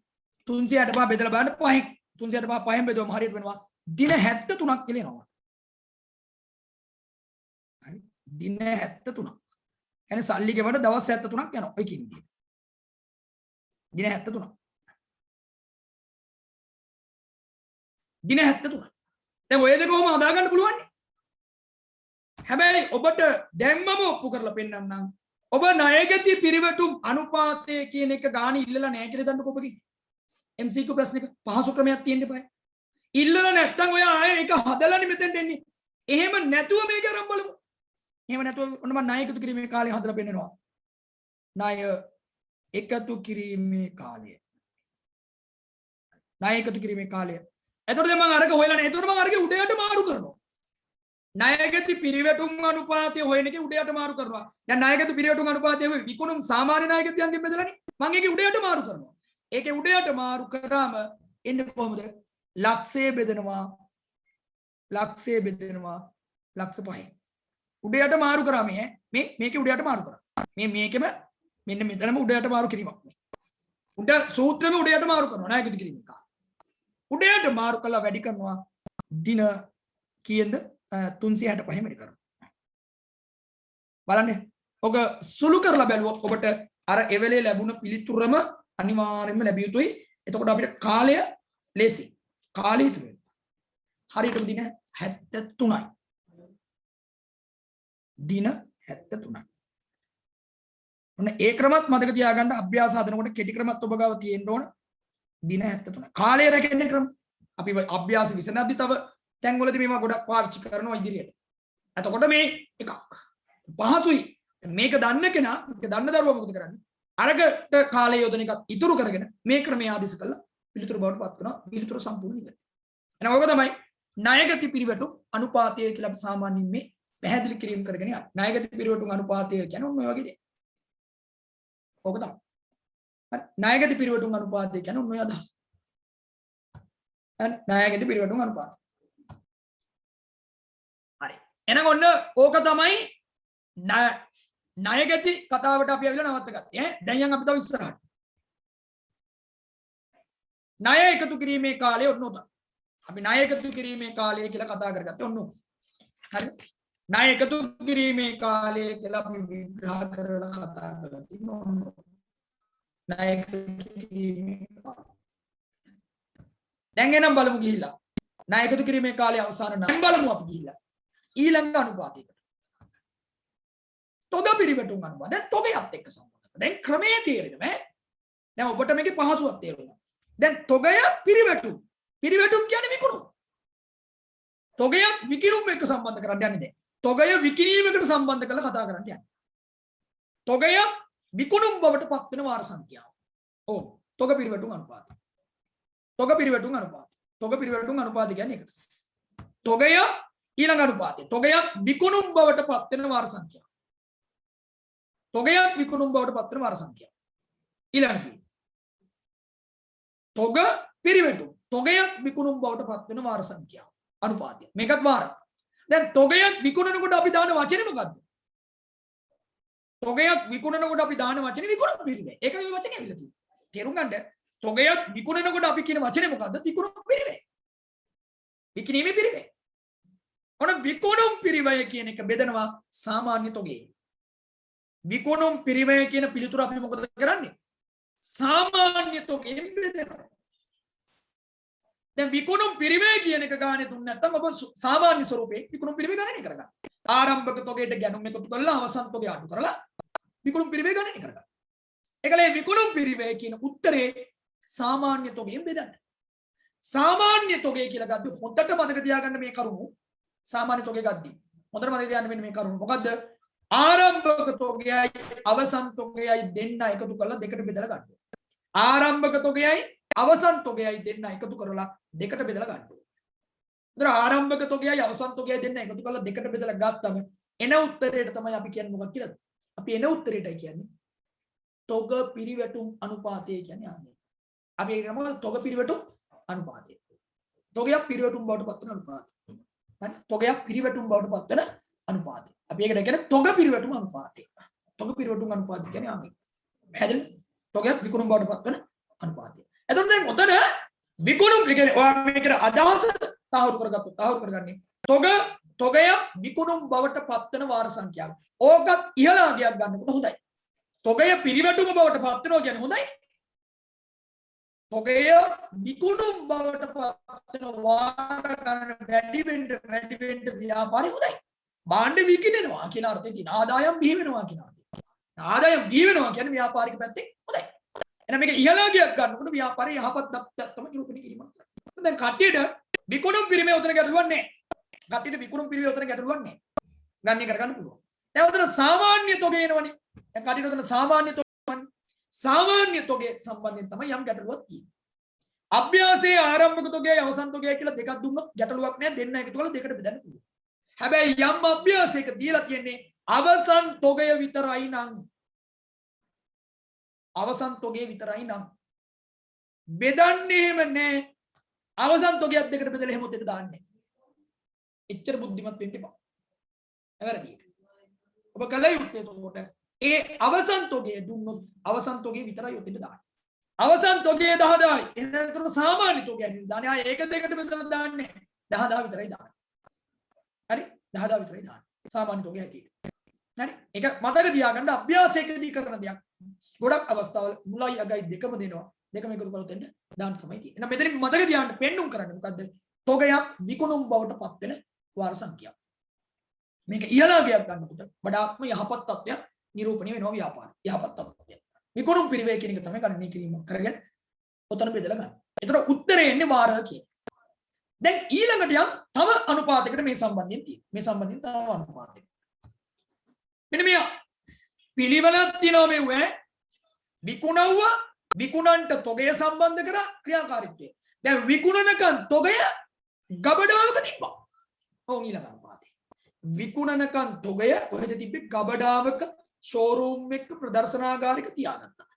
365 බෙදලා බලන්න 5න් 365 5න් බෙදුවම හරියට වෙනවා දින 73ක් කියලා එනවා. හරි දින 73ක්. يعني සල්ලි ගෙවන්න දවස් 73ක් යනවා ඔය කින්දී. දින 73ක්. දින 73ක්. දැන් ඔය දෙක කොහොම හදා ගන්න පුළුවන්? හැබැයි ඔබට දැන්මම ඔප්පු කරලා පෙන්නන්නම්. ඔබ ණයගැති පිරිවැටුම් අනුපාතය කියන එක ගාන ඉල්ලලා නැහැ කියලා දන්නකො ඔබගේ. MCQ ප්‍රශ්නෙක පහසු ක්‍රමයක් තියෙන්න eBay. ඉල්ලලා නැත්තම් ඔය ආයේ ඒක හදලානේ මෙතෙන්ට එන්නේ. එහෙම නැතුව මේක අරන් බලමු. එහෙම නැතුව ඔන්න මම ණය එකතු කිරීමේ කාලය හදලා පෙන්නනවා. ණය එකතු කිරීමේ කාලය. ණය එකතු කිරීමේ කාලය. එතකොට දැන් මම අරක හොයලා නැහැ. එතකොට මම අරගේ උඩ යට මාරු කරනවා. ණයගැති පිරිවැටුම් අනුපාතය හොයන එක උඩ යට මාරු කරනවා. දැන් ණයගැති පිරිවැටුම් අනුපාතය හොය විකුණුම් සාමාන්‍ය ණයගැතියන්ගෙන් බෙදලානේ. මම ඒකේ උඩ යට මාරු කරනවා. ඒකේ උඩ යට මාරු කරාම එන්නේ කොහොමද? ලක්ෂය බෙදෙනවා. ලක්ෂය බෙදෙනවා. ලක්ෂ 5. උඩ යට මාරු කරා මේකේ උඩ යට මාරු කරා. මේකෙම මෙන්න මෙතනම උඩ යට මාරු කිරීමක්. උඩ සූත්‍රෙම උඩ යට මාරු කරනවා ණයගැති කිරීම එක. උඩ යට මාරු කළා වැඩි කරනවා දින කීයද? 365 වැඩි කරනවා. බලන්න. ඔක සුළු කරලා බැලුවොත් ඔබට අර එවෙලේ ලැබුණ පිළිතුරම අනිවාර්යයෙන්ම ලැබිය යුතුයි. එතකොට අපිට කාලය ලේසි. කාලය ඉතුරු වෙනවා. හරියටම දින 73යි. දින 73යි. ඔන්න ඒ ක්‍රමත් මතක තියාගන්න. අභ්‍යාස හදනකොට කෙටි ක්‍රමත් ඔබ ගාව තියෙන්න ඕන. දින 73. කාලය රැකෙන්නේ ක්‍රම. අපි අභ්‍යාස විසඳද්දි තව තැන්වලදී මේවා ගොඩක් පාවිච්චි කරනවා ඉදිරියට. එතකොට මේ එකක් පහසුයි. මේක දන්න කෙනා, මේක දන්න දරුවා මොකද කරන්නේ? අරකට කාලය යොදන එකත් ඉතුරු කරගෙන මේ ක්‍රමය ආදේශ කළා පිළිතුරු බවට පත් කරනවා. පිළිතුරු සම්පූර්ණ ඉවරයි. එහෙනම් ඔක තමයි ණයගැති පිරිවැටුම් අනුපාතය කියලා අපි සාමාන්‍යයෙන් මේ පැහැදිලි කිරීම කරගෙන යන්නේ. ණයගැති පිරිවැටුම් අනුපාතය කියන්නේ ඔන්න ඔය වගේ දෙයක්. ඕක තමයි. හරි. ණයගැති පිරිවැටුම් අනුපාතය කියන්නේ ඔන්න ඔය අදහස. හරි. ණයගැති පිරිවැටුම් අනුපාතය. හරි. එහෙනම් ඔන්න ඕක තමයි ණයගැති කතාවට අපි අවිලා නවත්තගත්තේ. දැන් යන් අපි තව ඉස්සරහට. ණය එකතු කිරීමේ කාලය ඔන්න උතන. අපි ණය එකතු කිරීමේ කාලය කියලා කතා කරගත්තේ ඔන්න. හරි. ණය එකතු කිරීමේ කාලය කියලා අපි විග්‍රහ කරලා කතා කරලා තියෙනවා ඔන්න. ණය එකතු කිරීමේ කාලය. දැන් එනම් බලමු ගිහිල්ලා. ණය එකතු කිරීමේ කාලය අවසන් නම් බලමු අපි ගිහිල්ලා. ඊළඟ අනුපාතයකට. තොග පිරිවැටුම් අනුපාතය. දැන් තොගයත් එක්ක සම්බන්ධ. දැන් ක්‍රමයේ තේරෙනවා. දැන් ඔබට මේකේ පහසුවක් තේරෙනවා. දැන් තොගය පිරිවැටුම්. පිරිවැටුම් කියන්නේ විකුණුම්. තොගයත් විකිණුම් එක්ක සම්බන්ධ කරන්න යන්නේ දැන්. තොගය විකිණීමකට සම්බන්ධ කරලා කතා කරන්න යන්නේ. තොගය විකුණුම් බවට පත් වෙන වාර සංඛ්‍යාව. ඕ තොග පිරිවැටුම් අනුපාතය. තොග පිරිවැටුම් අනුපාතය. තොග පිරිවැටුම් අනුපාතය කියන්නේ ඒක. තොගය ඊළඟ අනුපාතය. තොගයක් විකුණුම් බවට පත් වෙන වාර සංඛ්‍යාව. තොගයක් විකුණුම් බවට පත් වෙන වාර සංඛ්‍යාව. ඊළඟට තොග පිරිවැටුම්. තොගයක් විකුණුම් බවට පත් වෙන වාර සංඛ්‍යාව. අනුපාතය. මේකත් වාරයක්. දැන් තොගයක් විකුණනකොට අපි දාන වචනේ මොකද්ද? තොගයක් විකුණනකොට අපි දාන වචනේ විකුණුම් පිරිවේ. ඒකයි මේ වචනේ ඇවිල්ලා තියෙන්නේ. තේරුම් ගන්න. තොගයක් විකුණනකොට අපි කියන වචනේ මොකද්ද? විකුණුම් පිරිවේ. විකිණීමේ පිරිවේ. ඔන්න විකුණුම් පිරිවය කියන එක බෙදනවා සාමාන්‍ය තොගේ. විකුණුම් පිරිවය කියන පිළිතුර අපි මොකද කරන්නේ? සාමාන්‍ය තොගෙන් බෙදනවා. දැන් විකුණුම් පිරිවය කියන එක ගානේ දුන්නේ නැත්නම් ඔබ සාමාන්‍ය ස්වරූපේ විකුණුම් පිරිවය ගණනය කරගන්න. ආරම්භක තොගයට ගැනුම් එකතු කරලා අවසන් තොගය අඩු කරලා විකුණුම් පිරිවය ගණනය කරගන්න. ඒකලේ විකුණුම් පිරිවය කියන උත්තරේ සාමාන්‍ය තොගෙන් බෙදන්න. සාමාන්‍ය තොගය කියලා ගද්දි හොඳට මතක තියාගන්න මේ කරුණු. සාමාන්‍ය තොගය ගද්දි හොඳට මතක තියාගන්න මෙන්න මේ කරුණු. මොකද්ද? ආරම්භක තොගයයි අවසන් තොගයයි දෙන්න එකතු කරලා දෙකට බෙදලා ගන්න. ආරම්භක තොගයයි අවසන් තොගයයි දෙන්න එකතු කරලා දෙකට බෙදලා ගන්න. ඒතර ආරම්භක තොගයයි අවසන් තොගයයි දෙන්න එකතු කරලා දෙකට බෙදලා ගත්තම එන උත්තරයට තමයි අපි කියන්නේ මොකක්ද කියලාද? අපි එන උත්තරයටයි කියන්නේ තොග පිරිවැටුම් අනුපාතය කියන්නේ ආන්නේ. අපි ඒක මොකද තොග පිරිවැටුම් අනුපාතය. තොගයක් පිරිවැටුම් බවට පත් වෙන අනුපාතය. හරි? තොගයක් පිරිවැටුම් බවට පත් වෙන අනුපාතය. අපි ඒකට කියන්නේ තොග පිරිවැටුම් අනුපාතය. තොග පිරිවැටුම් අනුපාතය කියන්නේ ආන්නේ. හැදෙන තොගයක් විකුණුම් බවට පත් වෙන අනුපාතය. එතකොට දැන් උතන විකුණුම් කියන්නේ ඔයා මේකට අදහස තහවුරු කරගන්නේ තොගය විකුණුම් බවට පත් වෙන වාර සංඛ්‍යාව. ඕකත් ඉහළ අගයක් ගන්නකොට හොඳයි. තොගය පිරිවැටුම බවට පත් වෙනවා කියන්නේ හොඳයි. තොගය විකුණුම් බවට පත් වෙන වාර ගණන වැඩි වෙන්න ව්‍යාපාරය හොඳයි. භාණ්ඩ විකිණෙනවා කියන අර්ථයෙන් තියෙන ආදායම් බිහි වෙනවා කියන අර්ථයෙන්. ආදායම් බිහි වෙනවා කියන්නේ ව්‍යාපාරික පැත්තේ හොඳයි. එහෙනම් මේක ඉහළ ගියක් ගන්නකොට ව්‍යාපාරය යහපත් දක්ෂතාව තමයි නිරූපණය කිරීමක් කරන්නේ. දැන් කට්ටියට විකුණුම් පිරිමේ උතන ගැටලුවක් නැහැ. කට්ටියට විකුණුම් පිරිමේ උතන ගැටලුවක් නැහැ. ගන්න කරගන්න පුළුවන්. දැන් උතන සාමාන්‍ය තොගේ එනවනේ. දැන් කට්ටියට උතන සාමාන්‍ය තොගේ සාමාන්‍ය තොගේ සම්බන්ධයෙන් තමයි යම් ගැටලුවක් තියෙන්නේ. අභ්‍යාසයේ ආරම්භක තොගයයි අවසන් තොගයයි කියලා දෙකක් දුන්නොත් ගැටලුවක් නැහැ. දෙන්න එකතු කරලා දෙකට බෙදන්න පුළුවන්. හැබැයි යම් අභ්‍යාසයක දීලා තියෙන්නේ අවසන් තොගය විතරයි නම්. අවසන් තොගය විතරයි නම්. බෙදන්නේ එහෙම නෑ. අවසන් තොගයක් දෙකට බෙදලා එහෙම උදේට දාන්නේ. එච්චර බුද්ධිමත් වෙන්න එපා. වැරදි. ඔබ කල යුත්තේ එතකොට ඒ අවසන් තොගය දුන්නොත් අවසන් තොගය විතරයි උදේට දාන්නේ. අවසන් තොගය 10000යි. එනතර සාමාන්‍ය තොගයක් දාන්නේ. ආ ඒක දෙකට බෙදලා දාන්නේ 10000 විතරයි දාන්නේ. හරි 10000 විතරයි දාන්නේ. සාමාන්‍ය තොගය හැටියට. හරි ඒක මතක තියාගන්න අභ්‍යාසයකදී කරන දෙයක්. ගොඩක් අවස්ථාවල මුලයි අගයි දෙකම දෙනවා. දෙකම එකතු කරලා දෙන්න දාන්න තමයි තියෙන්නේ. එහෙනම් මෙතනින් මතක තියාගන්න පෙන්눔 කරන්න මොකද්ද? තොගයක් විකුණුම් බවට පත් වෙන වාර සංඛ්‍යාව. මේක ඉහළගයක් ගන්නකොට වඩාත්ම යහපත් තත්ත්වයක් නිරූපණය වෙනවා ව්‍යාපාරය. යහපත් තත්ත්වයක්. විකුණුම් පිරිවේ කියන එක තමයි ගණනය කිරීම කරගෙන ඔතන බෙදලා ගන්න. ඒතර උත්තරේ එන්නේ වාර කියන. දැන් ඊළඟට යම් තව අනුපාතයකට මේ සම්බන්ධයෙන් තියෙනවා. මේ සම්බන්ධයෙන් තව අනුපාතයක. මෙන්න මේ පිළිවෙලක් තියෙනවා මේ විකුණවුවා විකුණන්ට තොගය සම්බන්ධ කර ක්‍රියාකාරීත්වය. දැන් විකුණනකන් තොගය ගබඩාවක තිබ්බා. ඔව් ඊළඟ අනුපාතේ. විකුණනකන් තොගය කොහෙද තිබ්බේ? ගබඩාවක ෂෝරූම් එක ප්‍රදර්ශනාගාරික තියාගත්තා.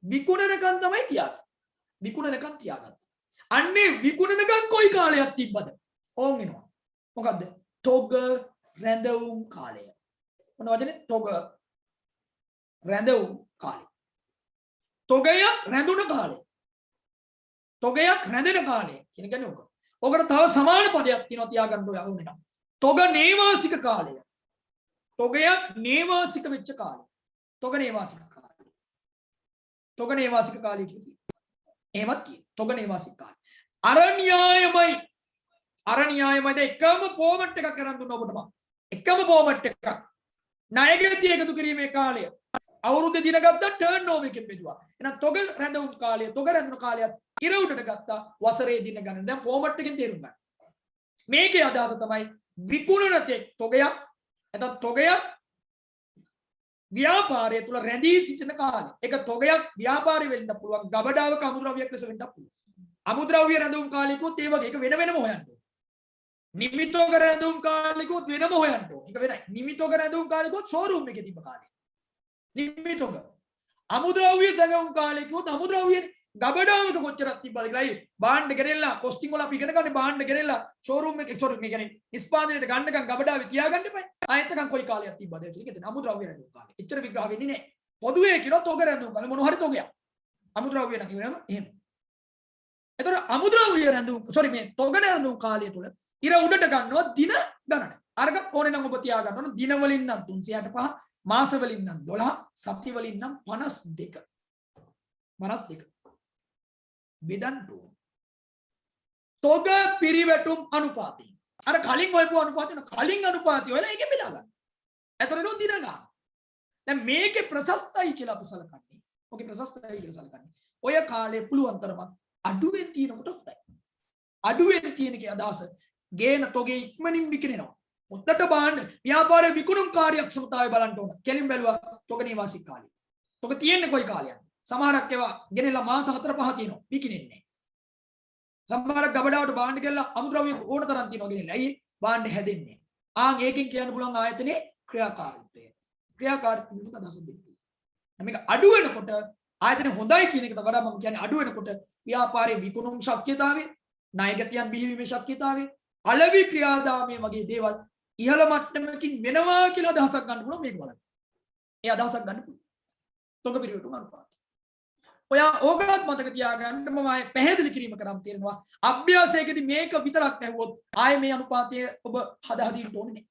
විකුණනකන් තමයි තියාගත්තේ. විකුණනකන් තියාගත්තා. අන්නේ විකුණනකන් කොයි කාලයක් තිබ්බද? ඕන් එනවා. මොකද්ද? තොග රැඳවුම් කාලය. මොන වචනේ? තොග රැඳවුම් කාලය. තොගයක් රැඳුණ කාලය. තොගයක් රැඳෙන කාලය කියන එක නේ ඔක. ඔකට තව සමාන පදයක් තියෙනවා තියාගන්න ඕන යවුනේ. තොග නේවාසික කාලය. තොගයක් නේවාසික වෙච්ච කාලය. තොග නේවාසික කාලය. තොග නේවාසික කාලය කියන්නේ. එහෙමත් කියන. තොග නේවාසික කාලය. අරණ්‍යයමයි. අරණ්‍යයමයි එකම ෆෝමට් එකක් කරන් දුන්න ඔබට මම. එකම ෆෝමට් එකක්. ණයගැති එකතු කිරීමේ කාලය. අවුරුද්ද දින ගත්තා ටර්න් ඕවර් එකෙන් බෙදුවා. එහෙනම් තොග රැඳවුම් කාලය, තොග රැඳුණු කාලයත් ඉර උඩට ගත්තා වසරේ දින ගණන. දැන් ෆෝමට් එකෙන් තේරුම් ගන්න. මේකේ අදහස තමයි විකුණන තෙක් තොගයක් නැත්නම් තොගයක් ව්‍යාපාරය තුල රැඳී සිටින කාලය. ඒක තොගයක් ව්‍යාපාරය වෙන්න පුළුවන්. ගබඩාවක අමුද්‍රව්‍යයක් ලෙස වෙන්නත් පුළුවන්. අමුද්‍රව්‍ය රැඳවුම් කාලයකොත් ඒ වගේ ඒක වෙන වෙනම හොයන්න ඕනේ. නිමිතෝග රැඳවුම් කාලෙකොත් වෙනම හොයන්න ඕනේ. ඒක වෙනයි. නිමිතෝග රැඳවුම් කාලෙකොත් ෂෝරූම් එකේ තිබ්බ කාලේ. නිමිතෝග අමුද්‍රව්‍ය සංගම් කාලෙකොත් අමුද්‍රව්‍ය ගබඩාවක කොච්චරක් තිබ්බද කියලා අයියේ බාණ්ඩ ගෙනෙල්ලා කොස්ටිං වල අපි ඉගෙන ගන්න බාණ්ඩ ගෙනෙල්ලා ෂෝරූම් එකේ සෝරි මේ කියන්නේ නිෂ්පාදනයේට ගන්නකම් ගබඩාවේ තියාගන්න එපා. ආයෙත්කම් කොයි කාලයක් තිබ්බද කියලා කියන්නේ අමුද්‍රව්‍ය රැඳවුම් කාලේ. එච්චර විග්‍රහ වෙන්නේ නැහැ. පොදුවේ කියනවා තොග රැඳවුම් කාලේ මොන හරි තොගයක්. අමුද්‍රව්‍ය නම් කියනම එහෙම. එතකොට අමුද්‍රව්‍ය රැඳවුම් සෝරි මේ තොග රැඳවුම් කාලය තුල ඉර උඩට ගන්නවා දින ගණන. අරක ඕනේ නම් ඔබ තියා ගන්න ඕන දින වලින් නම් 365 මාස වලින් නම් 12 සති වලින් නම් 52. 52. බෙදන්න ඕන. තොග පිරිවැටුම් අනුපාතය. අර කලින් හොයපු අනුපාතය කලින් අනුපාතය වල ඒකෙ බෙදා ගන්න. එතකොට නෝ දින ගන්න. දැන් මේකේ ප්‍රශස්තයි කියලා අපි සලකන්නේ. ඔකේ ප්‍රශස්තයි කියලා සලකන්නේ. ඔය කාලේ පුළුවන් තරම අඩුවෙන් තියෙනකොට හොඳයි. අඩුවෙන් තියෙන කේ අදහස ගේන තොගේ ඉක්මනින් විකිනෙනවා. මුත්තට බාන්න ව්‍යාපාරයේ විකුණුම් කාර්යක්ෂමතාවය බලන්න ඕන. කෙලින් බැලුවා තොග නිවාසික කාලය. තොග තියෙන්නේ කොයි කාලයක්ද? සමහරක් ඒවා ගෙනෙලා මාස 4-5 තියෙනවා. විකිනෙන්නේ නැහැ. සමහරක් ගබඩාවට බාන්න ගෙල්ලා අමුද්‍රව්‍ය ඕන තරම් තියෙනවා ගෙනෙලා. ඇයි? බාන්න හැදෙන්නේ. ආන් ඒකෙන් කියන්න පුළුවන් ආයතනයේ ක්‍රියාකාරීත්වය. ක්‍රියාකාරීත්වය අදහස දෙන්නේ. මේක අඩු වෙනකොට ආයතන හොඳයි කියන එකට වඩා මම කියන්නේ අඩු වෙනකොට ව්‍යාපාරයේ විකුණුම් ශක්තියතාවය, ණයගැතියන් බිහිවීමේ ශක්තියතාවය, අලෙවි ක්‍රියාදාමයේ වගේ දේවල් ඉහළ මට්ටමකින් වෙනවා කියලා අදහසක් ගන්න පුළුවන් මේක බලන්න. ඒ අදහසක් ගන්න පුළුවන්. තොග පිරිවැටුම් අනුපාතය. ඔයා ඕකවත් මතක තියාගන්න මම ආයේ පැහැදිලි කිරීම කරන් තියෙනවා. අභ්‍යාසයකදී මේක විතරක් ඇහුවොත් ආයේ මේ අනුපාතය ඔබ හදාහදින්න ඕනේ නැහැ.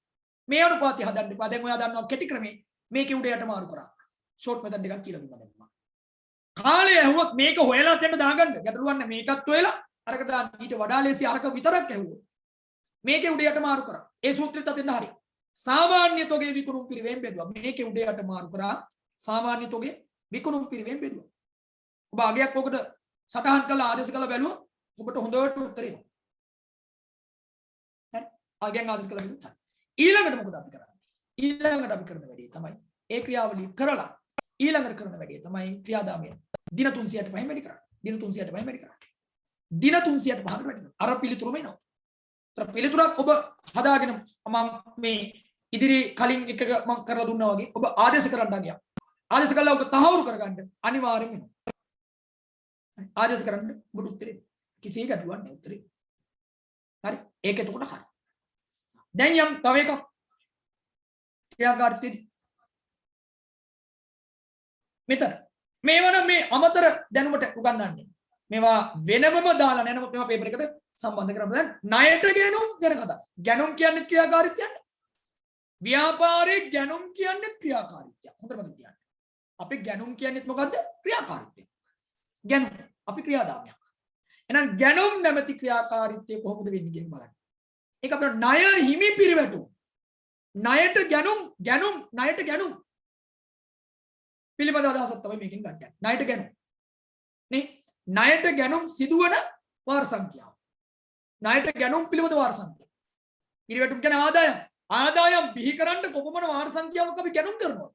මේ අනුපාතය හදන්න එපා. දැන් ඔයා දන්නවා කෙටි ක්‍රමේ මේකේ උඩ යට මාරු කරා. ෂෝට් මෙතඩ් එකක් කියලා දුන්නා දැන් මම. කාලය ඇහුවොත් මේක හොයලා දෙන්න දාගන්න. ගැටලුවක් නැහැ. මේකත් හොයලා අරකට දාන්න. ඊට වඩා ලේසි අරක විතරක් ඇහුවොත් මේකේ උඩ යට මාරු කරා. ඒ සූත්‍රෙත් අතෙන් හරි. සාමාන්‍ය තොගේ විකුණුම් පිරිවෙන් බෙදුවා. මේකේ උඩ යට මාරු කරා. සාමාන්‍ය තොගේ විකුණුම් පිරිවෙන් බෙදුවා. ඔබ අගයක් ඔකට සටහන් කරලා ආදේශ කරලා බැලුවොත් ඔබට හොඳට උත්තර එනවා. හරි. අගයන් ආදේශ කරලා බැලුවොත්. ඊළඟට මොකද අපි කරන්නේ? ඊළඟට අපි කරන වැඩේ තමයි ඒ ක්‍රියාවලිය කරලා ඊළඟට කරන වැඩේ තමයි ක්‍රියාදාමය. දින 365 වැඩි කරන්නේ. දින 365 වැඩි කරන්නේ. දින 365කට වැඩි කරනවා. අර පිළිතුරම එනවා. පිළිතුරක් ඔබ හදාගෙන මම මේ ඉදිරි කලින් එකක මම කරලා දුන්නා වගේ ඔබ ආදේශ කරන්න ගියා. ආදේශ කළා ඔබ තහවුරු කරගන්න අනිවාර්යයෙන්ම වෙනවා. ආදේශ කරන්න ඔබට උත්තරේ කිසි ගැටලුවක් නැහැ උත්තරේ. හරි ඒක එතකොට හරි. දැන් යම් තව එකක් ක්‍රියාකාරීත්වයේදී මෙතන මේවා නම් මේ අමතර දැනුමට උගන්වන්නේ. මේවා වෙනමම දාලා නෑ නමුත් මේවා පේපර් එකට සම්බන්ධ කරලා දැන් ණයට ගැනුම් ගැන කතා. ගැනුම් කියන්නේ ක්‍රියාකාරීත්වයක්. ව්‍යාපාරයේ ගැනුම් කියන්නේ ක්‍රියාකාරීත්වයක්. හොඳට මතක තියාගන්න. අපි ගැනුම් කියන්නේ මොකද්ද? ක්‍රියාකාරීත්වය. ගැනුම් අපි ක්‍රියාදාමයක්. එහෙනම් ගැනුම් නැමැති ක්‍රියාකාරීත්වය කොහොමද වෙන්නේ කියන බලන්න. ඒක අපේ ණය හිමි පිරිවැටුම්. ණයට ගැනුම් ණයට ගැනුම් පිළිබඳ අදහසක් තමයි මේකෙන් ගන්න. ණයට ගැනුම්. නේ? ණයට ගැනුම් සිදුවන වාර සංඛ්‍යාව. ණයට ගැනුම් පිළිබඳ වාර සංඛ්‍යාව. පිරිවැටුම් කියන්නේ ආදායම්. ආදායම් බිහි කරන්න කොපමණ වාර සංඛ්‍යාවක් අපි ගැනුම් කරනවා.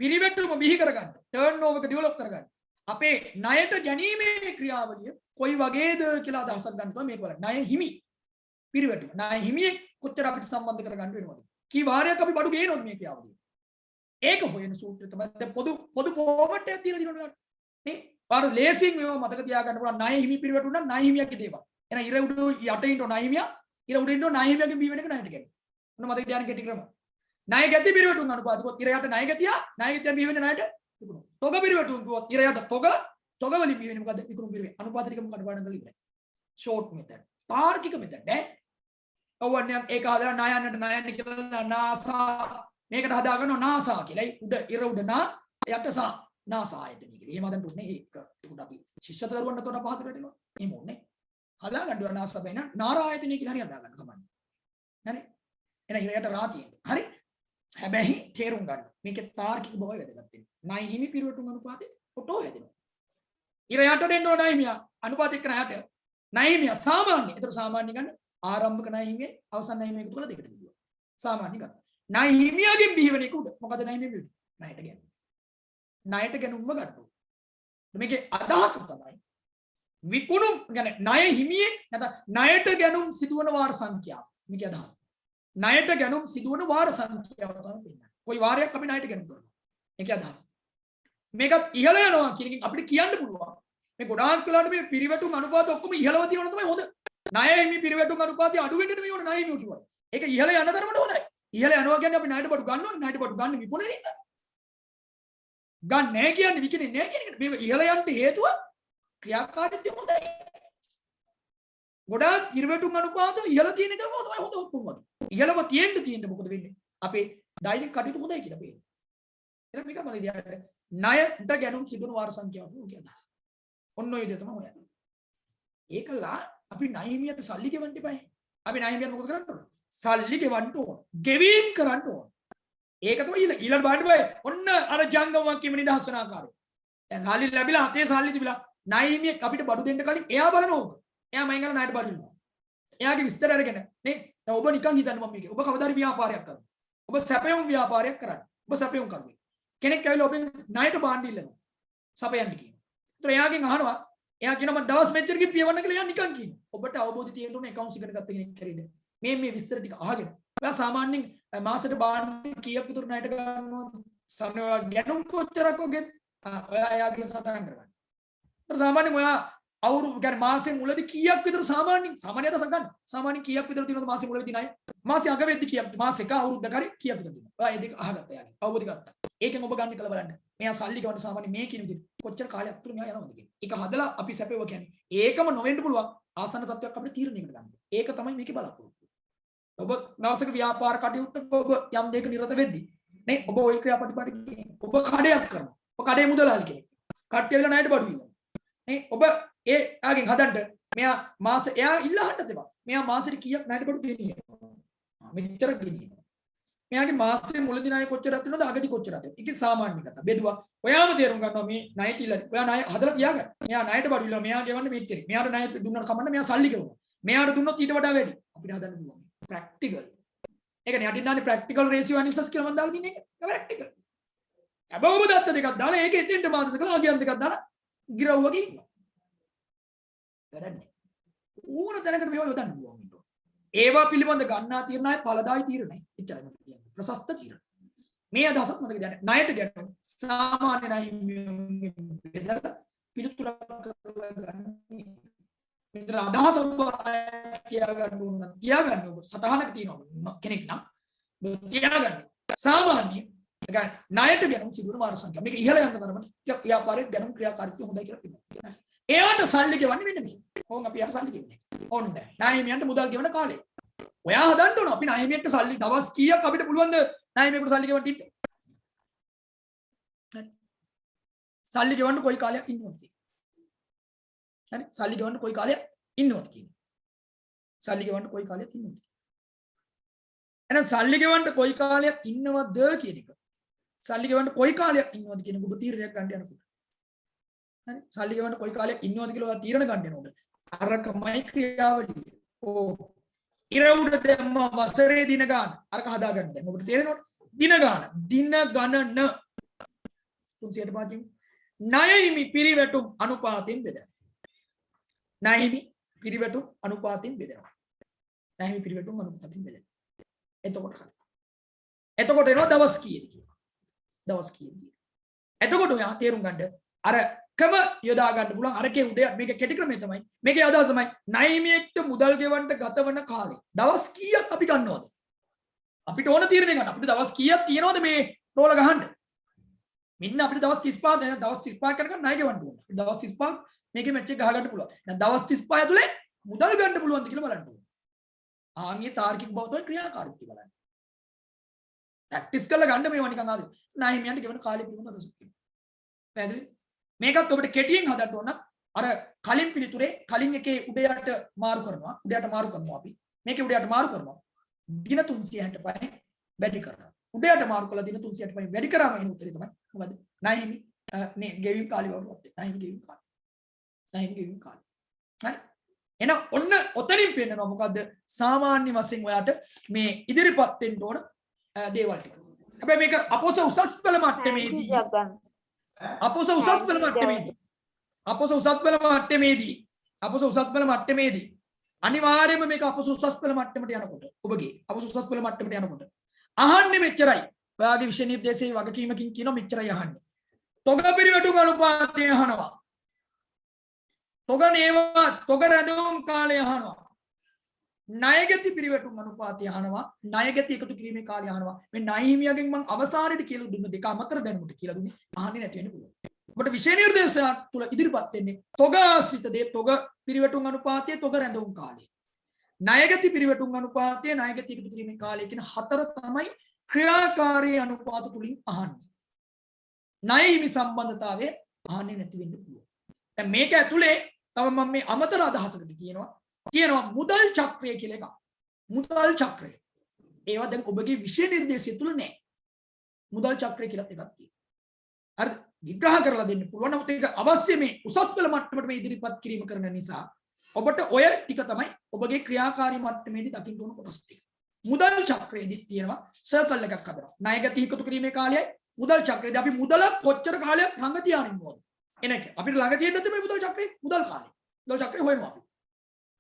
පිරිවැටුම බිහි කරගන්න, ටර්න්ಓවර් එක ඩෙවලොප් කරගන්න. අපේ ණයට ගැනීමේ ක්‍රියාවලිය කොයි වගේද කියලා අදහසක් ගන්න තමයි මේක බලන්න. ණය හිමි පිරිවැටුම. ණය හිමියේ කොච්චර අපිට සම්බන්ධ කරගන්න වෙනවද? කී වාරයක් අපි බඩු ගේනොත් මේ ක්‍රියාවලිය. ඒක හොයන සූත්‍රය තමයි දැන් පොදු ෆෝමට් එකක් දීලා දිනනවා නේ. පාර ලේසියෙන් මේව මතක තියාගන්න පුළුවන්. ණය හිමි පිරිවැටුම් නම් ණය හිමියගේ දේවල්. එහෙනම් ඉර උඩ යට ඉන්න ණය හිමියා, ඉර උඩ ඉන්න ණය හිමියගේ බී වෙන එක ණයට ගැනීම. මොන මතක තියාගන්න කෙටි ක්‍රම. ණය ගැති පිරිවැටුම් අනුපාතකොත් ඉර යට ණය ගැතියා, ණය ගැතියන් බී වෙන ණයට විකුණු. තොග පිරිවැටුම් කිව්වොත් ඉර යට තොග වලින් බී වෙන්නේ මොකද්ද? විකුණු පිරිවැ. අනුපාත ටිකම කඩපාඩම් කරලා ඉවරයි. Short method. තාර්කික මෙතඩ් ඈ. ඔවන්නේ ඒක හදලා ණයන්නට ණයන්න කියලා නාසා මේකට හදාගන්නවා නාසා කියලා. උඩ ඉර උඩ නා යට සා නාසා ආයතන කියලා. එහෙම හදන්න උන්නේ ඒක. ඒකට අපි ශිෂ්‍යත දරුවන්ට උඩ පහතට වැටෙනවා. එහෙම ඕනේ. හදාගන්නවා නාසා බේන නාරායතන කියලා හරි හදාගන්න කමන්නේ. හරි. එහෙනම් ඉරයට රා තියෙනවා. හරි. හැබැයි තේරුම් ගන්න. මේකේ තාර්කික බව වැදගත් වෙනවා. ණය හිමි පිරිවැටුම් අනුපාතේ ෆොටෝ හැදෙනවා. ඉර යට දෙන්න ඕන ණය හිමියා අනුපාත එක්ක ණයට. ණය හිමියා සාමාන්‍ය. ඒතර සාමාන්‍ය ගන්න ආරම්භක ණය හිමියේ අවසන් ණය හිමියේ එකතු කරලා දෙකට බෙදුවා. සාමාන්‍ය ගන්න. ණය හිමියාගෙන් බිහිවෙන එක උඩ මොකද ණය හිමිය බිහිවෙන්නේ? ණයට ගැනුම්. ණයට ගැනුම්ම ගන්න ඕන. මේකේ අදහස තමයි විකුණුම් يعني ණය හිමියේ නැත්නම් ණයට ගැනුම් සිදුවන වාර සංඛ්‍යාව. මේකේ අදහස. ණයට ගැනුම් සිදුවන වාර සංඛ්‍යාව තමයි පෙන්නන්නේ. කොයි වාරයක් අපි ණයට ගැනුම් කරනවා. මේකේ අදහස. මේකත් ඉහළ යනවා කියන එකෙන් අපිට කියන්න පුළුවන්. මේ ගොඩාක් වෙලාවට මේ පිරිවැටුම් අනුපාත ඔක්කොම ඉහළව තියෙනවා තමයි හොඳ. ණය හිමි පිරිවැටුම් අනුපාතය අඩු වෙන්න මේ ඕන ණය හිමියෝ කිව්වා. ඒක ඉහළ යන තරමට හොඳයි. ඉහළ යනවා කියන්නේ අපි ණයට බඩු ගන්න ඕනේ. ණයට බඩු ගන්න විකුණන එක. ගන්න නැහැ කියන්නේ විකිනේ නැහැ කියන එක. මේක ඉහළ යන්න හේතුව ක්‍රියාකාරීත්වය හොඳයි. ගොඩාක් පිරිවැටුම් අනුපාත ඉහළ තියෙන එකම තමයි හොඳ ඔක්කොම වගේ. ඉහළම තියෙන්න මොකද වෙන්නේ? අපේ දෛනික කටයුතු හොඳයි කියලා පේනවා. එහෙනම් මේක මම ඉතින් ණයට ගැනුම් සිදුවන වාර සංඛ්‍යාව කියන අදහස. ඔන්න ඔය විදිහ තමයි හොයන්නේ. ඒකලා අපි ණය හිමියට සල්ලි ගෙවන්න එපායි. අපි ණය හිමියට මොකද කරන්න ඕන? සල්ලි ගෙවන්න ඕන. ගෙවීම් කරන්න ඕන. ඒක තමයි ඊළඟ බාන්න බෑ. ඔන්න අර ජංගමයක් කියම නිදහස් වෙන ආකාරය. දැන් සල්ලි ලැබිලා අතේ සල්ලි තිබිලා ණය හිමියෙක් අපිට බඩු දෙන්න කලින් එයා බලන ඕක. එයා මයින් ගන්න ණයට බඩු දෙනවා. එයාගේ විස්තර අරගෙන නේ දැන් ඔබ නිකන් හිතන්න මම මේක. ඔබ කවදාරි ව්‍යාපාරයක් කරනවා. ඔබ සැපයුම් ව්‍යාපාරයක් කරන්නේ. ඔබ සැපයුම් කරුවෙක්. කෙනෙක් ඇවිල්ලා ඔබෙන් ණයට බාන්න ඉල්ලනවා. සපයන්න කියනවා. ඒතර එයාගෙන් අහනවා එයා කියනවා මම දවස් මෙච්චර කිව්ව පියවන්න කියලා එයා නිකන් කියනවා. ඔබට අවබෝධය තියෙන්න ඕනේ accounts ඉගෙන ගත්ත කෙනෙක් කරින්න. මේ විස්තර ටික අහගෙන. ඔයා සාමාන්‍යයෙන් මාසෙට බාන්න කීයක් විතර ණයට ගන්නවද? සමහරව ගැනුම් කොච්චරක් ඔගෙත් ඔයා එයාගේ සටහන් කරගන්න. ඒතර සාමාන්‍යයෙන් ඔයා අවුරුදු කියන්නේ මාසෙන් මුලදී කීයක් විතර සාමාන්‍ය දසක් ගන්න. සාමාන්‍යයෙන් කීයක් විතර තියෙනවද මාසෙ මුලදී ණය? මාසෙ අග වෙද්දි කීයක්? මාස එක අවුරුද්දක හරි කීයක් විතර තියෙනවද? ඔයා ඒ දෙක අහගත්තා යාගේ. අවබෝධ ගත්තා. ඒකෙන් ඔබ ගන්න කියලා බලන්න. මෙයා සල්ලි ගවන්න සාමාන්‍ය මේ කියන විදිහට කොච්චර කාලයක් තුල මෙයා යනවද කියන්නේ. ඒක හදලා අපි සැපේව කියන්නේ. ඒකම නොවෙන්න පුළුවන් ආසන්න තත්වයක් අපිට තීරණයකට ගන්න. ඒක තමයි මේකේ බලාපොරොත්තු. ඔබ දවසක ව්‍යාපාර කටයුත්තක ඔබ යම් දෙයක නිරත වෙද්දී නේ ඔබ ওই ක්‍රියාපටිපාටි කියන්නේ. ඔබ කඩයක් කරනවා. ඔබ කඩේ මුදලාලි කෙනෙක්. කට්ටිය වෙලා ණයට බඩු ඉන්නවා. නේ ඔබ ඒ ආගෙන් හදන්න මෙයා මාස එයා ඉල්ලහන්න දෙපා. මෙයා මාසෙට කීයක් ණයට බඩු දෙන්නේ? මෙච්චර ගෙනියනවා. මෙයාගේ මාසෙ මුලදී ණය කොච්චරක් තියෙනවද අගදී කොච්චරක් තියෙනවද? ඒක සාමාන්‍ය කතා. බෙදුවා. ඔයාම තේරුම් ගන්නවා මේ ණයට ඉල්ලලා. ඔයා ණය හදලා තියාගන්න. මෙයා ණයට බඩු ඉල්ලනවා. මෙයා ගෙවන්නේ මෙච්චරයි. මෙයාට ණය දුන්නාට කමන්න මෙයා සල්ලි ගෙවනවා. මෙයාට දුන්නොත් ඊට වඩා වැඩි. අපිට හදන්න පුළුවන්. ප්‍රැක්ටිකල්. ඒකනේ යටින් දාන්නේ ප්‍රැක්ටිකල් රේෂියෝ ඇනලිසිස් කියලා මම දාලා තියෙන එක. ප්‍රැක්ටිකල්. හැබැයි ඔබ දත්ත දෙකක් දාලා ඒකේ එතෙන්ට මාදස කළා අගයන් දෙකක් දාලා ගිරව් වගේ ඉන්නවා. වැඩන්නේ. ඕන තැනකට මේවා යොදන්න පුළුවන් වෙනවා. ඒවා පිළිබඳ ගන්නා තීරණය ඵලදායි තීරණයි. එච්චරයි මම කියන්නේ. ප්‍රශස්ත තීරණ. මේ අදහසත් මතක තියාගන්න. ණයට ගැටුම් සාමාන්‍ය ණය බෙදලා පිළිතුරක් කරලා ගන්න. මෙතන අදහස ඔබ තියාගන්න ඕන. තියාගන්න ඔබ සටහනක තියෙනවා කෙනෙක් නම් තියාගන්න. සාමාන්‍ය ණයට ගැනුම් සිදුවන වාර සංඛ්‍යාව. මේක ඉහළ යන තරමට ව්‍යාපාරයේ ගැනුම් ක්‍රියාකාරීත්වය හොඳයි කියලා කියනවා. එයාට සල්ලි ගෙවන්නේ මෙන්න මේ. ඕන් අපි යාට සල්ලි ගෙවන්නේ. ඕන්න. ණයහිමියන්ට මුදල් ගෙවන කාලේ. ඔයා හදන්න ඕන අපි ණයහිමියන්ට සල්ලි දවස් කීයක් අපිට පුළුවන්ද ණයහිමියෙකුට සල්ලි ගෙවන්න ඉන්න? හරි. සල්ලි ගෙවන්න කොයි කාලයක් ඉන්නවද කියන්නේ. හරි. සල්ලි ගෙවන්න කොයි කාලයක් ඉන්නවද කියන්නේ. සල්ලි ගෙවන්න කොයි කාලයක් ඉන්නවද? එහෙනම් සල්ලි ගෙවන්න කොයි කාලයක් ඉන්නවද කියන එක. සල්ලි ගෙවන්න කොයි කාලයක් ඉන්නවද කියන ඔබ තීරණයක් ගන්න යනකොට. හරි. සල්ලි ගෙවන්න කොයි කාලයක් ඉන්නවද කියලා ඔයා තීරණ ගන්න යනකොට. අරකමයි ක්‍රියාවලිය. ඕ. ඉර උඩ දැම්ම වසරේ දින ගන්න. අරක හදා ගන්න දැන් ඔබට තේරෙනවද? දින ගන්න. දින ගණන 305 ණයහිමි පිරිවැටුම් අනුපාතයෙන් බෙදනවා. ණයහිමි පිරිවැටුම් අනුපාතයෙන් බෙදනවා. ණයහිමි පිරිවැටුම් අනුපාතයෙන් බෙදනවා. එතකොට හරි. එතකොට එනවා දවස් කීයද කියලා. දවස් කීයද. එතකොට ඔයා තේරුම් ගන්න අර කම යොදා ගන්න පුළුවන් අරකේ උඩ මේක කෙටි ක්‍රමය තමයි. මේකේ අදහස තමයි ණයහිමියෙක්ට මුදල් ගෙවන්න ගතවන කාලේ. දවස් කීයක් අපි ගන්නවද? අපිට ඕන තීරණය ගන්න. අපිට දවස් කීයක් තියනවද මේ රෝල ගහන්න? මෙන්න අපිට දවස් 35 දෙන දවස් 35 කරනකම් ණය ගෙවන්න ඕන. දවස් 35 මේකේ මැච් එක ගහ ගන්න පුළුවන්. දැන් දවස් 35 ඇතුලේ මුදල් ගන්න පුළුවන්ද කියලා බලන්න ඕන. ආන්ගේ තාර්කික බව තමයි ක්‍රියාකාරීත්වය බලන්න. ප්‍රැක්ටිස් කරලා ගන්න මේවා නිකන් ආද. ණයහිමියන්ට ගෙවන කාලය පිළිබඳව අදහසක් තියෙනවා. පැහැදිලි? මේකත් ඔබට කෙටියෙන් හදන්න ඕන. අර කලින් පිළිතුරේ කලින් එකේ උඩ යට මාරු කරනවා. උඩ යට මාරු කරනවා අපි. මේකේ උඩ යට මාරු කරනවා. දින 365 වැඩි කරනවා. උඩ යට මාරු කළා දින 365 වැඩි කරාම එන උත්තරේ තමයි මොකද? ණයහිමි නේ ගෙවීම් කාලය වරුවත්. ණයහිමි ගෙවීම් කාලය. ණයහිමි ගෙවීම් කාලය. හරි. එහෙනම් ඔන්න ඔතනින් පේනවා මොකද්ද? සාමාන්‍ය වශයෙන් ඔයාට මේ ඉදිරිපත් වෙන්න ඕන දේවල් ටික. හැබැයි මේක අපොස උසස් පෙළ මට්ටමේදී අපොස උසස් පෙළ මට්ටමේදී අපොස උසස් පෙළ මට්ටමේදී අනිවාර්යයෙන්ම මේක අපොස උසස් පෙළ මට්ටමට යනකොට ඔබගේ අපොස උසස් පෙළ මට්ටමට යනකොට අහන්නේ මෙච්චරයි. ඔයාගේ විෂය නිර්දේශයේ වගකීමකින් කියනවා මෙච්චරයි අහන්නේ. තොග පිරිවැටුම් අනුපාතය අහනවා. තොග නේවත් තොග රැඳවුම් කාලය අහනවා. ණයගති පිරිවැටුම් අනුපාතය අහනවා. ණයගති එකතු කිරීමේ කාලය අහනවා. මේ ණයහිමියගෙන් මම අවසානයේදී කියලා දුන්න දෙක අමතර දැනුමට කියලා දුන්නේ අහන්නේ නැති වෙන්න පුළුවන්. ඔබට විෂය නිර්දේශය තුළ ඉදිරිපත් වෙන්නේ තොග ආශ්‍රිත දේ තොග පිරිවැටුම් අනුපාතය තොග රැඳවුම් කාලය. ණයගති පිරිවැටුම් අනුපාතය ණයගති එකතු කිරීමේ කාලය කියන හතර තමයි ක්‍රියාකාරී අනුපාත තුලින් අහන්නේ. ණයහිමි සම්බන්ධතාවය අහන්නේ නැති වෙන්න පුළුවන්. දැන් මේක ඇතුලේ තව මම මේ අමතර අදහසකට කියනවා මුදල් චක්‍රය කියලා එකක්. මුදල් චක්‍රය. ඒවා දැන් ඔබගේ විෂය නිර්දේශය තුල නැහැ. මුදල් චක්‍රය කියලා එකක් තියෙනවා. හරිද? විග්‍රහ කරලා දෙන්න පුළුවන්. නමුත් ඒක අවශ්‍ය මේ උසස් පෙළ මට්ටමට මේ ඉදිරිපත් කිරීම කරන නිසා ඔබට ඔය ටික තමයි ඔබගේ ක්‍රියාකාරී මට්ටමේදී දකින්න ඕන කොටස් ටික. මුදල් චක්‍රයේදී තියෙනවා සර්කල් එකක් හදනවා. ණයගති එකතු කිරීමේ කාලයයි මුදල් චක්‍රයේදී අපි මුදල කොච්චර කාලයක් ළඟ තියාගෙන ඉන්නවද? එනක අපිට ළඟ තියෙන්න තමයි මුදල් චක්‍රේ මුදල් කාලය. මුදල් චක්‍රේ හොයනවා අපි.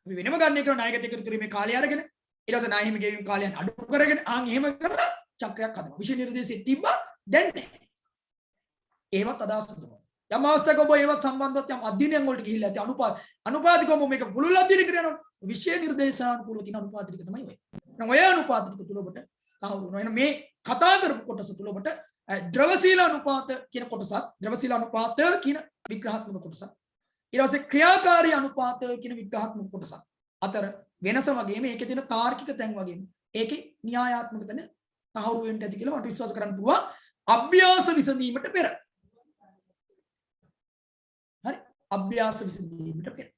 අපි වෙනම ගන්න එක ණයගති එකතු කිරීමේ කාලය අරගෙන ඊට පස්සේ ණයහිමි ගෙවීම් කාලයන් අඩු කරගෙන එහෙම කරලා චක්‍රයක් හදනවා. විෂය නිර්දේශයේ තිබ්බා දැන් නැහැ. ඒවත් අදහස් කරනවා. යම් අවස්ථාවක ඔබ ඒවත් සම්බන්ධවත් යම් අධ්‍යයනයන් වලට ගිහිල්ලා ඇති අනුපාතිකව මේක පුළුල් අධ්‍යයනය කරනවා. විෂය නිර්දේශානුකූලව තියෙන අනුපාත ටික තමයි ඔය. එහෙනම් ඔය අනුපාත ටික තුල ඔබට තහවුරු වෙනවා. එහෙනම් මේ කතා කරපු කොටස තුල ඔබට ද්‍රවශීල අනුපාත කියන කොටසත් ද්‍රවශීල අනුපාත කියන විග්‍රහාත්මක කොටසත් ඊට පස්සේ ක්‍රියාකාරී අනුපාත කියන විග්‍රහාත්මක කොටසත් අතර වෙනස වගේම ඒකේ තියෙන තාර්කික තැන් වගේම ඒකේ න්‍යායාත්මක තැන තහවුරු වෙන්න ඇති කියලා මට විශ්වාස කරන්න පුළුවන් අභ්‍යාස විසඳීමට පෙර. හරි අභ්‍යාස විසඳීමට පෙර.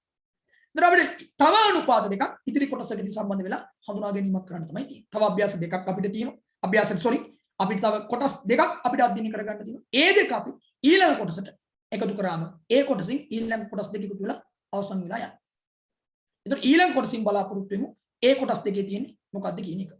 දැන් අපිට තව අනුපාත දෙකක් ඉදිරි කොටසකදී සම්බන්ධ වෙලා හඳුනා ගැනීමක් කරන්න තමයි තියෙන්නේ. තව අභ්‍යාස දෙකක් අපිට තියෙනවා. අපිට තව කොටස් දෙකක් අපිට අධ්‍යයනය කරගන්න තියෙනවා. ඒ දෙක අපි ඊළඟ කොටසට එකතු කරාම ඒ කොටසින් ඊළඟ කොටස් දෙක එකතු වෙලා අවසන් වෙලා යනවා. ඒතර ඊළඟ කොටසින් බලාපොරොත්තු වෙමු ඒ කොටස් දෙකේ තියෙන්නේ මොකක්ද කියන එක.